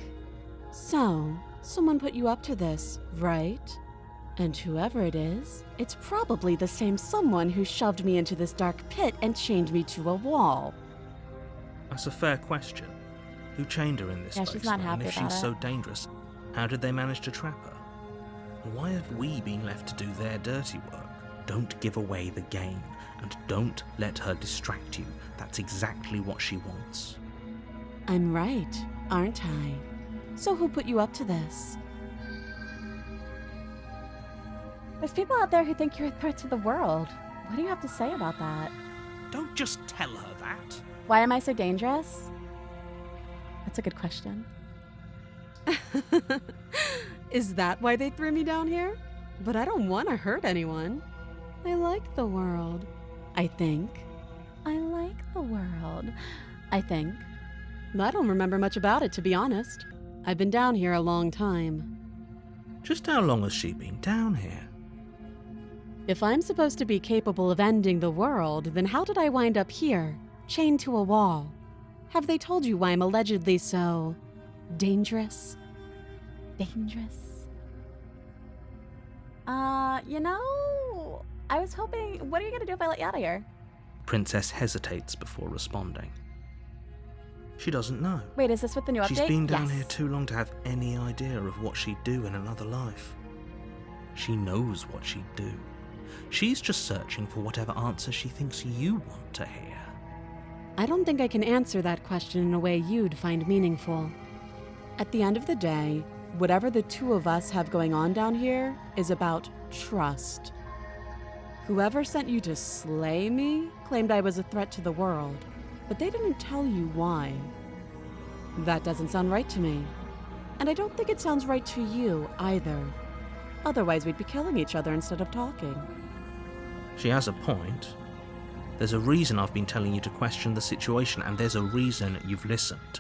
S3: So, someone put you up to this, right? And whoever it is, it's probably the same someone who shoved me into this dark pit and chained me to a wall.
S2: That's a fair question. Who chained her in this
S1: Yeah,
S2: space?
S1: she's not
S2: though?
S1: happy
S2: And if
S1: about
S2: she's
S1: it.
S2: so dangerous, how did they manage to trap her? And why have we been left to do their dirty work? Don't give away the game, and don't let her distract you. That's exactly what she wants.
S3: I'm right, aren't I? So who put you up to this?
S1: There's people out there who think you're a threat to the world. What do you have to say about that?
S2: Don't just tell her that.
S1: Why am I so dangerous? That's a good question.
S3: Is that why they threw me down here? But I don't want to hurt anyone. I like the world. I think.
S1: I like the world, I think.
S3: I don't remember much about it, to be honest. I've been down here a long time.
S2: Just how long has she been down here?
S3: If I'm supposed to be capable of ending the world, then how did I wind up here, chained to a wall? Have they told you why I'm allegedly so dangerous?
S1: Dangerous. You know, I was hoping, what are you gonna do if I let you out of here?
S2: Princess hesitates before responding. She doesn't know.
S1: Wait, is this with the new update?
S2: She's been down
S1: Yes.
S2: here too long to have any idea of what she'd do in another life. She knows what she'd do. She's just searching for whatever answer she thinks you want to hear.
S3: I don't think I can answer that question in a way you'd find meaningful. At the end of the day, whatever the two of us have going on down here is about trust. Whoever sent you to slay me claimed I was a threat to the world, but they didn't tell you why. That doesn't sound right to me. And I don't think it sounds right to you either. Otherwise, we'd be killing each other instead of talking.
S2: She has a point. There's a reason I've been telling you to question the situation, and there's a reason you've listened.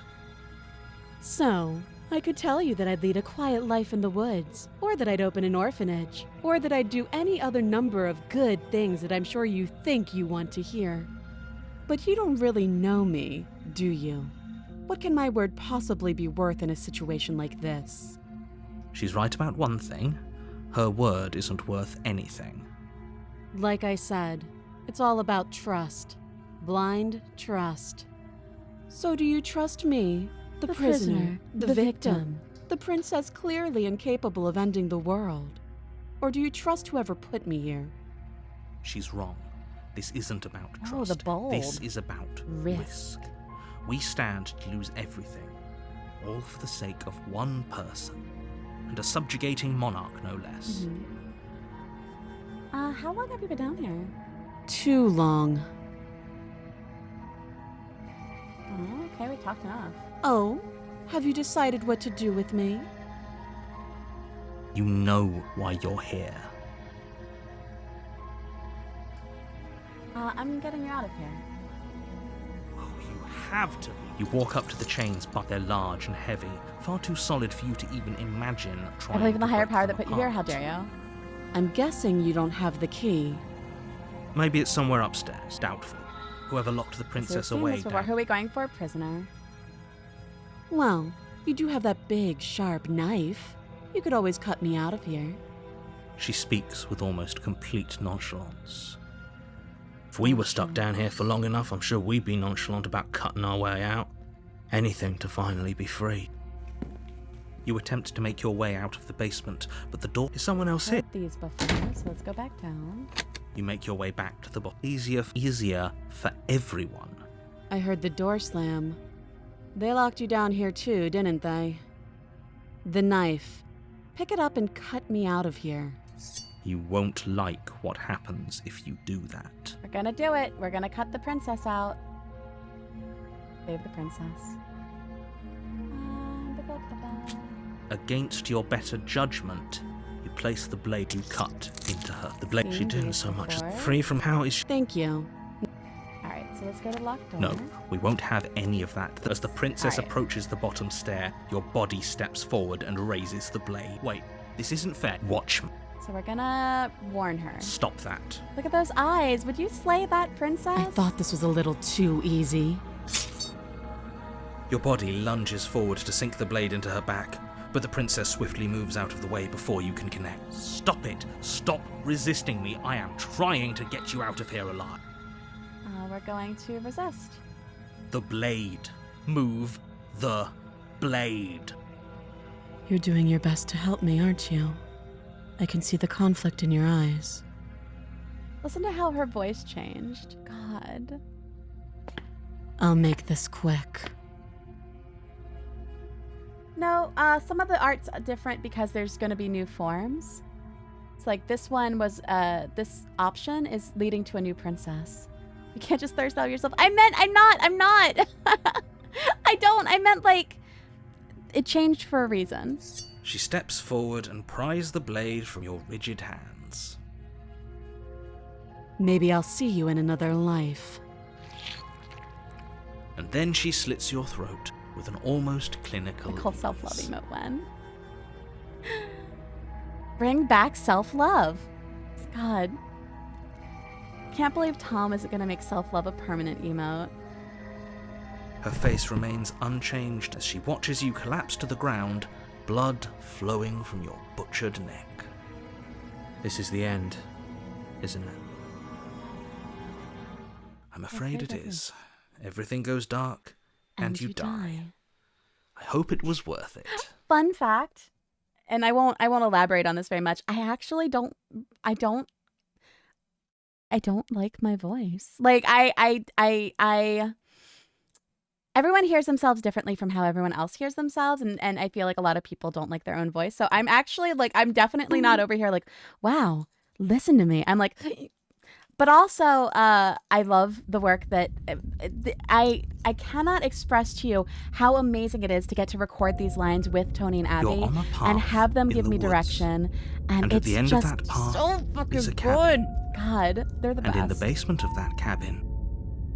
S3: So, I could tell you that I'd lead a quiet life in the woods, or that I'd open an orphanage, or that I'd do any other number of good things that I'm sure you think you want to hear. But you don't really know me, do you? What can my word possibly be worth in a situation like this?
S2: She's right about one thing. Her word isn't worth anything.
S3: Like I said, it's all about trust. Blind trust. So do you trust me, the prisoner, the victim, the princess clearly incapable of ending the world? Or do you trust whoever put me here?
S2: She's wrong. This isn't about
S1: Oh,
S2: trust.
S1: the bold.
S2: This is about risk. We stand to lose everything, all for the sake of one person, and a subjugating monarch, no less.
S1: How long have you been down here?
S3: Too long.
S1: Oh, okay, we talked enough.
S3: Oh, have you decided what to do with me?
S2: You know why you're here.
S1: I'm getting you out of here.
S2: Oh, you have to be. You walk up to the chains, but they're large and heavy, far too solid for you to even imagine trying
S1: I believe in the
S2: to
S1: higher
S2: break
S1: power
S2: them
S1: that put you here, how
S2: apart.
S1: dare you?
S3: I'm guessing you don't have the key.
S2: Maybe it's somewhere upstairs, doubtful. Whoever locked the
S1: So we've
S2: princess
S1: seen
S2: away
S1: this before.
S2: down.
S1: Who are we going for? Prisoner.
S3: Well, you do have that big, sharp knife. You could always cut me out of here.
S2: She speaks with almost complete nonchalance. If we were stuck down here for long enough, I'm sure we'd be nonchalant about cutting our way out. Anything to finally be free. You attempt to make your way out of the basement, but the door is someone else here.
S1: Heard these before, so let's go back down.
S2: You make your way back to the bottom. Easier for everyone.
S3: I heard the door slam. They locked you down here too, didn't they? The knife. Pick it up and cut me out of here.
S2: You won't like what happens if you do that.
S1: We're gonna do it. We're gonna cut the princess out. Save the princess.
S2: Against your better judgment, you place the blade you cut into her. The blade she doing so much is free from how is she?
S3: Thank you.
S1: Alright, so let's go to locked door.
S2: No, we won't have any of that. As the princess
S1: Alright.
S2: approaches the bottom stair, your body steps forward and raises the blade. Wait, this isn't fair. Watch me.
S1: So we're gonna warn her.
S2: Stop that.
S1: Look at those eyes. Would you slay that princess?
S3: I thought this was a little too easy.
S2: Your body lunges forward to sink the blade into her back, but the princess swiftly moves out of the way before you can connect. Stop it. Stop resisting me. I am trying to get you out of here alive.
S1: We're going to resist.
S2: The blade. Move the blade.
S3: You're doing your best to help me, aren't you? I can see the conflict in your eyes.
S1: Listen to how her voice changed. God.
S3: I'll make this quick.
S1: No, some of the art's different because there's going to be new forms. It's like this one was, this option is leading to a new princess. You can't just thirst out yourself. I'm not. I meant like, it changed for a reason.
S2: She steps forward and pries the blade from your rigid hands.
S3: Maybe I'll see you in another life.
S2: And then she slits your throat with an almost clinical
S1: I call
S2: ease.
S1: self-love emote when. Bring back self-love. God. Can't believe Tom isn't going to make self-love a permanent emote.
S2: Her face remains unchanged as she watches you collapse to the ground, blood flowing from your butchered neck.
S4: This is the end, isn't it?
S2: I'm afraid it is. Everything goes dark, and you die. I hope it was worth it.
S1: Fun fact, and I won't elaborate on this very much. I actually don't like my voice. Like everyone hears themselves differently from how everyone else hears themselves, and I feel like a lot of people don't like their own voice. So I'm actually like, I'm definitely not over here like, wow, listen to me. I'm like, but also I love the work that I cannot express to you how amazing it is to get to record these lines with Tony and Abby
S2: You're on a path
S1: and have them
S2: in
S1: give
S2: the
S1: me
S2: woods.
S1: direction, and
S2: And
S1: it's
S2: at the end
S1: just
S2: of that path
S1: so fucking
S2: is a
S1: good.
S2: cabin.
S1: God, they're the best.
S2: And in the basement of that cabin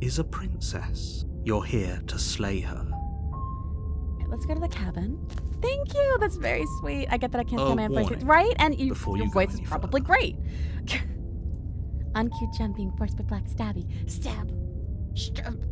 S2: is a princess. You're here to slay her.
S1: Right, let's go to the cabin. Thank you. That's very sweet. I get that I can't say my own voice,
S2: warning,
S1: right? And
S2: before
S1: your
S2: you go
S1: voice is
S2: any
S1: probably
S2: further.
S1: great. Uncute jumping, forced by black stabby. Stab. Stab.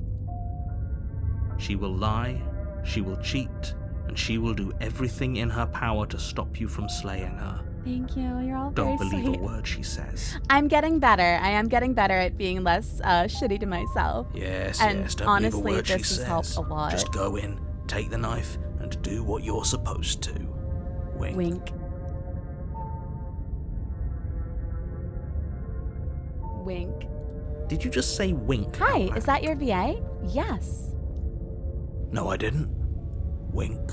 S2: She will lie, she will cheat, and she will do everything in her power to stop you from slaying her.
S1: Thank you. You're all
S2: Don't
S1: very
S2: believe
S1: sweet.
S2: a word she says.
S1: I'm getting better. I am getting better at being less shitty to myself.
S2: Yes,
S1: And
S2: yes, don't
S1: honestly,
S2: believe a word she
S1: this has
S2: says.
S1: helped a lot.
S2: Just go in, take the knife, and do what you're supposed to. Wink.
S1: Wink. Wink.
S2: Did you just say wink?
S1: Hi,
S2: out loud?
S1: is that your VA? Yes.
S2: No, I didn't. Wink.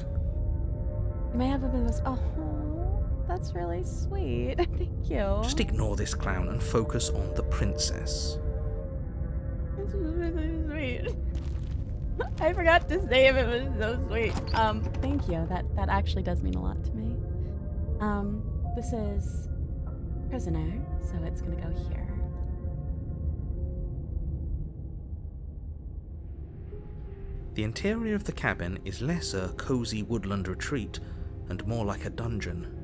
S1: You may have a bit of this. Oh, that's really sweet. Thank you.
S2: Just ignore this clown and focus on the princess.
S1: This is really sweet. I forgot to say if it was so sweet. Thank you. That actually does mean a lot to me. This is prisoner, so it's gonna go here.
S2: The interior of the cabin is less a cozy woodland retreat and more like a dungeon.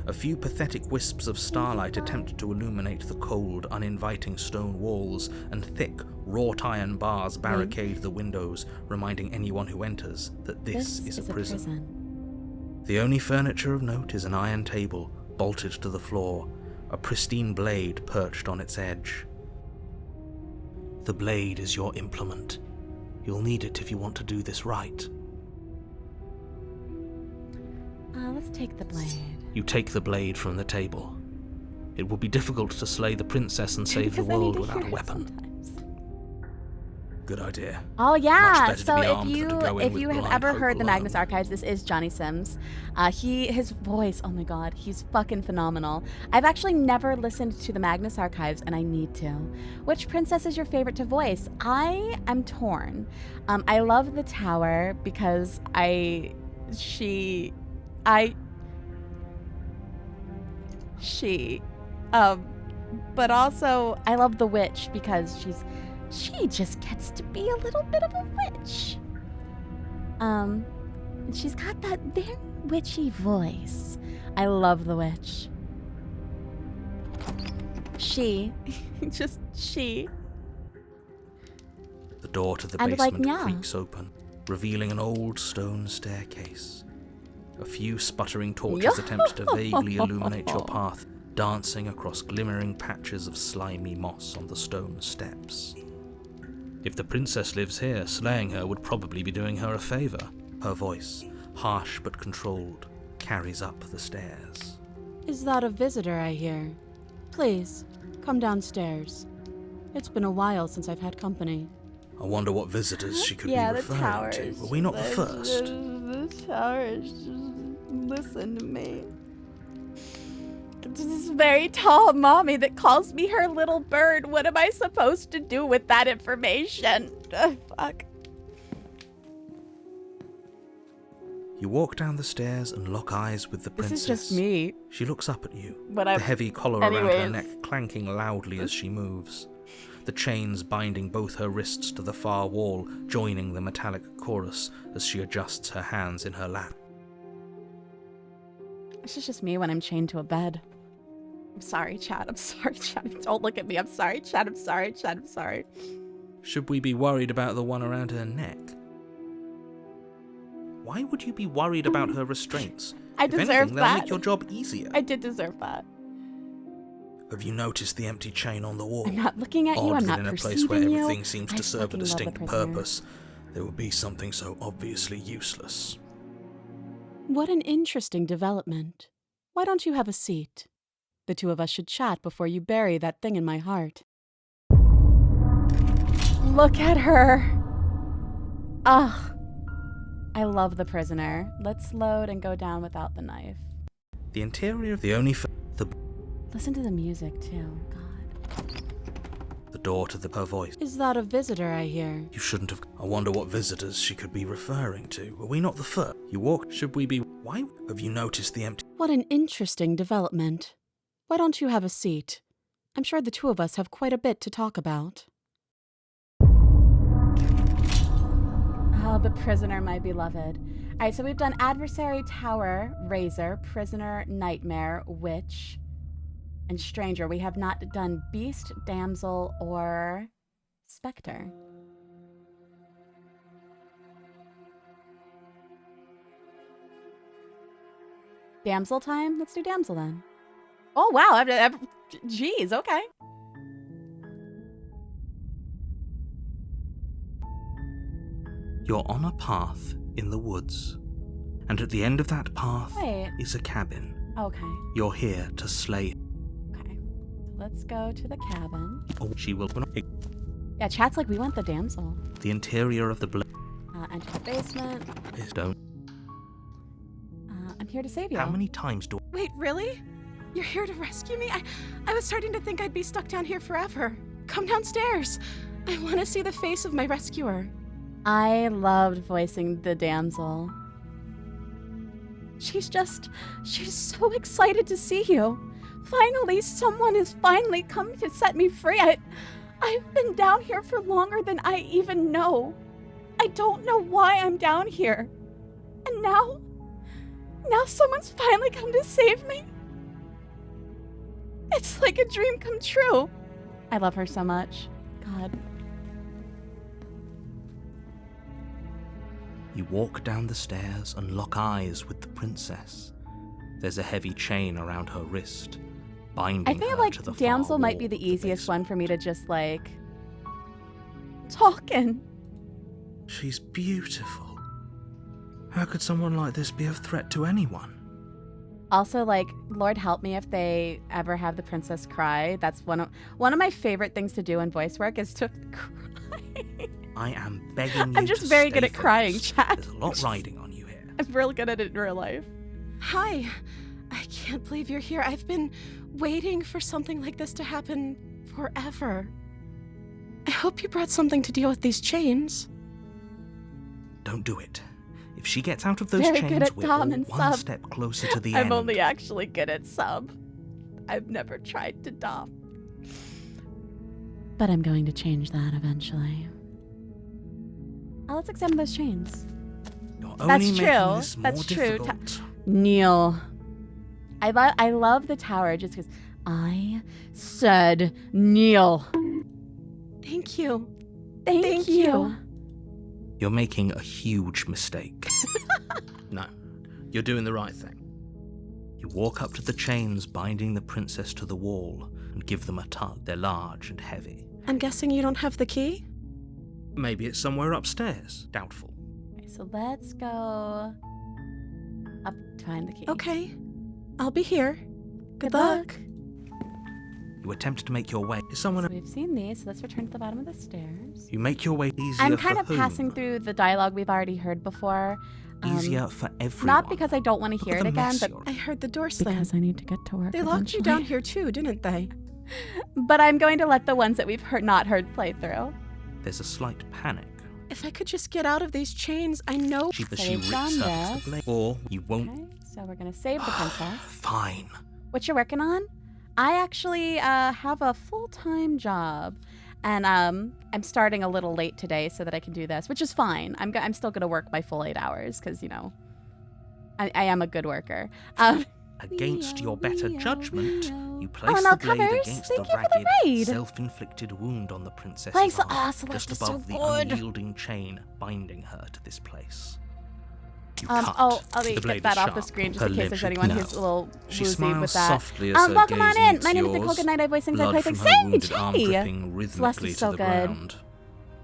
S2: A few pathetic wisps of starlight attempt to illuminate the cold, uninviting stone walls, and thick, wrought iron bars barricade the windows, reminding anyone who enters that this is a prison. The only furniture of note is an iron table, bolted to the floor, a pristine blade perched on its edge. The blade is your implement. You'll need it if you want to do this right.
S1: Let's take the blade.
S2: You take the blade from the table. It will be difficult to slay the princess and save the
S1: Because I need
S2: world
S1: to
S2: without
S1: hear
S2: a
S1: it
S2: weapon.
S1: sometimes.
S2: Good idea.
S1: Oh
S2: Much
S1: yeah.
S2: better to
S1: So
S2: be armed than to go in
S1: if
S2: with
S1: you have
S2: blind
S1: ever
S2: hope
S1: heard the
S2: alone.
S1: Magnus Archives, this is Johnny Sims. His voice, oh my god, he's fucking phenomenal. I've actually never listened to the Magnus Archives, and I need to. Which princess is your favorite to voice? I am torn. I love the Tower because but also I love the witch because she just gets to be a little bit of a witch. And she's got that very witchy voice. I love the witch. Just she.
S2: The door to the
S1: And like,
S2: basement
S1: yeah.
S2: creaks open, revealing an old stone staircase. A few sputtering torches attempt to vaguely illuminate your path, dancing across glimmering patches of slimy moss on the stone steps. If the princess lives here, slaying her would probably be doing her a favor. Her voice, harsh but controlled, carries up the stairs.
S3: Is that a visitor I hear? Please, come downstairs. It's been a while since I've had company.
S2: I wonder what visitors she could be
S1: the
S2: referring
S1: Tower.
S2: to. Were we not the first?
S1: The Tower is just listen to me. this very tall mommy that calls me her little bird. What am I supposed to do with that information? Fuck.
S2: You walk down the stairs and lock eyes with the
S1: This
S2: princess.
S1: is just me.
S2: She looks up at you,
S1: But
S2: the heavy collar around her
S1: anyways.
S2: neck clanking loudly as she moves. The chains binding both her wrists to the far wall, joining the metallic chorus as she adjusts her hands in her lap.
S1: This is just me when I'm chained to a bed. I'm sorry, Chad. I'm sorry, Chad. Don't look at me. I'm sorry, Chad. I'm sorry, Chad. I'm sorry.
S2: Should we be worried about the one around her neck? Why would you be worried about her restraints?
S1: I
S2: If
S1: deserve
S2: anything, they'll
S1: that.
S2: make your job easier.
S1: I did deserve that.
S2: Have you noticed the empty chain on the wall?
S1: I'm not looking at you.
S2: Odd
S1: I'm
S2: that
S1: not
S2: in a place
S1: perceiving
S2: where
S1: you.
S2: everything seems
S1: I
S2: to serve a
S1: fucking love the
S2: distinct
S1: prisoner.
S2: purpose, there would be something so obviously useless.
S3: What an interesting development. Why don't you have a seat? The two of us should chat before you bury that thing in my heart.
S1: Look at her. Ugh. I love the prisoner. Let's load and go down without the knife.
S2: The interior of the only
S1: Listen to the music too. God.
S2: the door to her voice.
S3: Is that a visitor I hear?
S2: You shouldn't have. I wonder what visitors she could be referring to. Were we not the first? You walked. Should we be? Why have you noticed the empty?
S3: What an interesting development. Why don't you have a seat? I'm sure the two of us have quite a bit to talk about.
S1: Oh, the prisoner, my beloved. All right, so we've done Adversary, Tower, Razor, Prisoner, Nightmare, Witch, and Stranger. We have not done Beast, Damsel, or Specter. Damsel time? Let's do Damsel then. Oh, wow. Jeez, okay.
S2: You're on a path in the woods, and at the end of that path
S1: Wait.
S2: is a cabin.
S1: Okay.
S2: You're here to slay.
S1: Okay. Let's go to the cabin.
S2: Or she will.
S1: Yeah, chat's like, we want the damsel.
S2: The interior of the
S1: Enter the basement.
S2: is don't.
S1: I'm here to save you.
S2: How many times do?
S3: Wait, really? You're here to rescue me? I was starting to think I'd be stuck down here forever. Come downstairs. I want to see the face of my rescuer.
S1: I loved voicing the damsel. She's so excited to see you. Finally, someone has finally come to set me free. I've been down here for longer than I even know. I don't know why I'm down here. And now someone's finally come to save me. It's like a dream come true. I love her so much. God.
S2: You walk down the stairs and lock eyes with the princess. There's a heavy chain around her wrist, binding
S1: I think
S2: her
S1: like
S2: to the far
S1: damsel might
S2: wall
S1: be the
S2: of
S1: easiest
S2: basement.
S1: one for me to just like talking.
S2: She's beautiful. How could someone like this be a threat to anyone?
S1: Also, like, Lord help me if they ever have the princess cry. That's one of my favorite things to do in voice work is to cry.
S2: I am begging you.
S1: I'm just
S2: to
S1: very
S2: stay
S1: good at crying,
S2: focused.
S1: Chad.
S2: There's a lot riding on you here.
S1: I'm real good at it in real life.
S3: Hi. I can't believe you're here. I've been waiting for something like this to happen forever. I hope you brought something to deal with these chains.
S2: Don't do it. If she gets out of those
S1: Very
S2: chains,
S1: good at
S2: we're
S1: dom
S2: all
S1: and
S2: one
S1: sub.
S2: step closer to the
S1: I'm
S2: end.
S1: only actually good at sub. I've never tried to dom. But I'm going to change that eventually. Let's examine those chains.
S2: You're
S1: That's
S2: only making
S1: true.
S2: this more
S1: That's true.
S2: difficult.
S1: Neil. I love the tower just because I said Neil.
S3: Thank you.
S1: Thank you.
S2: You're making a huge mistake. No, you're doing the right thing. You walk up to the chains binding the princess to the wall and give them a tug. They're large and heavy.
S3: I'm guessing you don't have the key?
S2: Maybe it's somewhere upstairs. Doubtful.
S1: Okay, so let's go up to find the key.
S3: Okay. I'll be here.
S1: Good luck.
S2: You attempt to make your way. Is someone?
S1: So we've seen these, so let's return to the bottom of the stairs.
S2: You make your way easier
S1: I'm
S2: for
S1: kind of
S2: whom?
S1: passing through the dialogue we've already heard before.
S2: easier for everyone.
S1: Not because I don't want to
S2: Look
S1: hear
S2: at
S1: it
S2: the
S1: again,
S2: mess
S1: but
S2: you're
S3: I heard the door slam.
S1: because I need to get to work.
S3: They locked you
S1: eventually.
S3: down here too, didn't they?
S1: But I'm going to let the ones that we've not heard play through.
S2: There's a slight panic.
S3: If I could just get out of these chains, I know.
S2: But
S1: So
S2: she
S1: we've
S2: rips
S1: done
S2: up
S1: this.
S2: the blade. Or you won't.
S1: Okay, so we're gonna save the princess.
S2: Fine.
S1: What you're working on? I actually have a full-time job, and I'm starting a little late today so that I can do this, which is fine. I'm still gonna work my full 8 hours because I am a good worker.
S2: Against your better judgment, you place
S1: no,
S2: the blade
S1: covers.
S2: against
S1: Thank
S2: the
S1: you for the
S2: ragged,
S1: raid.
S2: self-inflicted wound on the princess's
S1: Thanks.
S2: arm,
S1: Oh,
S2: just
S1: Celeste is so
S2: above the
S1: good.
S2: unyielding chain binding her to this place. You
S1: I'll
S2: cut.
S1: get
S2: The blade
S1: that
S2: is
S1: off the
S2: sharp.
S1: screen just
S2: Her
S1: in case
S2: limb
S1: there's
S2: should
S1: anyone
S2: know.
S1: who's a little
S2: She
S1: woozy
S2: smiles
S1: with that.
S2: softly as her
S1: Welcome
S2: gaze
S1: on in.
S2: meets
S1: My name is Nichole
S2: yours.
S1: Goodnight. I voice things I
S2: Blood
S1: play
S2: from
S1: things.
S2: her
S1: Say,
S2: wounded arm
S1: Jay!
S2: dripping rhythmically
S1: is so
S2: to the
S1: good.
S2: ground.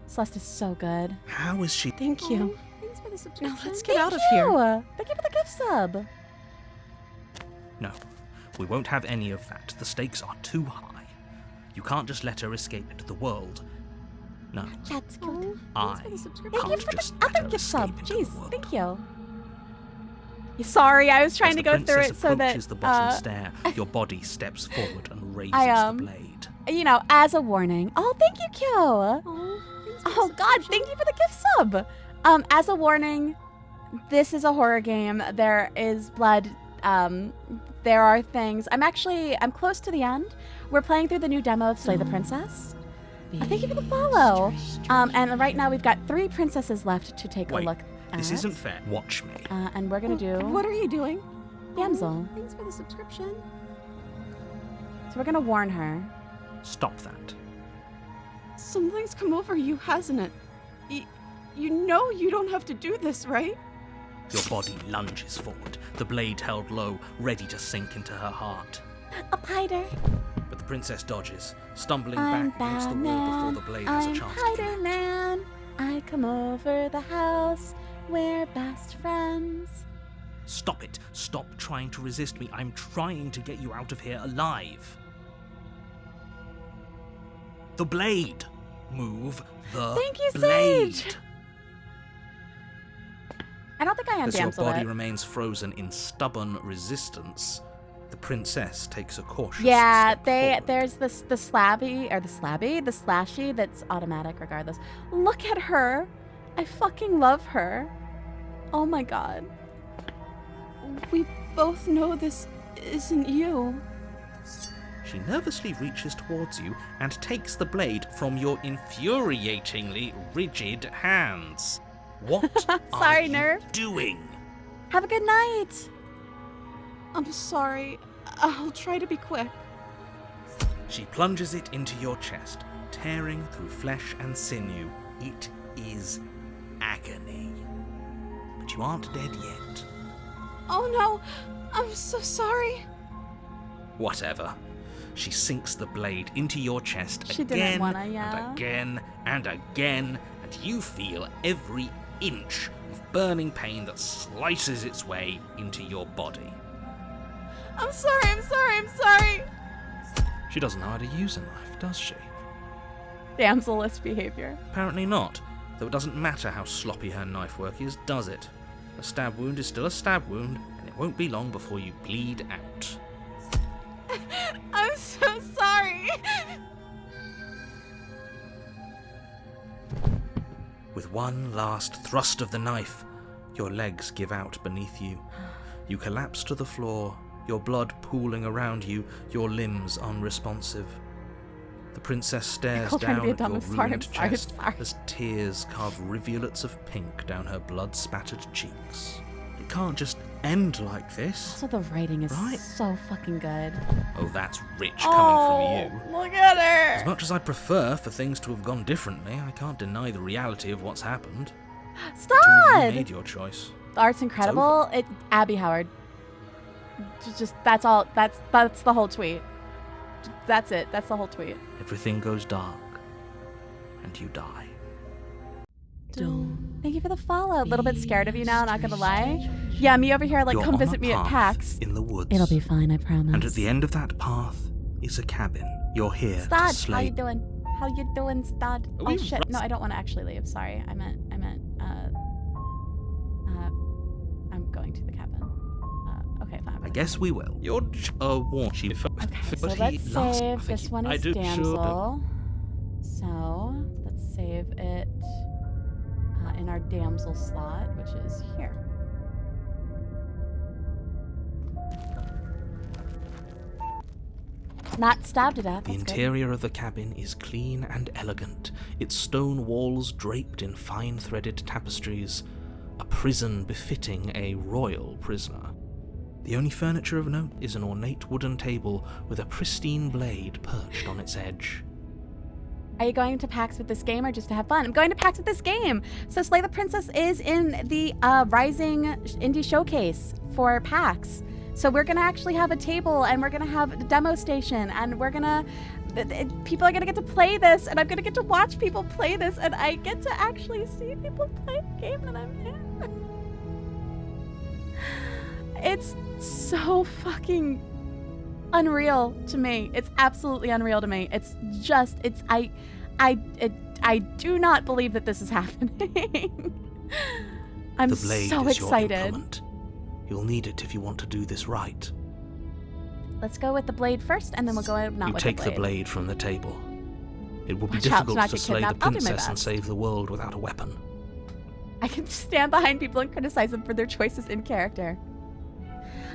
S1: Celeste is so good.
S2: How is she?
S3: Thank you.
S5: Thanks for the
S3: Now
S5: subscription.
S3: let's get out of here.
S1: Thank you for the gift sub.
S2: No, we won't have any of that. The stakes are too high. You can't just let her escape into the world. No,
S1: That's cute.
S2: I
S5: for the subscription.
S1: Thank you
S2: can't
S1: for the
S2: just let
S1: other
S2: her
S1: gift sub.
S2: escape into
S1: Jeez,
S2: the world.
S1: thank you. Sorry, I was trying
S2: As
S1: to
S2: the
S1: go through
S2: princess
S1: it so that
S2: approaches the bottom stair, your body steps forward and raises
S1: I,
S2: the blade.
S1: as a warning. Oh, thank you, Q. Oh God, thank you for the gift sub. As a warning, this is a horror game. There is blood. There are things. I'm close to the end. We're playing through the new demo of Slay the Princess. Thank you for the follow. And right now we've got 3 princesses left to take
S2: Wait,
S1: a look at.
S2: This isn't fair. Watch me.
S1: And we're gonna do
S3: What are you doing?
S1: Damsel.
S5: Thanks for the subscription.
S1: So we're gonna warn her.
S2: Stop that.
S3: Something's come over you, hasn't it? You know you don't have to do this, right?
S2: Your body lunges forward, the blade held low, ready to sink into her heart.
S1: A Pider.
S2: But the princess dodges, stumbling
S1: I'm
S2: back against the wall before
S1: Batman.
S2: the blade has a
S1: I'm
S2: chance to
S1: Pider
S2: connect.
S1: Man. I come over the house. We're best friends.
S2: Stop it. Stop trying to resist me. I'm trying to get you out of here alive. The blade. Move the
S1: Thank you,
S2: blade.
S1: Sage. I don't think I am
S2: As your
S1: Damsel
S2: body
S1: yet.
S2: remains frozen in stubborn resistance, the princess takes a cautious
S1: Yeah,
S2: step forward.
S1: there's the slashy that's automatic regardless. Look at her. I fucking love her. Oh my God.
S3: We both know this isn't you.
S2: She nervously reaches towards you and takes the blade from your infuriatingly rigid hands. What are
S1: Sorry,
S2: you
S1: Nerve.
S2: doing?
S1: Have a good night.
S3: I'm sorry. I'll try to be quick.
S2: She plunges it into your chest, tearing through flesh and sinew. It is agony. But you aren't dead yet.
S3: Oh no! I'm so sorry.
S2: Whatever. She sinks the blade into your chest
S1: She didn't
S2: again
S1: wanna, yeah.
S2: and again and again, and you feel every inch of burning pain that slices its way into your body.
S3: I'm sorry.
S2: She doesn't know how to use a knife, does she?
S1: Damsel-less behavior.
S2: Apparently not, though it doesn't matter how sloppy her knife work is, does it? A stab wound is still a stab wound, and it won't be long before you bleed out.
S3: I'm so sorry.
S2: With one last thrust of the knife, your legs give out beneath you. You collapse to the floor, your blood pooling around you, your limbs unresponsive. The princess stares
S1: Nicole trying to
S2: down
S1: be a
S2: at your
S1: dumb. Sorry, I'm
S2: ruined
S1: sorry, I'm
S2: chest
S1: sorry.
S2: as tears carve rivulets of pink down her blood-spattered cheeks. It can't just end like this.
S1: Also, the writing is
S2: Right.
S1: so fucking good.
S2: Oh, that's rich coming from you.
S1: Look at
S2: As
S1: her.
S2: much as I'd prefer for things to have gone differently, I can't deny the reality of what's happened. Two of you
S1: Stop.
S2: made your choice.
S1: The art's incredible. Abby Howard. Just that's all. That's the whole tweet. That's it. That's the whole tweet.
S2: Everything goes dark, and you die.
S3: Don't.
S1: Thank you for the follow. A little bit scared of you now, not gonna lie. Yeah, me over here, like,
S2: You're
S1: come
S2: on
S1: visit
S2: a
S1: me at
S2: path
S1: PAX.
S2: in the woods.
S1: It'll be fine, I promise.
S2: And at the end of that path is a cabin. You're here to
S1: Stod, how
S2: slay.
S1: you doing? How you doing, Stod?
S2: Are
S1: Oh
S2: we
S1: shit! No, I don't want to actually leave. Sorry, I meant. going to the cabin. Okay, fine.
S2: I guess we will. You're warned.
S1: Okay, so let's save. This one is Damsel. So let's save it in our Damsel slot, which is here. Not stabbed to death.
S2: The interior of the cabin is clean and elegant, its stone walls draped in fine-threaded tapestries, a prison befitting a royal prisoner. The only furniture of note is an ornate wooden table with a pristine blade perched on its edge.
S1: Are you going to PAX with this game or just to have fun? I'm going to PAX with this game! So Slay the Princess is in the Rising Indie Showcase for PAX. So we're gonna actually have a table and we're gonna have a demo station and we're gonna, people are gonna get to play this and I'm gonna get to watch people play this and I get to actually see people play the game that I'm in. It's so fucking unreal to me. It's absolutely unreal to me. It's just, I do not believe that this is happening. I'm
S2: The blade
S1: so
S2: is your
S1: excited.
S2: implement. You'll need it if you want to do this right.
S1: Let's go with the blade first, and then we'll go not
S2: You
S1: with
S2: take
S1: the
S2: the
S1: blade.
S2: blade from the table. It would be
S1: Watch out to
S2: difficult
S1: not
S2: to
S1: get
S2: slay the
S1: kidnapped. I'll do my
S2: princess and
S1: best.
S2: save the world without a weapon.
S1: I can stand behind people and criticize them for their choices in character.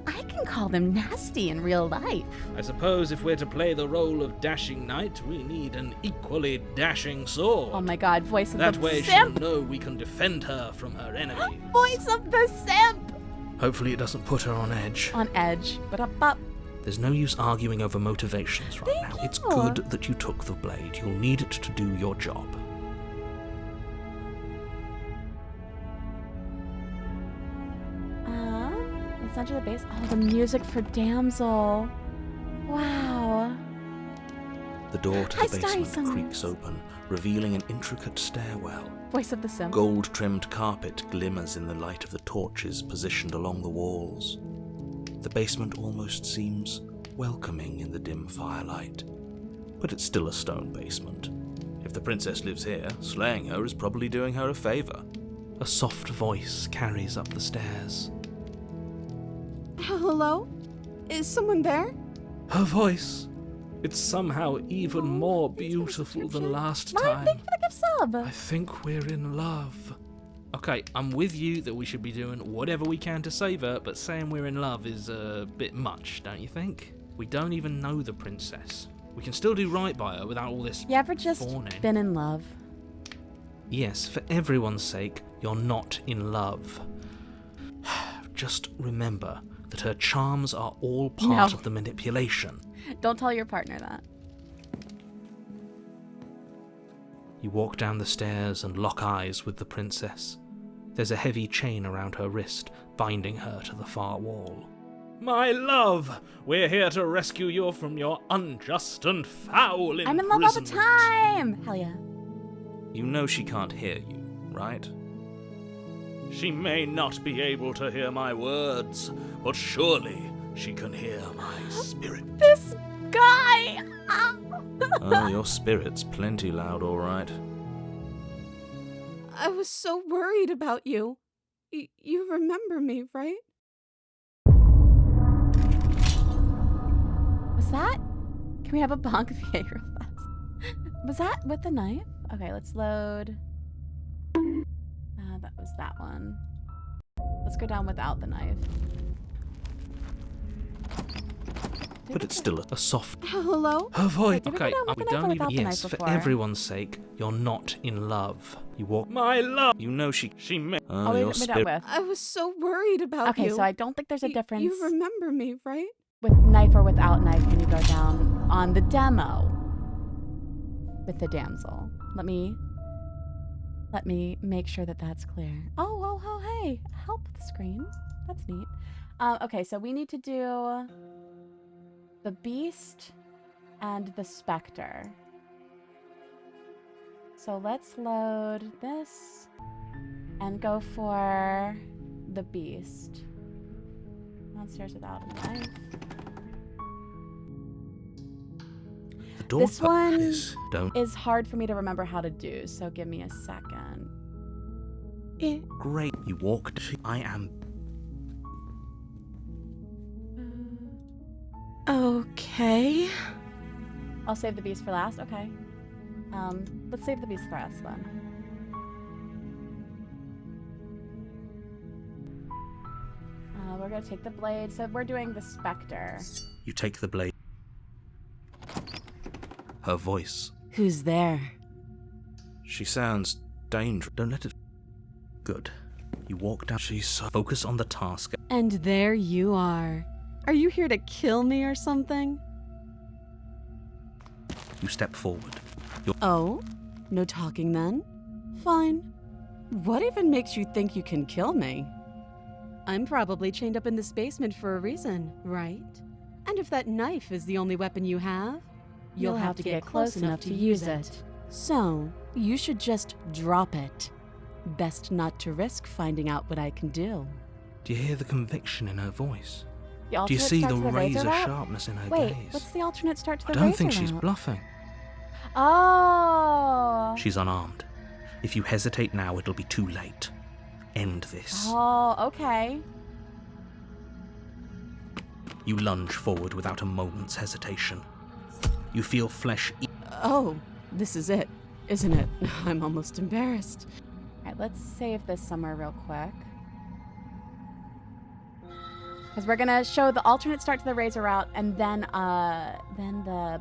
S1: I can call them nasty in real life.
S4: I suppose if we're to play the role of dashing knight, we need an equally dashing sword.
S1: Oh my god, voice of
S4: That
S1: the
S4: way she'll
S1: simp!
S4: know we can defend her from her enemies.
S1: Voice of the simp!
S2: Hopefully it doesn't put her on edge.
S1: On edge. But up.
S2: There's no use arguing over motivations right
S1: Thank
S2: now. It's
S1: you.
S2: good that you took the blade. You'll need it to do your job.
S1: Let's enter the base. Oh, the music for Damsel. Wow.
S2: The door to
S1: Hi,
S2: the
S1: Starry
S2: basement
S1: Summers.
S2: creaks open, revealing an intricate stairwell.
S1: Voice of the simp.
S2: Gold-trimmed carpet glimmers in the light of the torches positioned along the walls. The basement almost seems welcoming in the dim firelight. But it's still a stone basement. If the princess lives here, slaying her is probably doing her a favor. A soft voice carries up the stairs.
S3: Hello? Is someone there?
S2: Her voice! It's somehow even more beautiful than last time.
S1: Thank you for the gift sub.
S2: I think we're in love. Okay, I'm with you that we should be doing whatever we can to save her, but saying we're in love is a bit much, don't you think? We don't even know the princess. We can still do right by her without all this
S1: You ever just
S2: fawning.
S1: been in love?
S2: Yes, for everyone's sake, you're not in love. Just remember that her charms are all part
S1: No.
S2: of the manipulation.
S1: Don't tell your partner that.
S2: You walk down the stairs and lock eyes with the princess. There's a heavy chain around her wrist, binding her to the far wall.
S4: My love, we're here to rescue you from your unjust and foul imprisonment.
S1: I'm in love all the time. Hell yeah.
S2: You know she can't hear you, right?
S4: She may not be able to hear my words, but surely she can hear my spirit.
S1: This guy.
S2: Oh, your spirit's plenty loud, all right.
S3: I was so worried about you. You remember me, right?
S1: Was that? Can we have a bonk VA real fast? Was that with the knife? Okay, let's load. That was that one. Let's go down without the knife.
S2: But it's still a soft...
S3: Hello?
S2: Her voice...
S1: Wait, did we go
S2: Okay,
S1: down with
S2: we
S1: the knife or
S2: don't even...
S1: without the
S2: Yes,
S1: knife
S2: for
S1: before?
S2: everyone's sake, you're not in love. You walk...
S4: My love,
S2: You know she
S4: may...
S2: Oh,
S1: we
S2: your
S1: went
S2: spirit...
S1: with.
S3: I was so worried about
S1: Okay,
S3: you.
S1: so I don't think there's a difference
S3: You remember me, right?
S1: with knife or without knife when you go down on the demo with the damsel. Let me make sure that that's clear. Oh, hey, help the screen. That's neat. Okay, so we need to do the beast and the specter. So let's load this and go for the beast. Downstairs without a knife.
S2: The door
S1: This one
S2: Don't...
S1: is hard for me to remember how to do, so give me a second.
S2: Great. You walked... I am
S3: Okay.
S1: I'll save the beast for last. Okay. Let's save the beast for us then. We're gonna take the blade. So we're doing the Specter.
S2: You take the blade. Her voice.
S3: Who's there?
S2: She sounds dangerous. Don't let it... Good. You walk down. She's so... Focus on the task.
S3: And there you are. Are you here to kill me or something?
S2: You step forward.
S3: Oh? No talking then? Fine. What even makes you think you can kill me? I'm probably chained up in this basement for a reason, right? And if that knife is the only weapon you have, you'll have to get close enough to use it. So, you should just drop it. Best not to risk finding out what I can do.
S2: Do you hear the conviction in her voice?
S1: The
S2: Do you
S1: alternate
S2: see
S1: start
S2: the
S1: to razor
S2: razor
S1: route?
S2: sharpness in her
S1: Wait,
S2: gaze?
S1: what's the alternate start to
S2: I
S1: the
S2: don't
S1: razor
S2: think she's
S1: route?
S2: bluffing.
S1: Oh.
S2: She's unarmed. If you hesitate now, it'll be too late. End this.
S1: Oh, okay.
S2: You lunge forward without a moment's hesitation. You feel flesh
S3: Oh, this is it, isn't it? I'm almost embarrassed.
S1: Alright, let's save this somewhere real quick. Because we're gonna show the alternate start to the razor route and then the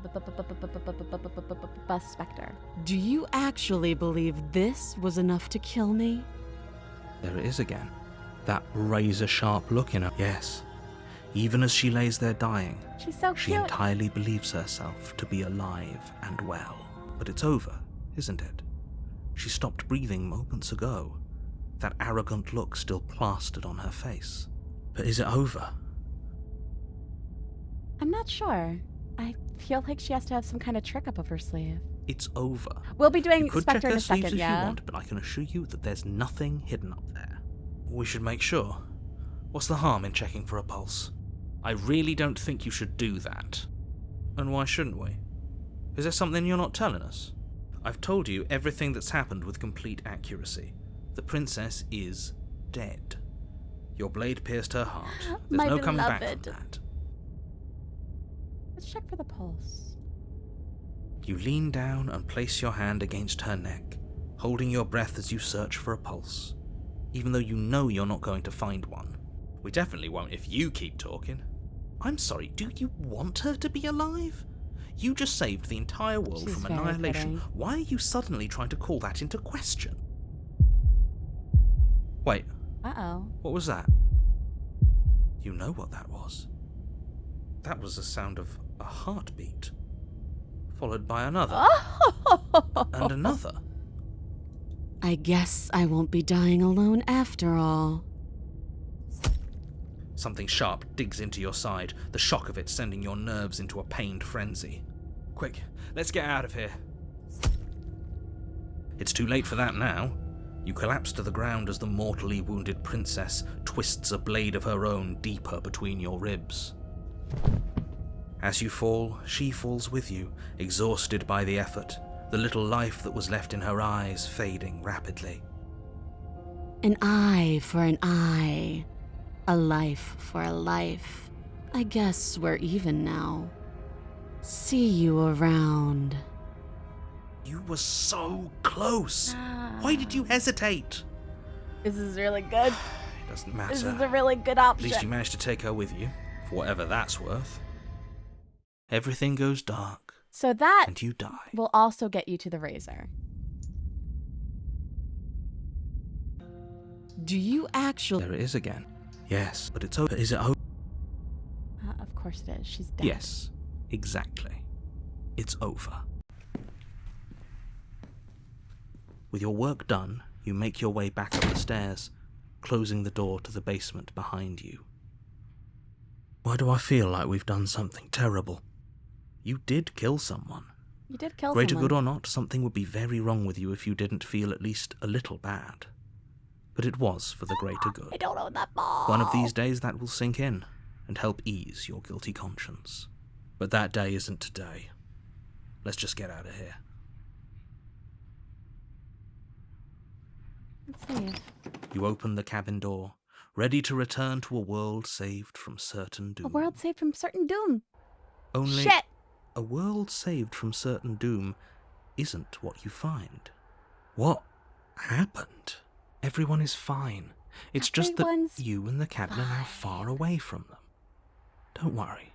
S1: bus Specter.
S3: Do you actually believe this was enough to kill me?
S2: There it is again. That razor-sharp look in her. Yes. Even as she lays there dying,
S1: She's so
S2: she
S1: cute.
S2: entirely believes herself to be alive and well. But it's over, isn't it? She stopped breathing moments ago. That arrogant look still plastered on her face. But is it over?
S1: I'm not sure. I feel like she has to have some kind of trick up her sleeve.
S2: It's over.
S1: We'll be
S2: You
S1: doing
S2: could
S1: Specter
S2: check
S1: in
S2: her
S1: a
S2: sleeves
S1: second,
S2: if
S1: yeah?
S2: you want, but I can assure you that there's nothing hidden up there. We should make sure. What's the harm in checking for a pulse? I really don't think you should do that. And why shouldn't we? Is there something you're not telling us? I've told you everything that's happened with complete accuracy. The princess is dead. Your blade pierced her heart. There's
S1: My
S2: no coming back
S1: beloved.
S2: from that.
S1: Let's check for the pulse.
S2: You lean down and place your hand against her neck, holding your breath as you search for a pulse, even though you know you're not going to find one. We definitely won't if you keep talking. I'm sorry, do you want her to be alive? You just saved the entire world
S1: She's
S2: from
S1: very
S2: annihilation.
S1: pretty.
S2: Why are you suddenly trying to call that into question? Wait,
S1: Uh-oh.
S2: what was that? You know what that was. That was the sound of a heartbeat, followed by another, and another.
S3: I guess I won't be dying alone after all.
S2: Something sharp digs into your side, the shock of it sending your nerves into a pained frenzy. Quick, let's get out of here. It's too late for that now. You collapse to the ground as the mortally wounded princess twists a blade of her own deeper between your ribs. As you fall, she falls with you, exhausted by the effort, the little life that was left in her eyes fading rapidly.
S3: An eye for an eye. A life for a life. I guess we're even now. See you around.
S2: You were so close! Why did you hesitate?
S1: This is really good.
S2: It doesn't matter.
S1: This is a really good
S2: At least you
S1: option.
S2: managed to take her with you, for whatever that's worth. Everything goes dark,
S1: So that
S2: and you die.
S1: will also get you to the razor.
S3: Do you actually...
S2: There it is again. Yes, but it's over. Is it over?
S1: Of course it is. She's dead.
S2: Yes, exactly. It's over. With your work done, you make your way back up the stairs, closing the door to the basement behind you. Why do I feel like we've done something terrible? You did kill someone.
S1: You did kill
S2: Greater
S1: someone.
S2: good or not, something would be very wrong with you if you didn't feel at least a little bad. But it was for the greater
S1: I
S2: good.
S1: don't own that ball.
S2: One of these days that will sink in and help ease your guilty conscience. But that day isn't today. Let's just get out of here.
S1: Let's see.
S2: You open the cabin door, ready to return to a world saved from certain doom.
S1: A world saved from certain doom.
S2: Only
S1: Shit!
S2: a world saved from certain doom isn't what you find. What happened? Everyone is fine. It's just that
S1: Everyone's
S2: you and the cabin are now far away from them. Don't worry.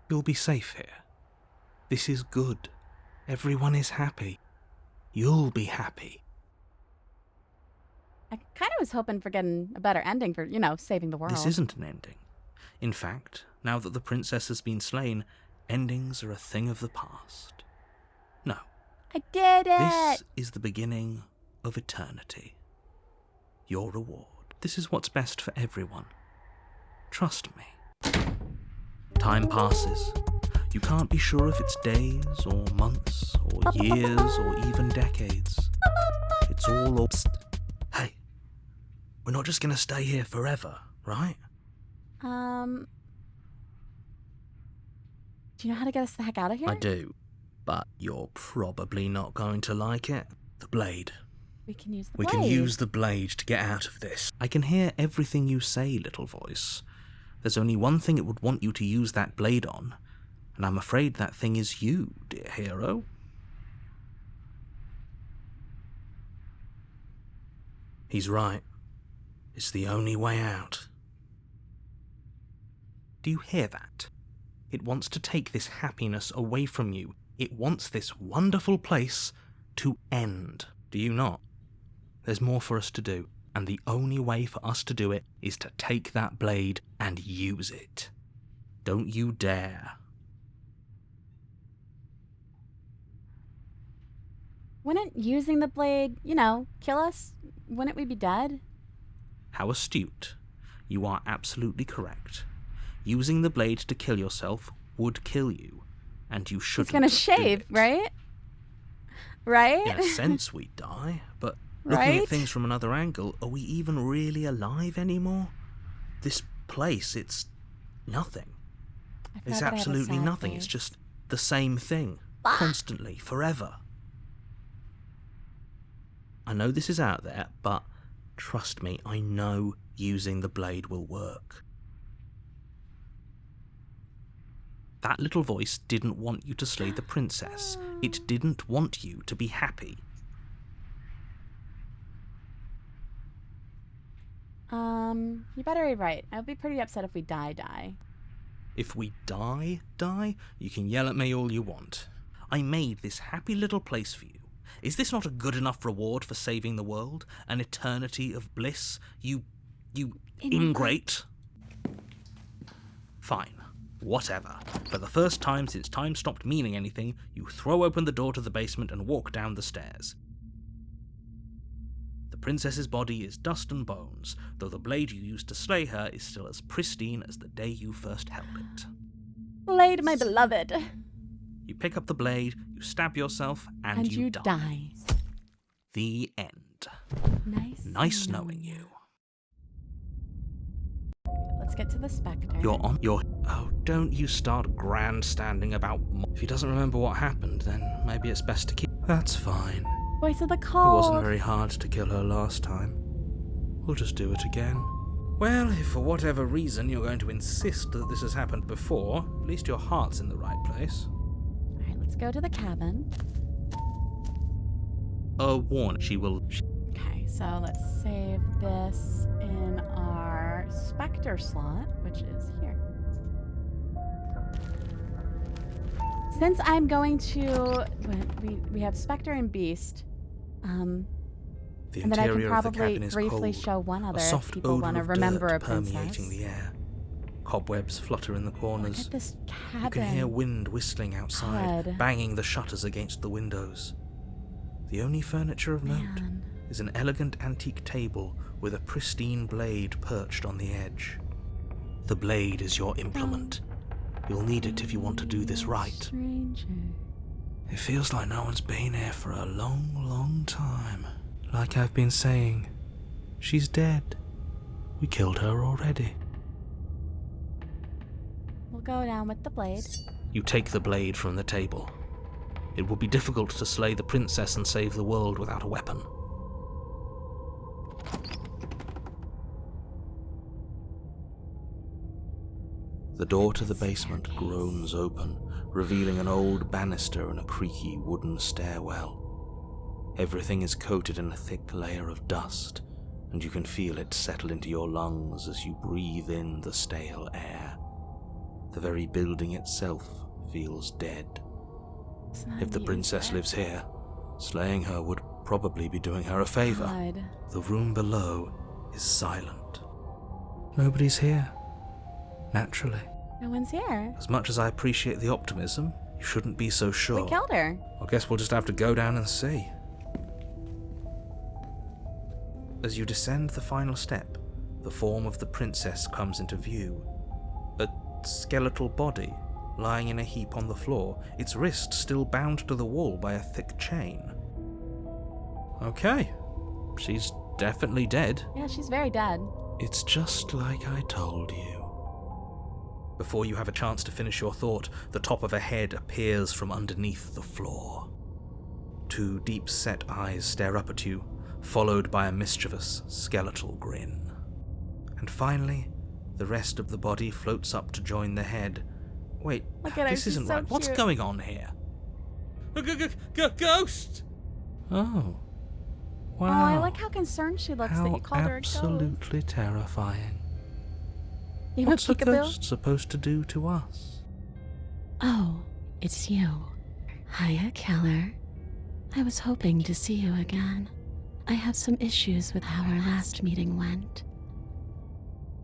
S2: You'll be safe here. This is good. Everyone is happy. You'll be happy.
S1: I kind of was hoping for getting a better ending for, saving the world.
S2: This isn't an ending. In fact, now that the princess has been slain, endings are a thing of the past. No.
S1: I did it!
S2: This is the beginning of eternity. Your reward. This is what's best for everyone. Trust me. Time passes. You can't be sure if it's days or months or years or even decades. It's all... Psst. Hey, we're not just going to stay here forever, right?
S1: Do you know how to get us the heck out of here?
S2: I do, but you're probably not going to like it. The blade.
S1: We can use the
S2: We
S1: blade.
S2: can use the blade to get out of this. I can hear everything you say, little voice. There's only one thing it would want you to use that blade on, and I'm afraid that thing is you, dear hero. He's right. It's the only way out. Do you hear that? It wants to take this happiness away from you. It wants this wonderful place to end. Do you not? There's more for us to do, and the only way for us to do it is to take that blade and use it. Don't you dare.
S1: Wouldn't using the blade, kill us? Wouldn't we be dead?
S2: How astute. You are absolutely correct. Using the blade to kill yourself would kill you, and you shouldn't.
S1: It's gonna shave,
S2: do it.
S1: right? Right?
S2: In a sense, we die, but looking
S1: Right?
S2: at things from another angle, are we even really alive anymore? This place, it's nothing.
S1: I forgot
S2: It's
S1: that I had a
S2: absolutely
S1: sad
S2: nothing.
S1: face.
S2: It's just the same thing, constantly, forever. I know this is out there, but trust me, I know using the blade will work. That little voice didn't want you to slay the princess. It didn't want you to be happy.
S1: You better be right. I'll be pretty upset if we die.
S2: If we die, you can yell at me all you want. I made this happy little place for you. Is this not a good enough reward for saving the world? An eternity of bliss? You ingrate? Fine. Whatever. For the first time since time stopped meaning anything, you throw open the door to the basement and walk down the stairs. The princess's body is dust and bones, though the blade you used to slay her is still as pristine as the day you first held it.
S1: Blade, my beloved.
S2: You pick up the blade, you stab yourself, and you die. The end. Nice knowing you.
S1: Let's get to the Specter.
S2: Oh, don't you start grandstanding about... If he doesn't remember what happened, then maybe it's best to keep... That's fine.
S1: Voice of the
S2: It
S1: cold.
S2: wasn't very hard to kill her last time. We'll just do it again. Well, if for whatever reason you're going to insist that this has happened before, at least your heart's in the right place.
S1: Alright, let's go to the cabin.
S2: Warn, she will...
S1: Okay, so let's save this in our Specter slot, which is here. Since I'm going to... We have Specter and Beast.
S2: The
S1: And then I can
S2: interior of the
S1: probably
S2: cabin is
S1: briefly
S2: cold.
S1: show one other
S2: A
S1: if
S2: soft
S1: people
S2: odor
S1: want to
S2: of
S1: remember
S2: dirt
S1: a princess.
S2: permeating the air. Cobwebs flutter in the
S1: Look
S2: corners.
S1: at this cabin.
S2: You can hear wind whistling outside,
S1: God.
S2: banging the shutters against the windows. The only furniture of note
S1: Man.
S2: is an elegant antique table with a pristine blade perched on the edge. The blade is your implement. You'll need it if you want to do this right.
S1: Stranger.
S2: It feels like no one's been here for a long, long time. Like I've been saying, she's dead. We killed her already.
S1: We'll go down with the blade.
S2: You take the blade from the table. It would be difficult to slay the princess and save the world without a weapon.
S4: The door to the basement groans open, revealing an old banister and a creaky wooden stairwell. Everything is coated in a thick layer of dust, and you can feel it settle into your lungs as you breathe in the stale air. The very building itself feels dead. If the princess lives here, slaying her would probably be doing her a favor.
S1: God.
S4: The room below is silent. Nobody's here. Naturally.
S1: No one's here.
S4: As much as I appreciate the optimism, you shouldn't be so sure.
S1: We killed her.
S4: I guess we'll just have to go down and see. As you descend the final step, the form of the princess comes into view. A skeletal body, lying in a heap on the floor, its wrist still bound to the wall by a thick chain. Okay, she's definitely dead.
S1: Yeah, she's very dead.
S4: It's just like I told you. Before you have a chance to finish your thought, the top of a head appears from underneath the floor. Two deep-set eyes stare up at you, followed by a mischievous, skeletal grin. And finally, the rest of the body floats up to join the head. Wait,
S1: Look at her,
S4: this
S1: she's
S4: isn't
S1: so
S4: right. What's
S1: cute.
S4: going on here? Ghost! Oh. Wow.
S1: Oh, I like how concerned she looks that you called her a ghost.
S4: Absolutely terrifying.
S1: You know,
S4: What's a
S1: peekaboo?
S4: ghost supposed to do to us?
S5: Oh, it's you. Hiya, Keller. I was hoping to see you again. I have some issues with how our last meeting went.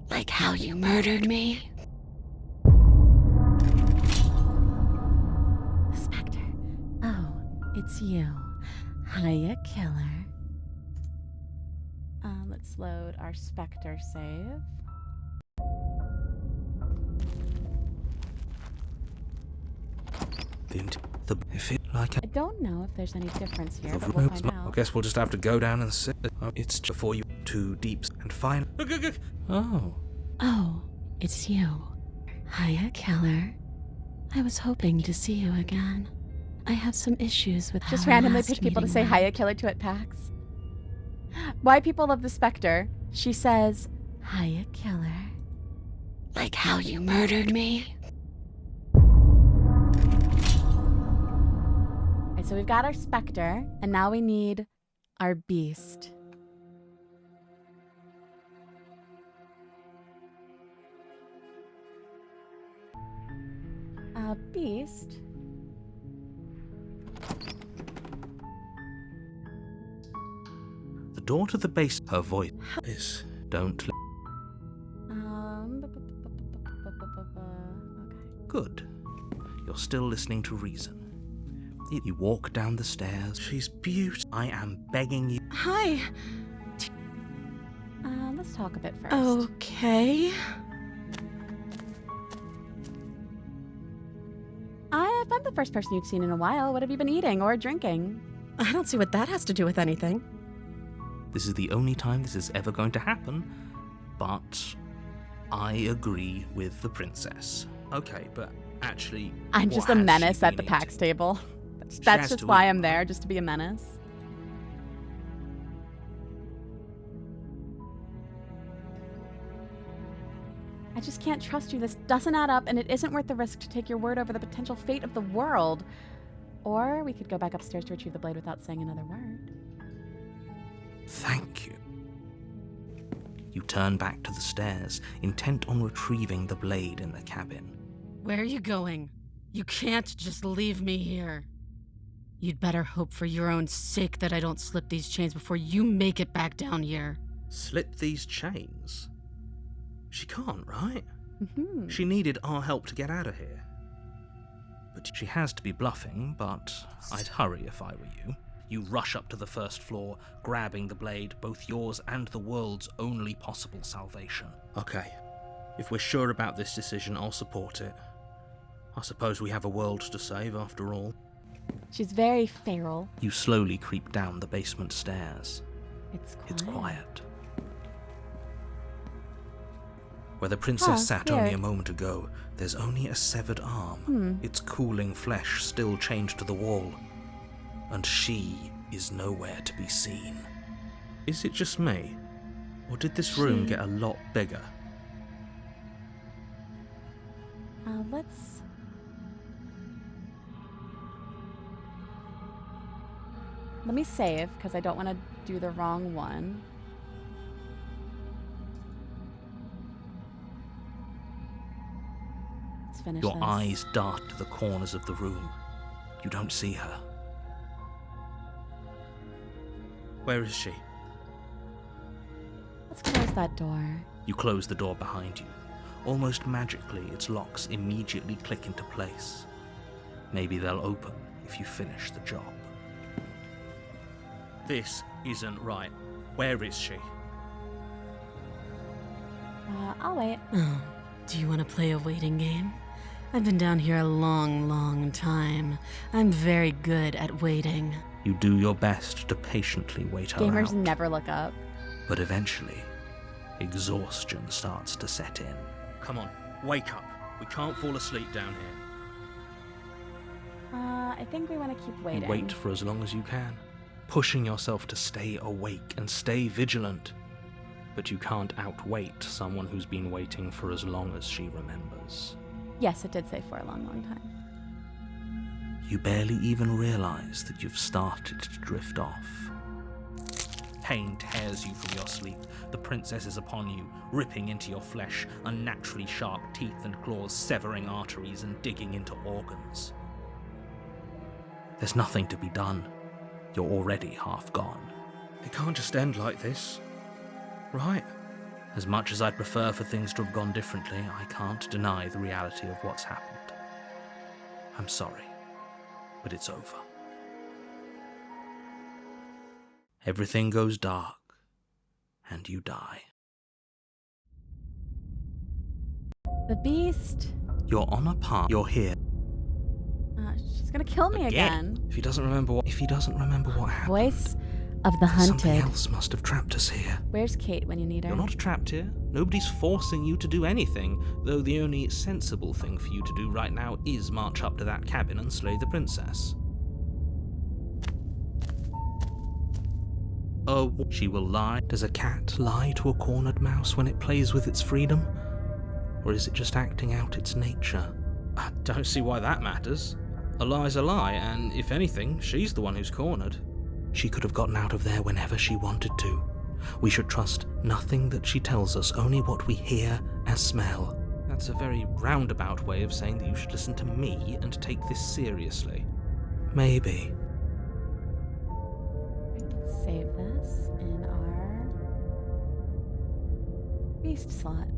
S5: Like how you murdered me.
S1: The Spectre. Oh, it's you. Hiya, killer. Let's load our Spectre save.
S4: If it like
S1: I don't know if there's any difference here,
S4: the
S1: but we'll
S4: room's
S1: find
S4: I
S1: out.
S4: guess we'll just have to go down and sit. It's before you too deep and fine. Oh.
S5: Oh, it's you. Hiya, Keller. I was hoping to see you again. I have some issues with
S1: Just
S5: how our
S1: randomly
S5: last
S1: pick people to
S5: meeting
S1: say
S5: went.
S1: hiya, killer to at PAX. Why people love the Spectre? She says, hiya, killer.
S5: Like how you murdered me.
S1: Alright, so we've got our Spectre, and now we need our Beast. Beast.
S4: The door to the base. Her voice is don't.
S1: Okay.
S4: Good. You're still listening to reason. You walk down the stairs. She's beautiful. I am begging you.
S3: Hi.
S1: Let's talk a bit first.
S3: Okay.
S1: If I'm the first person you've seen in a while, what have you been eating or drinking?
S3: I don't see what that has to do with anything.
S2: This is the only time this is ever going to happen, but I agree with the princess. Okay, but actually,
S1: I'm
S2: what
S1: just a
S2: has
S1: menace
S2: she
S1: at the
S2: been
S1: PAX
S2: eating?
S1: table.
S2: She
S1: That's
S2: has
S1: just
S2: to
S1: why
S2: eat,
S1: I'm there,
S2: right?
S1: just to be a menace. I just can't trust you. This doesn't add up, and it isn't worth the risk to take your word over the potential fate of the world. Or we could go back upstairs to retrieve the blade without saying another word.
S2: Thank you. You turn back to the stairs, intent on retrieving the blade in the cabin.
S3: Where are you going? You can't just leave me here. You'd better hope for your own sake that I don't slip these chains before you make it back down here.
S2: Slip these chains? She can't, right?
S1: Mm-hmm.
S2: She needed our help to get out of here. But she has to be bluffing, but I'd hurry if I were you. You rush up to the first floor, grabbing the blade, both yours and the world's only possible salvation. Okay, if we're sure about this decision, I'll support it. I suppose we have a world to save after all.
S1: She's very feral.
S2: You slowly creep down the basement stairs.
S1: It's quiet.
S2: Quiet. Where the princess sat only a moment ago, there's only a severed arm, its cooling flesh still chained to the wall. And she is nowhere to be seen. Is it just me? Or did this room get a lot bigger?
S1: Let's... Let me save, because I don't want to do the wrong one. Let's finish
S2: Your
S1: this.
S2: eyes dart to the corners of the room. You don't see her. Where is she?
S1: Let's close that door.
S2: You close the door behind you. Almost magically, its locks immediately click into place. Maybe they'll open if you finish the job. This isn't right. Where is she?
S1: I'll wait.
S3: Oh, do you want to play a waiting game? I've been down here a long, long time. I'm very good at waiting.
S2: You do your best to patiently wait her
S1: Gamers
S2: out.
S1: never look up.
S2: But eventually, exhaustion starts to set in. Come on, wake up. We can't fall asleep down here.
S1: I think we want to keep waiting.
S2: You wait for as long as you can, pushing yourself to stay awake and stay vigilant. But you can't outwait someone who's been waiting for as long as she remembers.
S1: Yes, it did say for a long, long time.
S2: You barely even realize that you've started to drift off. Pain tears you from your sleep. The princess is upon you, ripping into your flesh, unnaturally sharp teeth and claws severing arteries and digging into organs. There's nothing to be done. You're already half gone. It can't just end like this, right? As much as I'd prefer for things to have gone differently, I can't deny the reality of what's happened. I'm sorry, but it's over. Everything goes dark, and you die.
S1: The beast.
S2: You're on a path. You're here.
S1: She's gonna kill me again.
S2: If he doesn't remember what happened.
S1: Voice of the
S2: Something
S1: hunted.
S2: else must have trapped us here.
S1: Where's Kate when you need her?
S2: You're not trapped here. Nobody's forcing you to do anything, though the only sensible thing for you to do right now is march up to that cabin and slay the princess. Oh, she will lie. Does a cat lie to a cornered mouse when it plays with its freedom? Or is it just acting out its nature? I don't see why that matters. A lie's a lie, and if anything, she's the one who's cornered. She could have gotten out of there whenever she wanted to. We should trust nothing that she tells us, only what we hear and smell. That's a very roundabout way of saying that you should listen to me and take this seriously. Maybe.
S1: Let's save this in our beast slot.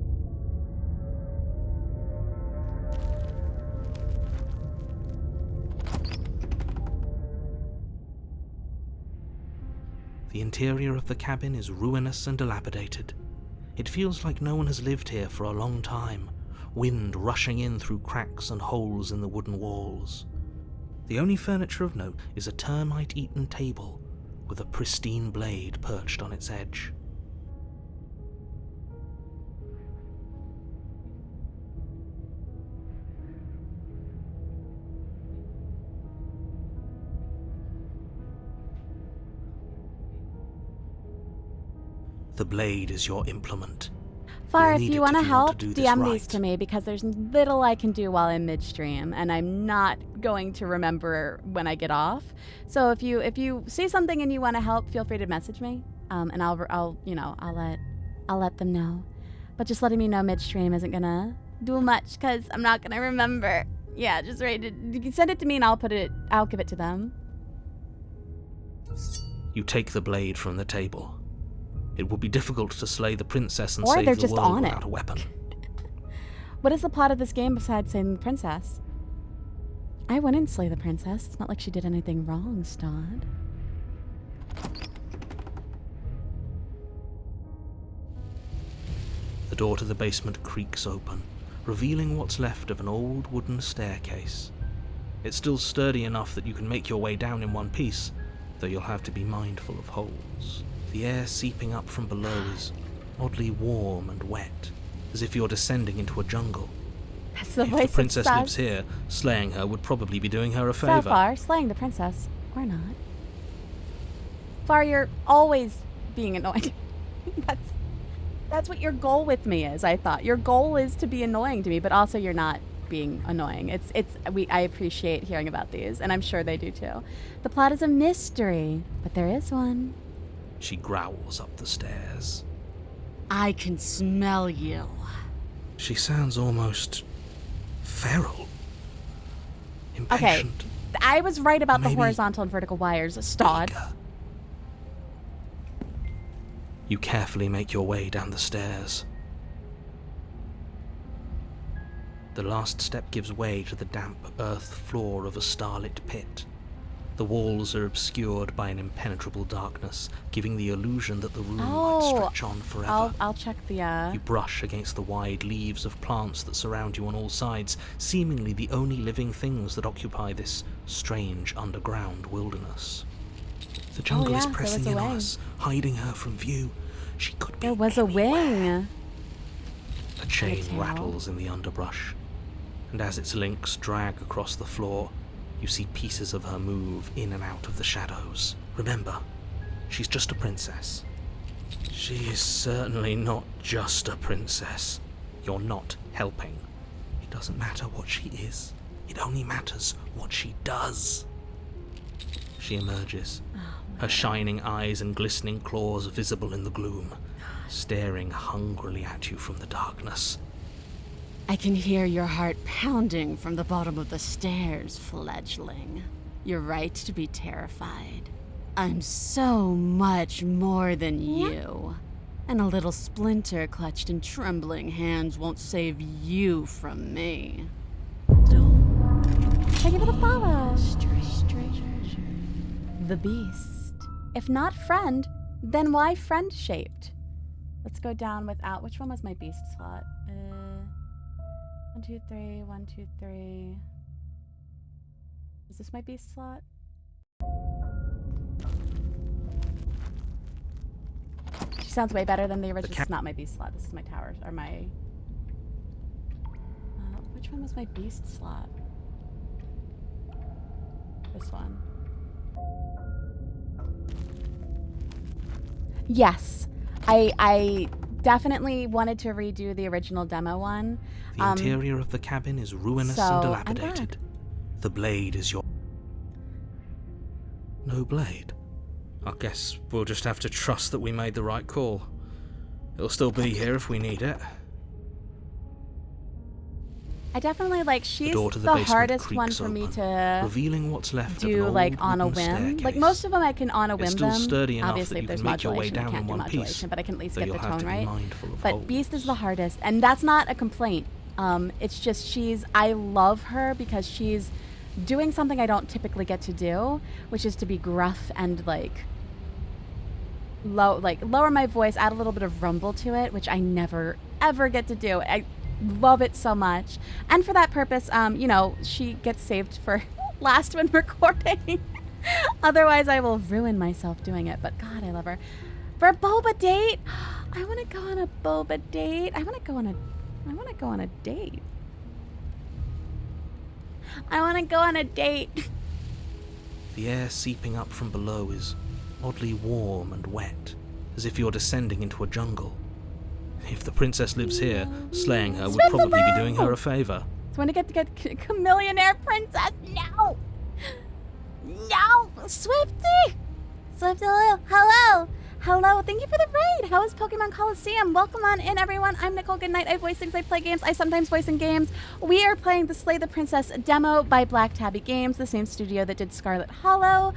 S2: The interior of the cabin is ruinous and dilapidated. It feels like no one has lived here for a long time, wind rushing in through cracks and holes in the wooden walls. The only furniture of note is a termite-eaten table with a pristine blade perched on its edge. The blade is your implement.
S1: Far,
S2: You'll
S1: if
S2: need
S1: you
S2: it
S1: want to
S2: if you
S1: help,
S2: want to do this
S1: DM
S2: right.
S1: these to me because there's little I can do while I'm midstream, and I'm not going to remember when I get off. So if you see something and you want to help, feel free to message me, and I'll let them know. But just letting me know midstream isn't gonna do much because I'm not gonna remember. Yeah, just you can send it to me and I'll give it to them.
S2: You take the blade from the table. It would be difficult to slay the princess and
S1: Or
S2: save
S1: they're
S2: the
S1: just
S2: world
S1: on it.
S2: without a weapon.
S1: What is the plot of this game besides saving the princess? I wouldn't slay the princess. It's not like she did anything wrong, Stod.
S2: The door to the basement creaks open, revealing what's left of an old wooden staircase. It's still sturdy enough that you can make your way down in one piece, though you'll have to be mindful of holes. The air seeping up from below is oddly warm and wet, as if you're descending into a jungle.
S1: That's the
S2: If
S1: voice
S2: the princess
S1: of
S2: lives here, slaying her would probably be doing her a
S1: So
S2: favor.
S1: far, slaying the princess. Or not. Far, you're always being annoying. That's what your goal with me is, I thought. Your goal is to be annoying to me, but also you're not being annoying. I appreciate hearing about these, and I'm sure they do too. The plot is a mystery, but there is one.
S2: She growls up the stairs.
S3: I can smell you.
S2: She sounds almost feral.
S1: Okay,
S2: Impatient.
S1: I was right about the
S2: Maybe
S1: horizontal and vertical wires. Stod.
S2: eager. You carefully make your way down the stairs. The last step gives way to the damp earth floor of a starlit pit. The walls are obscured by an impenetrable darkness, giving the illusion that the room might stretch on forever.
S1: I'll check the,
S2: You brush against the wide leaves of plants that surround you on all sides, seemingly the only living things that occupy this strange underground wilderness. The jungle is
S1: there
S2: pressing
S1: was a
S2: in on
S1: wing.
S2: us, hiding her from view. She could be
S1: There was a
S2: anywhere.
S1: wing.
S2: A chain
S1: tail.
S2: rattles in the underbrush, and as its links drag across the floor, you see pieces of her move in and out of the shadows. Remember, she's just a princess. She is certainly not just a princess. You're not helping. It doesn't matter what she is. It only matters what she does. She emerges, her shining eyes and glistening claws visible in the gloom, staring hungrily at you from the darkness.
S3: I can hear your heart pounding from the bottom of the stairs, fledgling. You're right to be terrified. I'm so much more than you. And a little splinter clutched in trembling hands won't save you from me.
S1: Thank you for the follow. The Beast. If not friend, then why friend-shaped? Let's go down without... Which one was my Beast slot? 1, 2, 3, 1, 2, 3. Is this my Beast slot? She sounds way better than the original. This is not my Beast slot. This is my tower, or my... which one was my Beast slot? This one. Yes. I definitely wanted to redo the original demo one.
S2: The interior of the cabin is ruinous
S1: so
S2: and
S1: I'm
S2: dilapidated. The blade is your... No blade? I guess we'll just have to trust that we made the right call. It'll still be here if we need it.
S1: I definitely like, she's
S2: door to
S1: the,
S2: the basement
S1: hardest one
S2: creaks
S1: for me
S2: open,
S1: to
S2: revealing what's left of an
S1: do
S2: old
S1: like on a
S2: wooden
S1: whim. Like
S2: staircase.
S1: most of them I can on a whim
S2: It's still
S1: them.
S2: sturdy enough
S1: Obviously
S2: that
S1: if
S2: you
S1: there's
S2: can make your way
S1: modulation I
S2: down
S1: can't
S2: in
S1: do
S2: one
S1: modulation,
S2: piece,
S1: but I can at least
S2: though
S1: get the
S2: you'll have
S1: tone
S2: to be
S1: right.
S2: mindful of
S1: But
S2: holes.
S1: Beast is the hardest, and that's not a complaint. It's just I love her because she's doing something I don't typically get to do, which is to be gruff and like lower my voice, add a little bit of rumble to it, which I never ever get to do. I love it so much, and for that purpose, you know, she gets saved for last when recording. Otherwise, I will ruin myself doing it. But God, I love her. For a boba date, I want to go on a boba date. I want to go on a date. I want to go on a date.
S2: The air seeping up from below is oddly warm and wet, as if you're descending into a jungle. If the princess lives here, slaying her would probably be doing her a favor.
S1: So when I get Chameleonaire Princess, no! No! Swifty! Swifty, hello! Hello, thank you for the raid! How is Pokemon Coliseum? Welcome on in, everyone. I'm Nichole Goodnight. I voice things, I play games, I sometimes voice in games. We are playing the Slay the Princess demo by Black Tabby Games, the same studio that did Scarlet Hollow.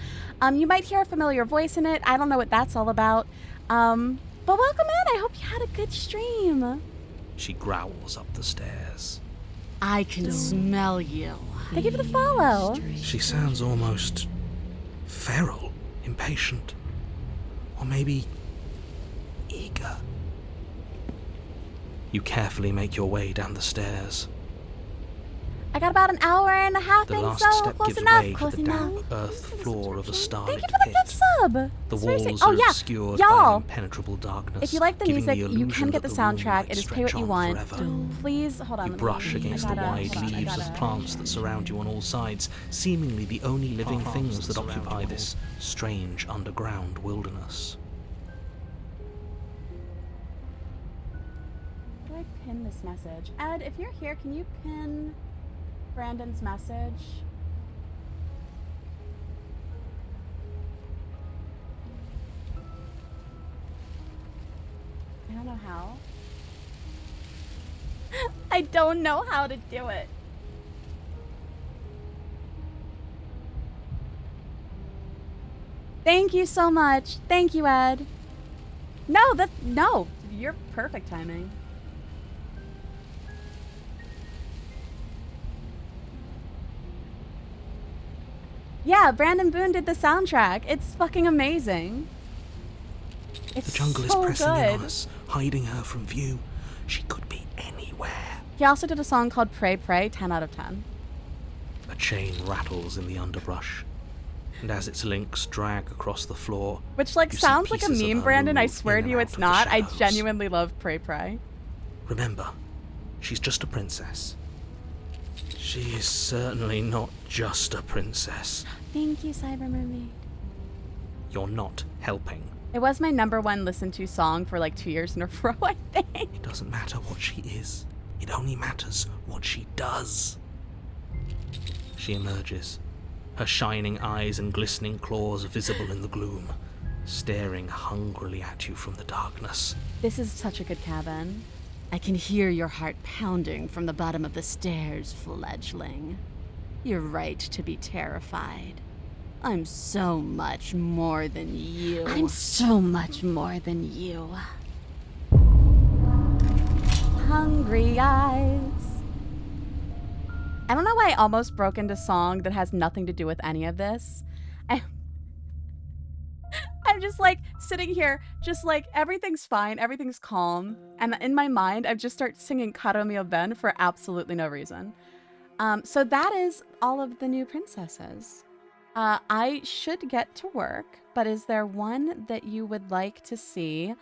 S1: You might hear a familiar voice in it. I don't know what that's all about. But welcome in. I hope you had a good stream.
S2: She growls up the stairs.
S3: I can smell you.
S1: Thank you for the follow.
S2: She sounds almost feral, impatient, or maybe eager. You carefully make your way down the stairs.
S1: I got about an hour and a half
S2: The
S1: in,
S2: last
S1: so
S2: step
S1: close
S2: gives
S1: enough.
S2: way
S1: Close
S2: to the
S1: enough.
S2: damp earth floor of a starlit
S1: Thank you for the
S2: pit.
S1: gift sub.
S2: The
S1: Seriously.
S2: walls
S1: Oh
S2: are
S1: yeah,
S2: obscured by an
S1: y'all.
S2: impenetrable darkness.
S1: If you like the
S2: giving
S1: music, you
S2: illusion
S1: can get the
S2: that room
S1: soundtrack.
S2: might
S1: It is pay
S2: stretch
S1: what you
S2: on
S1: want.
S2: forever.
S1: Please hold on.
S2: You
S1: let me-
S2: brush against the wide
S1: hold on, I
S2: leaves of
S1: gotta-
S2: plants that surround you on all sides, seemingly the only living things that occupy this strange underground wilderness.
S1: How do I pin this message? Ed, if you're here, can you pin Brandon's message. I don't know how. I don't know how to do it. Thank you so much. Thank you, Ed. No, you're perfect timing. Yeah, Brandon Boone did the soundtrack. It's fucking amazing. It's
S2: The jungle
S1: so
S2: is pressing in on
S1: good.
S2: us, hiding her from view. She could be anywhere.
S1: He also did a song called Pray Pray, 10 out of 10.
S2: A chain rattles in the underbrush, and as its links drag across the floor,
S1: Which, like,
S2: you see
S1: sounds like a
S2: pieces of
S1: meme,
S2: her
S1: Brandon. I
S2: move
S1: swear
S2: in
S1: to
S2: and
S1: you
S2: out
S1: it's
S2: of the
S1: not. I
S2: shadows.
S1: genuinely love Pray Pray.
S2: Remember, she's just a princess. She is certainly not just a princess.
S1: Thank you, Cyber Mermaid.
S2: You're not helping.
S1: It was my #1 listened to song for like 2 years in a row, I think.
S2: It doesn't matter what she is. It only matters what she does. She emerges, her shining eyes and glistening claws visible in the gloom, staring hungrily at you from the darkness.
S1: This is such a good cabin.
S3: I can hear your heart pounding from the bottom of the stairs, fledgling. You're right to be terrified. I'm so much more than you.
S1: I'm so much more than you. Hungry eyes. I don't know why I almost broke into song that has nothing to do with any of this. I'm just like sitting here, just like everything's fine, everything's calm. And in my mind, I just start singing Karo Mio Ben for absolutely no reason. So that is all of the new princesses. I should get to work, but is there one that you would like to see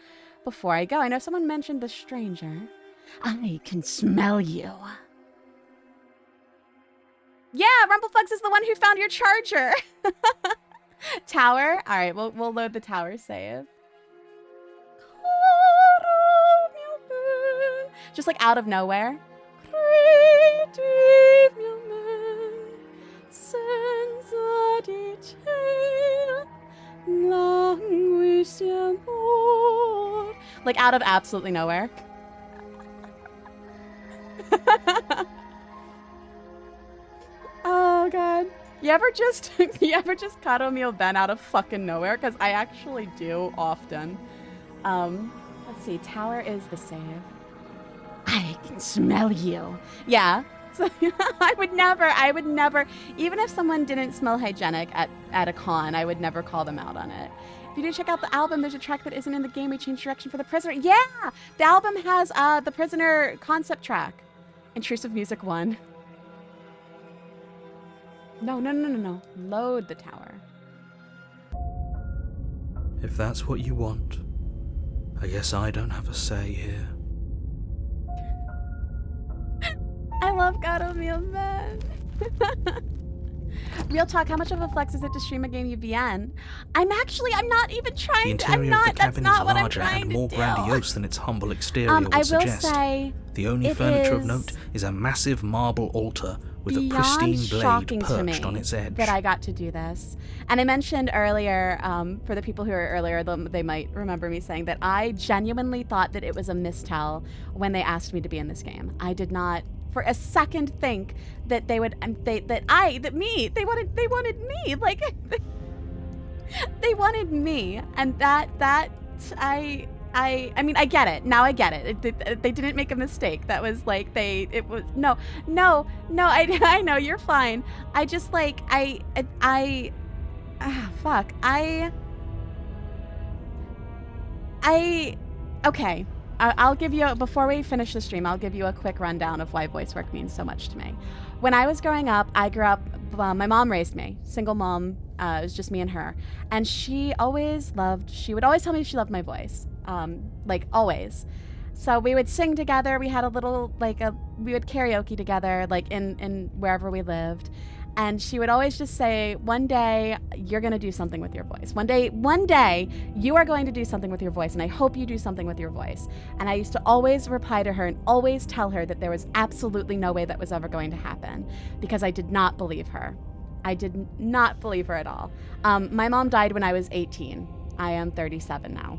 S1: before I go? I know someone mentioned the stranger.
S5: I can smell you.
S1: Yeah, Rumplefugs is the one who found your charger. Tower. All right, we'll load the tower save. Just like out of nowhere. Like out of absolutely nowhere. Oh god. You ever just Karo Mio Ben out of fucking nowhere? Because I actually do often. Let's see, tower is the save.
S5: I can smell you.
S1: Yeah. So I would never, even if someone didn't smell hygienic at a con, I would never call them out on it. If you do check out the album, there's a track that isn't in the game. We changed direction for the prisoner. Yeah! The album has the prisoner concept track. Intrusive Music 1. No. Load the tower.
S2: If that's what you want, I guess I don't have a say here.
S1: I love Karo Mio Ben. Real talk, how much of a flex is it to stream a game UVN? I'm not even
S2: The
S1: trying to.
S2: interior of the
S1: That's
S2: cabin is
S1: not what I'm
S2: larger
S1: trying
S2: and
S1: to
S2: more
S1: do.
S2: grandiose than its humble exterior
S1: I
S2: would
S1: will
S2: suggest.
S1: say
S2: The only
S1: it
S2: furniture of
S1: is
S2: note is a massive marble altar with a
S1: beyond
S2: pristine blade
S1: shocking to me
S2: perched on its edge.
S1: that I got to do this. And I mentioned earlier, for the people who were earlier, they might remember me saying that I genuinely thought that it was a mistell when they asked me to be in this game. I did not for a second think that they wanted me. Like they wanted me, and I mean, I get it. Now I get it. They didn't make a mistake. That was like, no, I know, you're fine. I just like, okay. I'll give you, before we finish the stream, I'll give you a quick rundown of why voice work means so much to me. When I was growing up, my mom raised me, single mom, it was just me and her. And she would always tell me she loved my voice, like always. So we would sing together, we had a little, we would karaoke together, like in wherever we lived. And she would always just say, one day you're going to do something with your voice. One day you are going to do something with your voice, and I hope you do something with your voice. And I used to always reply to her and always tell her that there was absolutely no way that was ever going to happen, because I did not believe her. I did not believe her at all. My mom died when I was 18. I am 37 now.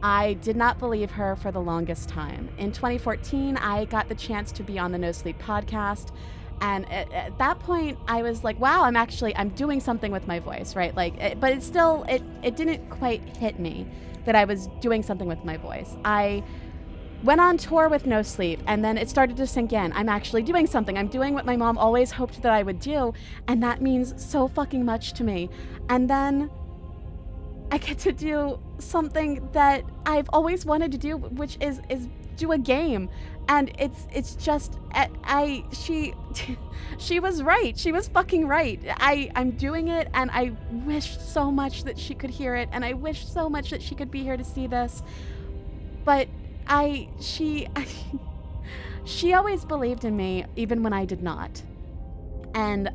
S1: I did not believe her for the longest time. In 2014, I got the chance to be on the No Sleep podcast. And at that point, I was like, wow, I'm doing something with my voice, right? But it didn't quite hit me that I was doing something with my voice. I went on tour with No Sleep, and then it started to sink in. I'm actually doing something. I'm doing what my mom always hoped that I would do, and that means so fucking much to me. And then I get to do something that I've always wanted to do, which is do a game. And it's just, she was right. She was fucking right. I'm doing it, and I wish so much that she could hear it, and I wish so much that she could be here to see this. But she always believed in me, even when I did not. And,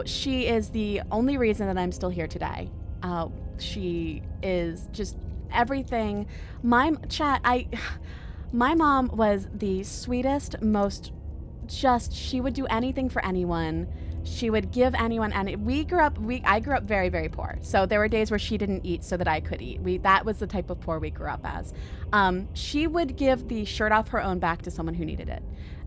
S1: she is the only reason that I'm still here today. She is just everything. My mom was the sweetest, she would do anything for anyone. She would give anyone, and I grew up very, very poor. So there were days where she didn't eat so that I could eat. That was the type of poor we grew up as. She would give the shirt off her own back to someone who needed it.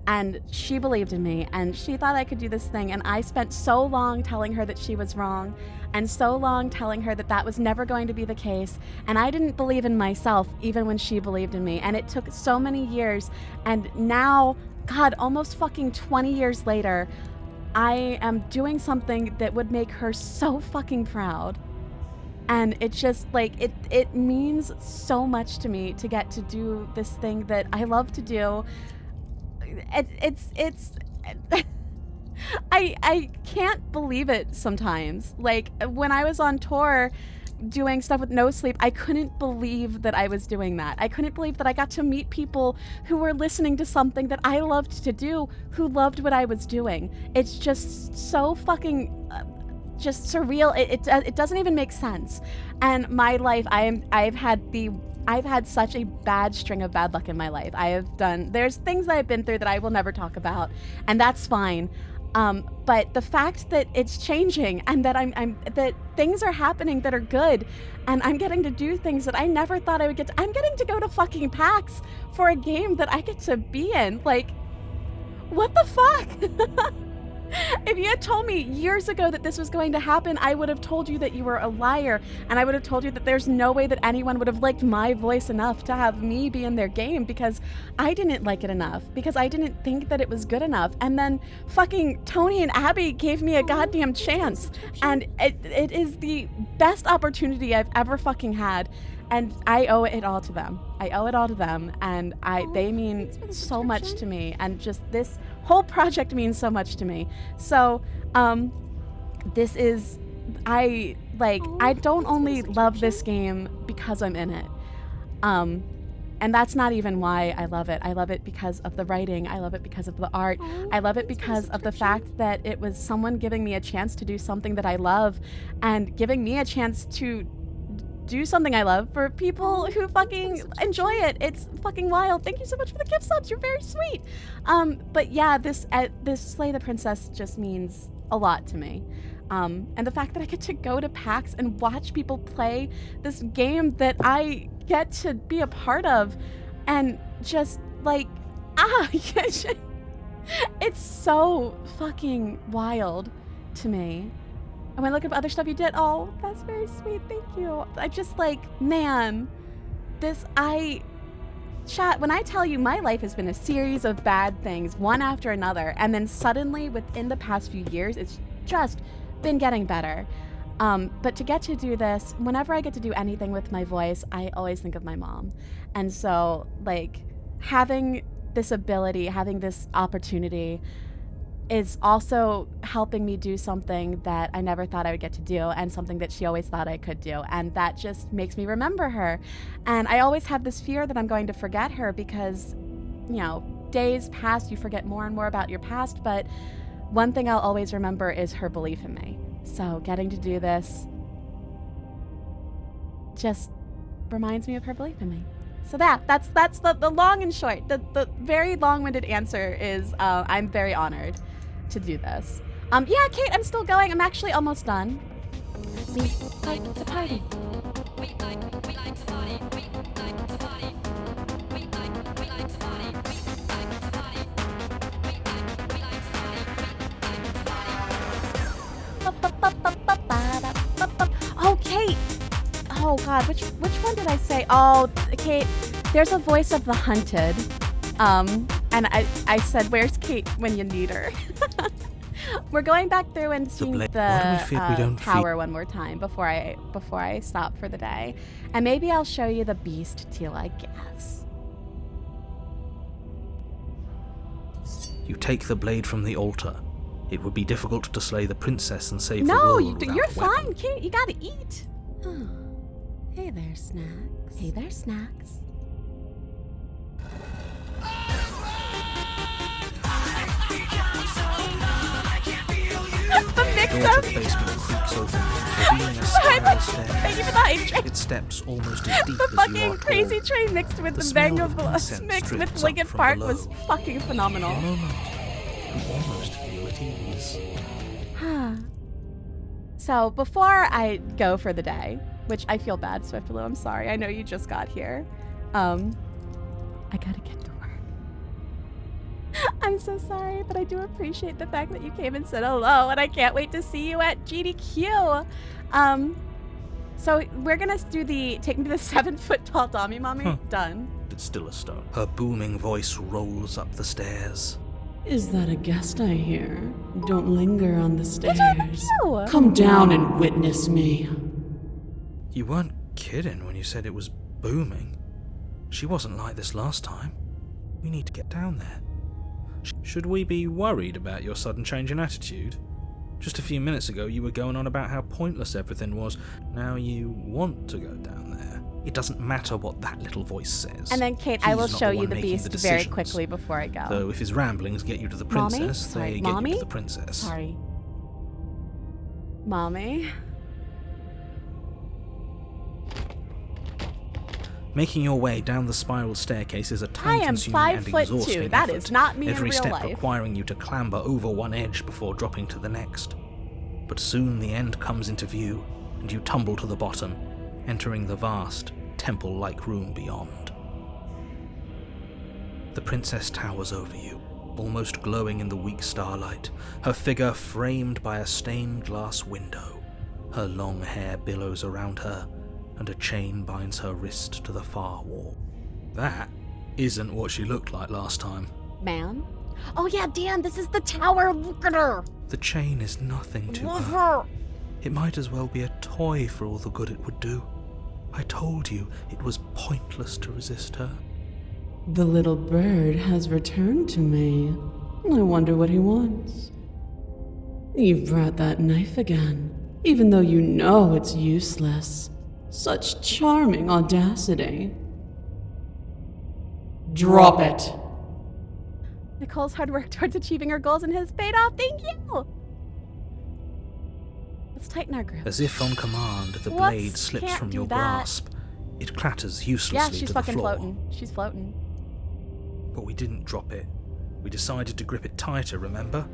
S1: And she believed in me, and she thought I could do this thing. And I spent so long telling her that she was wrong, and so long telling her that was never going to be the case. And I didn't believe in myself, even when she believed in me. And it took so many years. And now, God, almost fucking 20 years later, I am doing something that would make her so fucking proud. And it's just it means so much to me to get to do this thing that I love to do. I can't believe it sometimes. Like, when I was on tour doing stuff with No Sleep, I couldn't believe that I was doing that. I couldn't believe that I got to meet people who were listening to something that I loved to do, who loved what I was doing. It's just so fucking just surreal. It doesn't even make sense. And my life, I've had such a bad string of bad luck in my life. There's things that I've been through that I will never talk about, and that's fine. But the fact that it's changing, and that that things are happening that are good, and I'm getting to do things that I never thought I would get to. I'm getting to go to fucking PAX for a game that I get to be in. Like, what the fuck? If you had told me years ago that this was going to happen, I would have told you that you were a liar, and I would have told you that there's no way that anyone would have liked my voice enough to have me be in their game, because I didn't like it enough, because I didn't think that it was good enough. And then fucking Tony and Abby gave me a goddamn chance, and it is the best opportunity I've ever fucking had. And I owe it all to them. And they mean so much to me. And just this whole project means so much to me. So, this is, I don't only love this game because I'm in it. And that's not even why I love it. I love it because of the writing. I love it because of the art. I love it because of the fact that it was someone giving me a chance to do something that I love, and giving me a chance to do something I love for people who fucking enjoy it. It's fucking wild. Thank you so much for the gift subs. You're very sweet. But yeah, this Slay the Princess just means a lot to me. And the fact that I get to go to PAX and watch people play this game that I get to be a part of, and just it's so fucking wild to me. And when I look at other stuff you did, oh, that's very sweet, thank you. I just man, chat, when I tell you my life has been a series of bad things, one after another, and then suddenly within the past few years, it's just been getting better. But to get to do this, whenever I get to do anything with my voice, I always think of my mom. And so, having this ability, having this opportunity is also helping me do something that I never thought I would get to do, and something that she always thought I could do. And that just makes me remember her. And I always have this fear that I'm going to forget her, because, days pass, you forget more and more about your past. But one thing I'll always remember is her belief in me. So getting to do this just reminds me of her belief in me. So that's the long and short. The very long-winded answer is I'm very honored to do this. Yeah, Kate, I'm still going. I'm actually almost done. We like to party.
S6: We like to party. We like to party. We like to party. We like to party. We like to party.
S1: Oh, Kate. Oh God, which one did I say? Oh, Kate. There's a voice of the hunted. And I said, "Where's Kate when you need her?" We're going back through and seeing the tower one more time before I stop for the day, and maybe I'll show you the beast too, I guess.
S2: You take the blade from the altar. It would be difficult to slay the princess and save the
S1: No,
S2: world without
S1: you're
S2: a weapon.
S1: fine, Kate. You gotta eat.
S3: Oh. Hey there, Snacks.
S1: Hey there, Snacks. The mix
S2: The door to
S1: of
S2: the basement creaks open, revealing a spiral
S1: thank you for
S2: staircase.
S1: that intro.
S2: Its steps almost as deep
S1: The
S2: as you
S1: fucking
S2: are
S1: crazy
S2: tall.
S1: train mixed with
S2: The
S1: the bang
S2: smell
S1: of
S2: of
S1: the
S2: incense
S1: mixed with
S2: drifts up
S1: Linkin
S2: from
S1: Park
S2: below.
S1: was fucking phenomenal.
S2: For a moment, you almost feel at ease.
S1: So before I go for the day, which I feel bad, Swiftblue, I'm sorry. I know you just got here. I gotta get to work. I'm so sorry, but I do appreciate the fact that you came and said hello, and I can't wait to see you at GDQ. So we're gonna do the take me to the 7-foot-tall Dami Mommy. Done.
S2: It's still a stone. Her booming voice rolls up the stairs.
S3: Is that a guest I hear? Don't linger on the stairs.
S1: you?
S3: Come down and witness me.
S2: You weren't kidding when you said it was booming. She wasn't like this last time. We need to get down there. Should we be worried about your sudden change in attitude? Just a few minutes ago you were going on about how pointless everything was. Now you want to go down there. It doesn't matter what that little voice says.
S1: And then, Kate, I
S2: He's
S1: will
S2: not
S1: show
S2: the
S1: you
S2: one
S1: the
S2: making
S1: beast
S2: the
S1: very
S2: decisions.
S1: quickly before I go.
S2: So if his ramblings get you to the
S1: Mommy?
S2: princess,
S1: Sorry,
S2: they get
S1: Mommy?
S2: you to the princess.
S1: Sorry. Mommy?
S2: Making your way down the spiral staircase is a time-consuming and
S1: 5'2".
S2: exhausting
S1: That
S2: effort,
S1: is not me in
S2: every
S1: real
S2: step
S1: life.
S2: requiring you to clamber over one edge before dropping to the next. But soon the end comes into view, and you tumble to the bottom, entering the vast, temple-like room beyond. The princess towers over you, almost glowing in the weak starlight, her figure framed by a stained glass window. Her long hair billows around her, and a chain binds her wrist to the far wall. That isn't what she looked like last time.
S1: Man? Oh yeah, Dan, this is the tower. Look at her.
S2: The chain is nothing to
S1: Love
S2: her.
S1: her.
S2: It might as well be a toy for all the good it would do. I told you it was pointless to resist her.
S3: The little bird has returned to me. I wonder what he wants. You've brought that knife again, even though you know it's useless. Such charming audacity. Drop it.
S1: Nicole's hard work towards achieving her goals and has paid off. Thank you. Let's tighten our grip.
S2: As if on command, the
S1: Whoops,
S2: blade slips
S1: can't
S2: from
S1: do
S2: your
S1: that.
S2: grasp. It clatters uselessly
S1: Yeah, she's
S2: to the
S1: fucking
S2: floor.
S1: floating. She's floating.
S2: But we didn't drop it. We decided to grip it tighter, remember?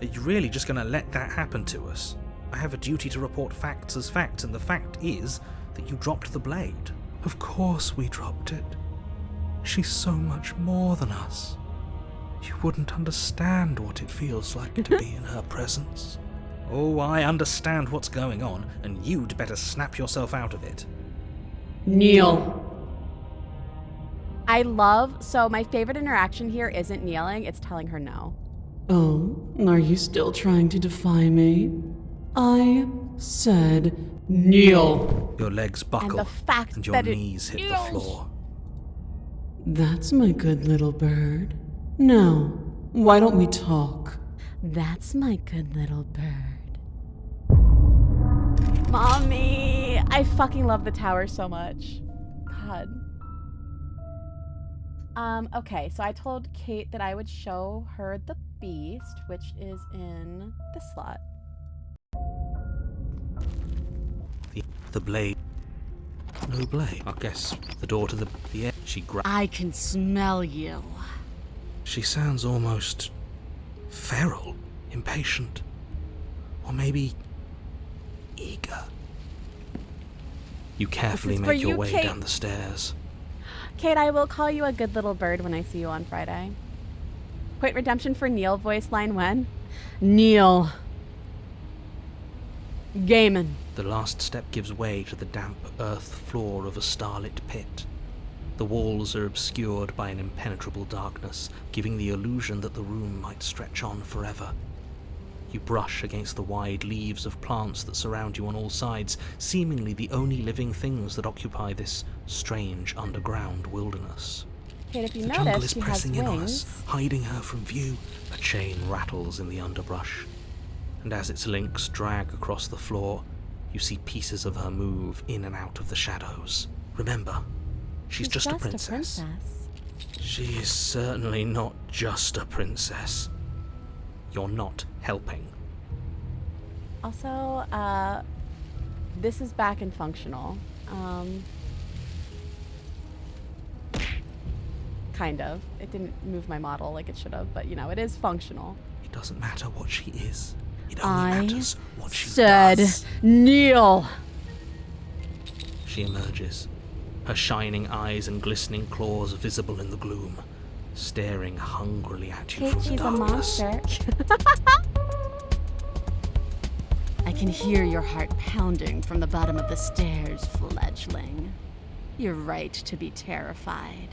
S2: Are you really just going to let that happen to us? I have a duty to report facts as facts, and the fact is that you dropped the blade. Of course we dropped it. She's so much more than us. You wouldn't understand what it feels like to be in her presence. Oh, I understand what's going on, and you'd better snap yourself out of it.
S3: Kneel.
S1: So my favorite interaction here isn't kneeling, it's telling her no.
S3: Oh, are you still trying to defy me? I said kneel.
S2: Your legs buckle,
S1: And the fact
S2: and your
S1: that it
S2: knees hit the
S1: kneels.
S2: floor.
S3: That's my good little bird. Now, why don't we talk?
S1: That's my good little bird. Mommy! I fucking love the tower so much. God. Okay, so I told Kate that I would show her the beast, which is in this slot.
S2: The blade. No blade. I guess the door to the air.
S3: I can smell you.
S2: She sounds almost feral, impatient, or maybe eager. You carefully
S1: This is for
S2: make your
S1: you,
S2: way
S1: Kate.
S2: down the stairs.
S1: Kate, I will call you a good little bird when I see you on Friday. Point redemption for Neil, voice line when?
S3: Neil. Gaiman.
S2: The last step gives way to the damp earth floor of a starlit pit. The walls are obscured by an impenetrable darkness, giving the illusion that the room might stretch on forever. You brush against the wide leaves of plants that surround you on all sides, seemingly the only living things that occupy this strange underground wilderness.
S1: Kate, if you
S2: The jungle
S1: notice,
S2: is
S1: she has
S2: pressing in on
S1: wings.
S2: us, hiding her from view. A chain rattles in the underbrush, and as its links drag across the floor, you see pieces of her move in and out of the shadows. Remember, she's just a princess. She is certainly not just a princess. You're not helping.
S1: Also, this is back and functional. Kind of. It didn't move my model like it should have, but you know, it is functional.
S2: It doesn't matter what she is. It
S3: I
S2: only matters what she
S3: said
S2: does.
S3: Neil.
S2: She emerges, her shining eyes and glistening claws visible in the gloom, staring hungrily at you
S1: Kate,
S2: from the
S1: she's a
S2: darkness.
S1: monster.
S3: I can hear your heart pounding from the bottom of the stairs, fledgling. You're right to be terrified.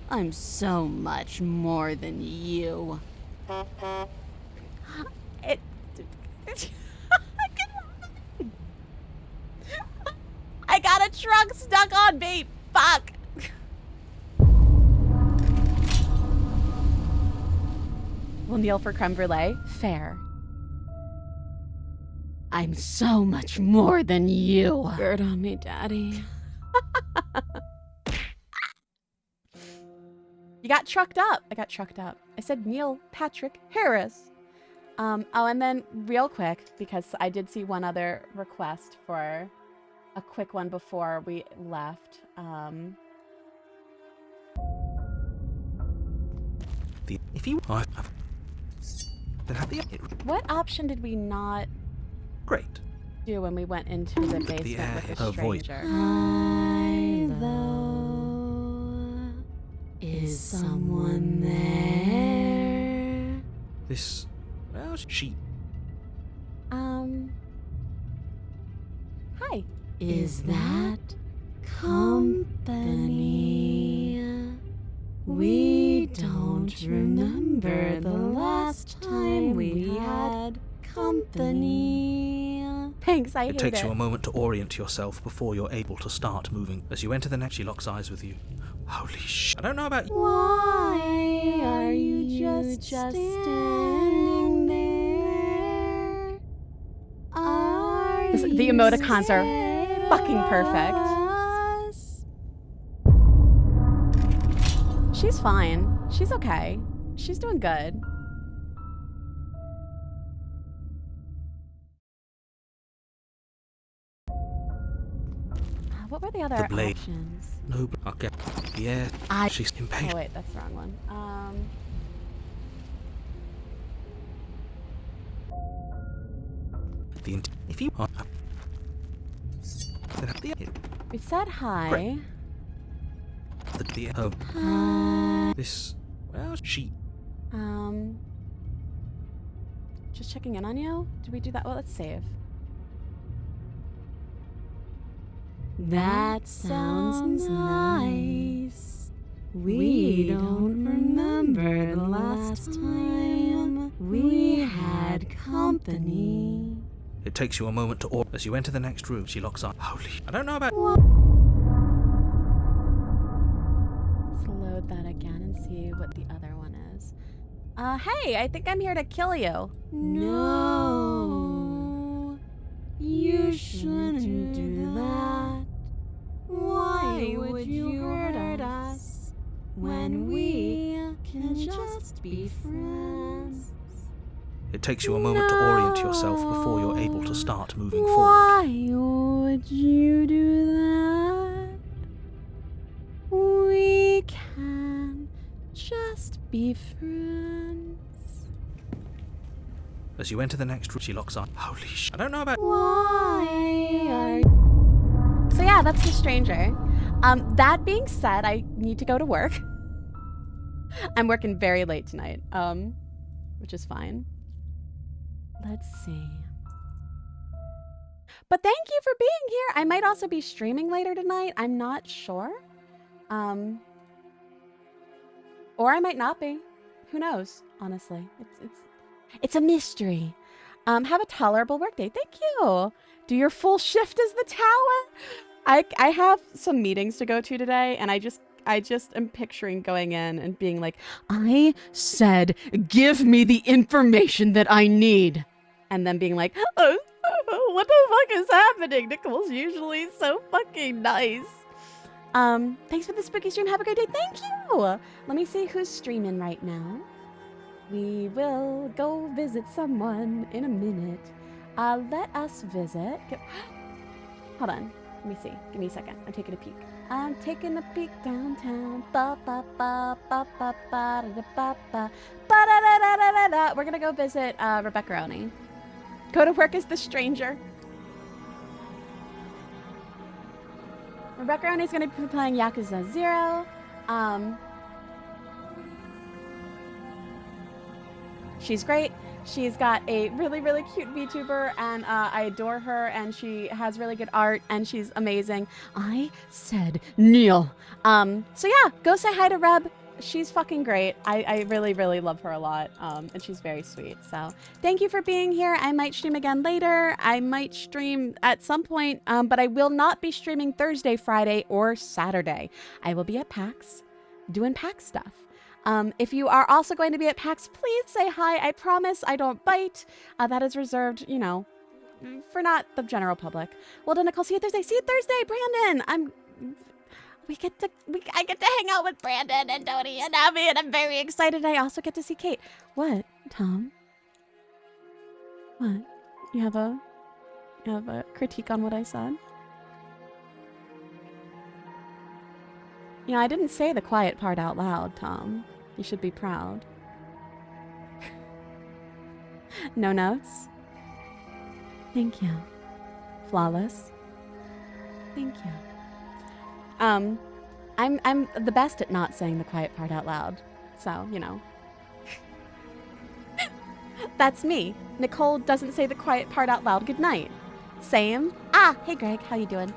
S3: I'm so much more than you.
S1: It. I got a truck stuck on me. Fuck. We'll kneel for creme brulee. Fair.
S3: I'm so much more than you. Bird on me, Daddy.
S1: You got trucked up. I got trucked up. I said Neil Patrick Harris. Oh, and then real quick, because I did see one other request for a quick one before we left.
S2: If you then have the
S1: What option did we not
S2: great.
S1: do when we went into the basement
S2: air,
S1: with
S2: her
S1: the
S2: voice.
S1: stranger?
S3: Hello. Is someone there?
S2: This, well, she.
S1: Hi.
S3: Is that company? We don't remember the last time we had company.
S1: Thanks, I hate
S2: It takes
S1: it.
S2: you a moment to orient yourself before you're able to start moving. As you enter the net, she locks eyes with you. Holy sh! I don't know about you.
S3: Why are you just standing there? Are
S1: The
S3: you
S1: emoticons are
S3: scared
S1: fucking
S3: of
S1: perfect.
S3: us?
S1: She's fine. She's okay. She's doing good. What were the other
S2: The blade.
S1: options?
S2: No, okay. Yeah, she's
S1: Oh
S2: impatient.
S1: wait, that's the wrong one.
S2: If you are, then have the
S1: We said hi.
S2: oh.
S3: Hi.
S2: This, well, she.
S1: Just checking in on you. Did we do that? Well, let's save.
S3: That sounds nice. We don't remember the last time we had company.
S2: It takes you a moment to as you enter the next room. She locks eyes. Holy, I don't know about.
S1: Let's load that again and see what the other one is. Hey, I think I'm here to kill you.
S3: No, you shouldn't do that. Why would you hurt us? when we can just be friends.
S2: It takes you a moment to orient yourself before you're able to start moving forward.
S3: Why would you do that? We can just be friends.
S2: As you enter the next room, she locks on. Holy sh! I don't know about.
S3: Why are
S1: So yeah, that's the stranger. That being said, I need to go to work. I'm working very late tonight, which is fine. Let's see. But thank you for being here. I might also be streaming later tonight. I'm not sure. Or I might not be. Who knows? Honestly, it's a mystery. Have a tolerable workday. Thank you. Do your full shift as the tower. I have some meetings to go to today, and I just am picturing going in and being like, I said, give me the information that I need. And then being like, oh, what the fuck is happening? Nicole's usually so fucking nice. Thanks for the spooky stream. Have a great day. Thank you. Let me see who's streaming right now. We will go visit someone in a minute. Let us visit. Hold on. Let me see. Give me a second. I'm taking a peek. I'm taking a peek downtown. Ba ba ba ba ba ba da ba ba ba da da da da da. We're gonna go visit Rebecca Roney. Go to work as the stranger. Rebecca Roney's gonna be playing Yakuza 0. She's great. She's got a really, really cute VTuber, and I adore her, and she has really good art, and she's amazing. I said Neil. So yeah, go say hi to Reb. She's fucking great. I really, really love her a lot, and she's very sweet. So thank you for being here. I might stream again later. I might stream at some point, but I will not be streaming Thursday, Friday, or Saturday. I will be at PAX doing PAX stuff. If you are also going to be at PAX, please say hi. I promise I don't bite. That is reserved, you know, for not the general public. Well done, Nicole. See you Thursday. See you Thursday, Brandon. I get to hang out with Brandon and Tony and Abby, and I'm very excited. I also get to see Kate. What, Tom? What? You have a critique on what I said? You know, I didn't say the quiet part out loud, Tom. You should be proud. No notes? Thank you. Flawless? Thank you. I'm the best at not saying the quiet part out loud. So, you know. That's me. Nichole doesn't say the quiet part out loud. Good night. Same. Ah, hey Greg, how you doing?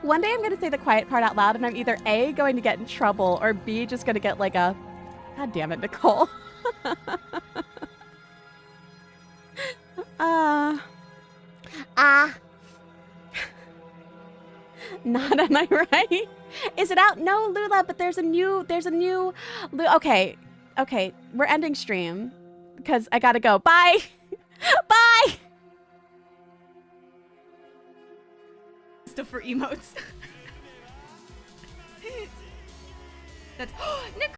S1: One day I'm going to say the quiet part out loud, and I'm either A, going to get in trouble, or B, just going to get like a, God damn it, Nichole. Not, am I right? Is it out? No, Lula, but there's a new, okay, we're ending stream, because I gotta go. Bye! Bye! Stuff for emotes. That's Nicole!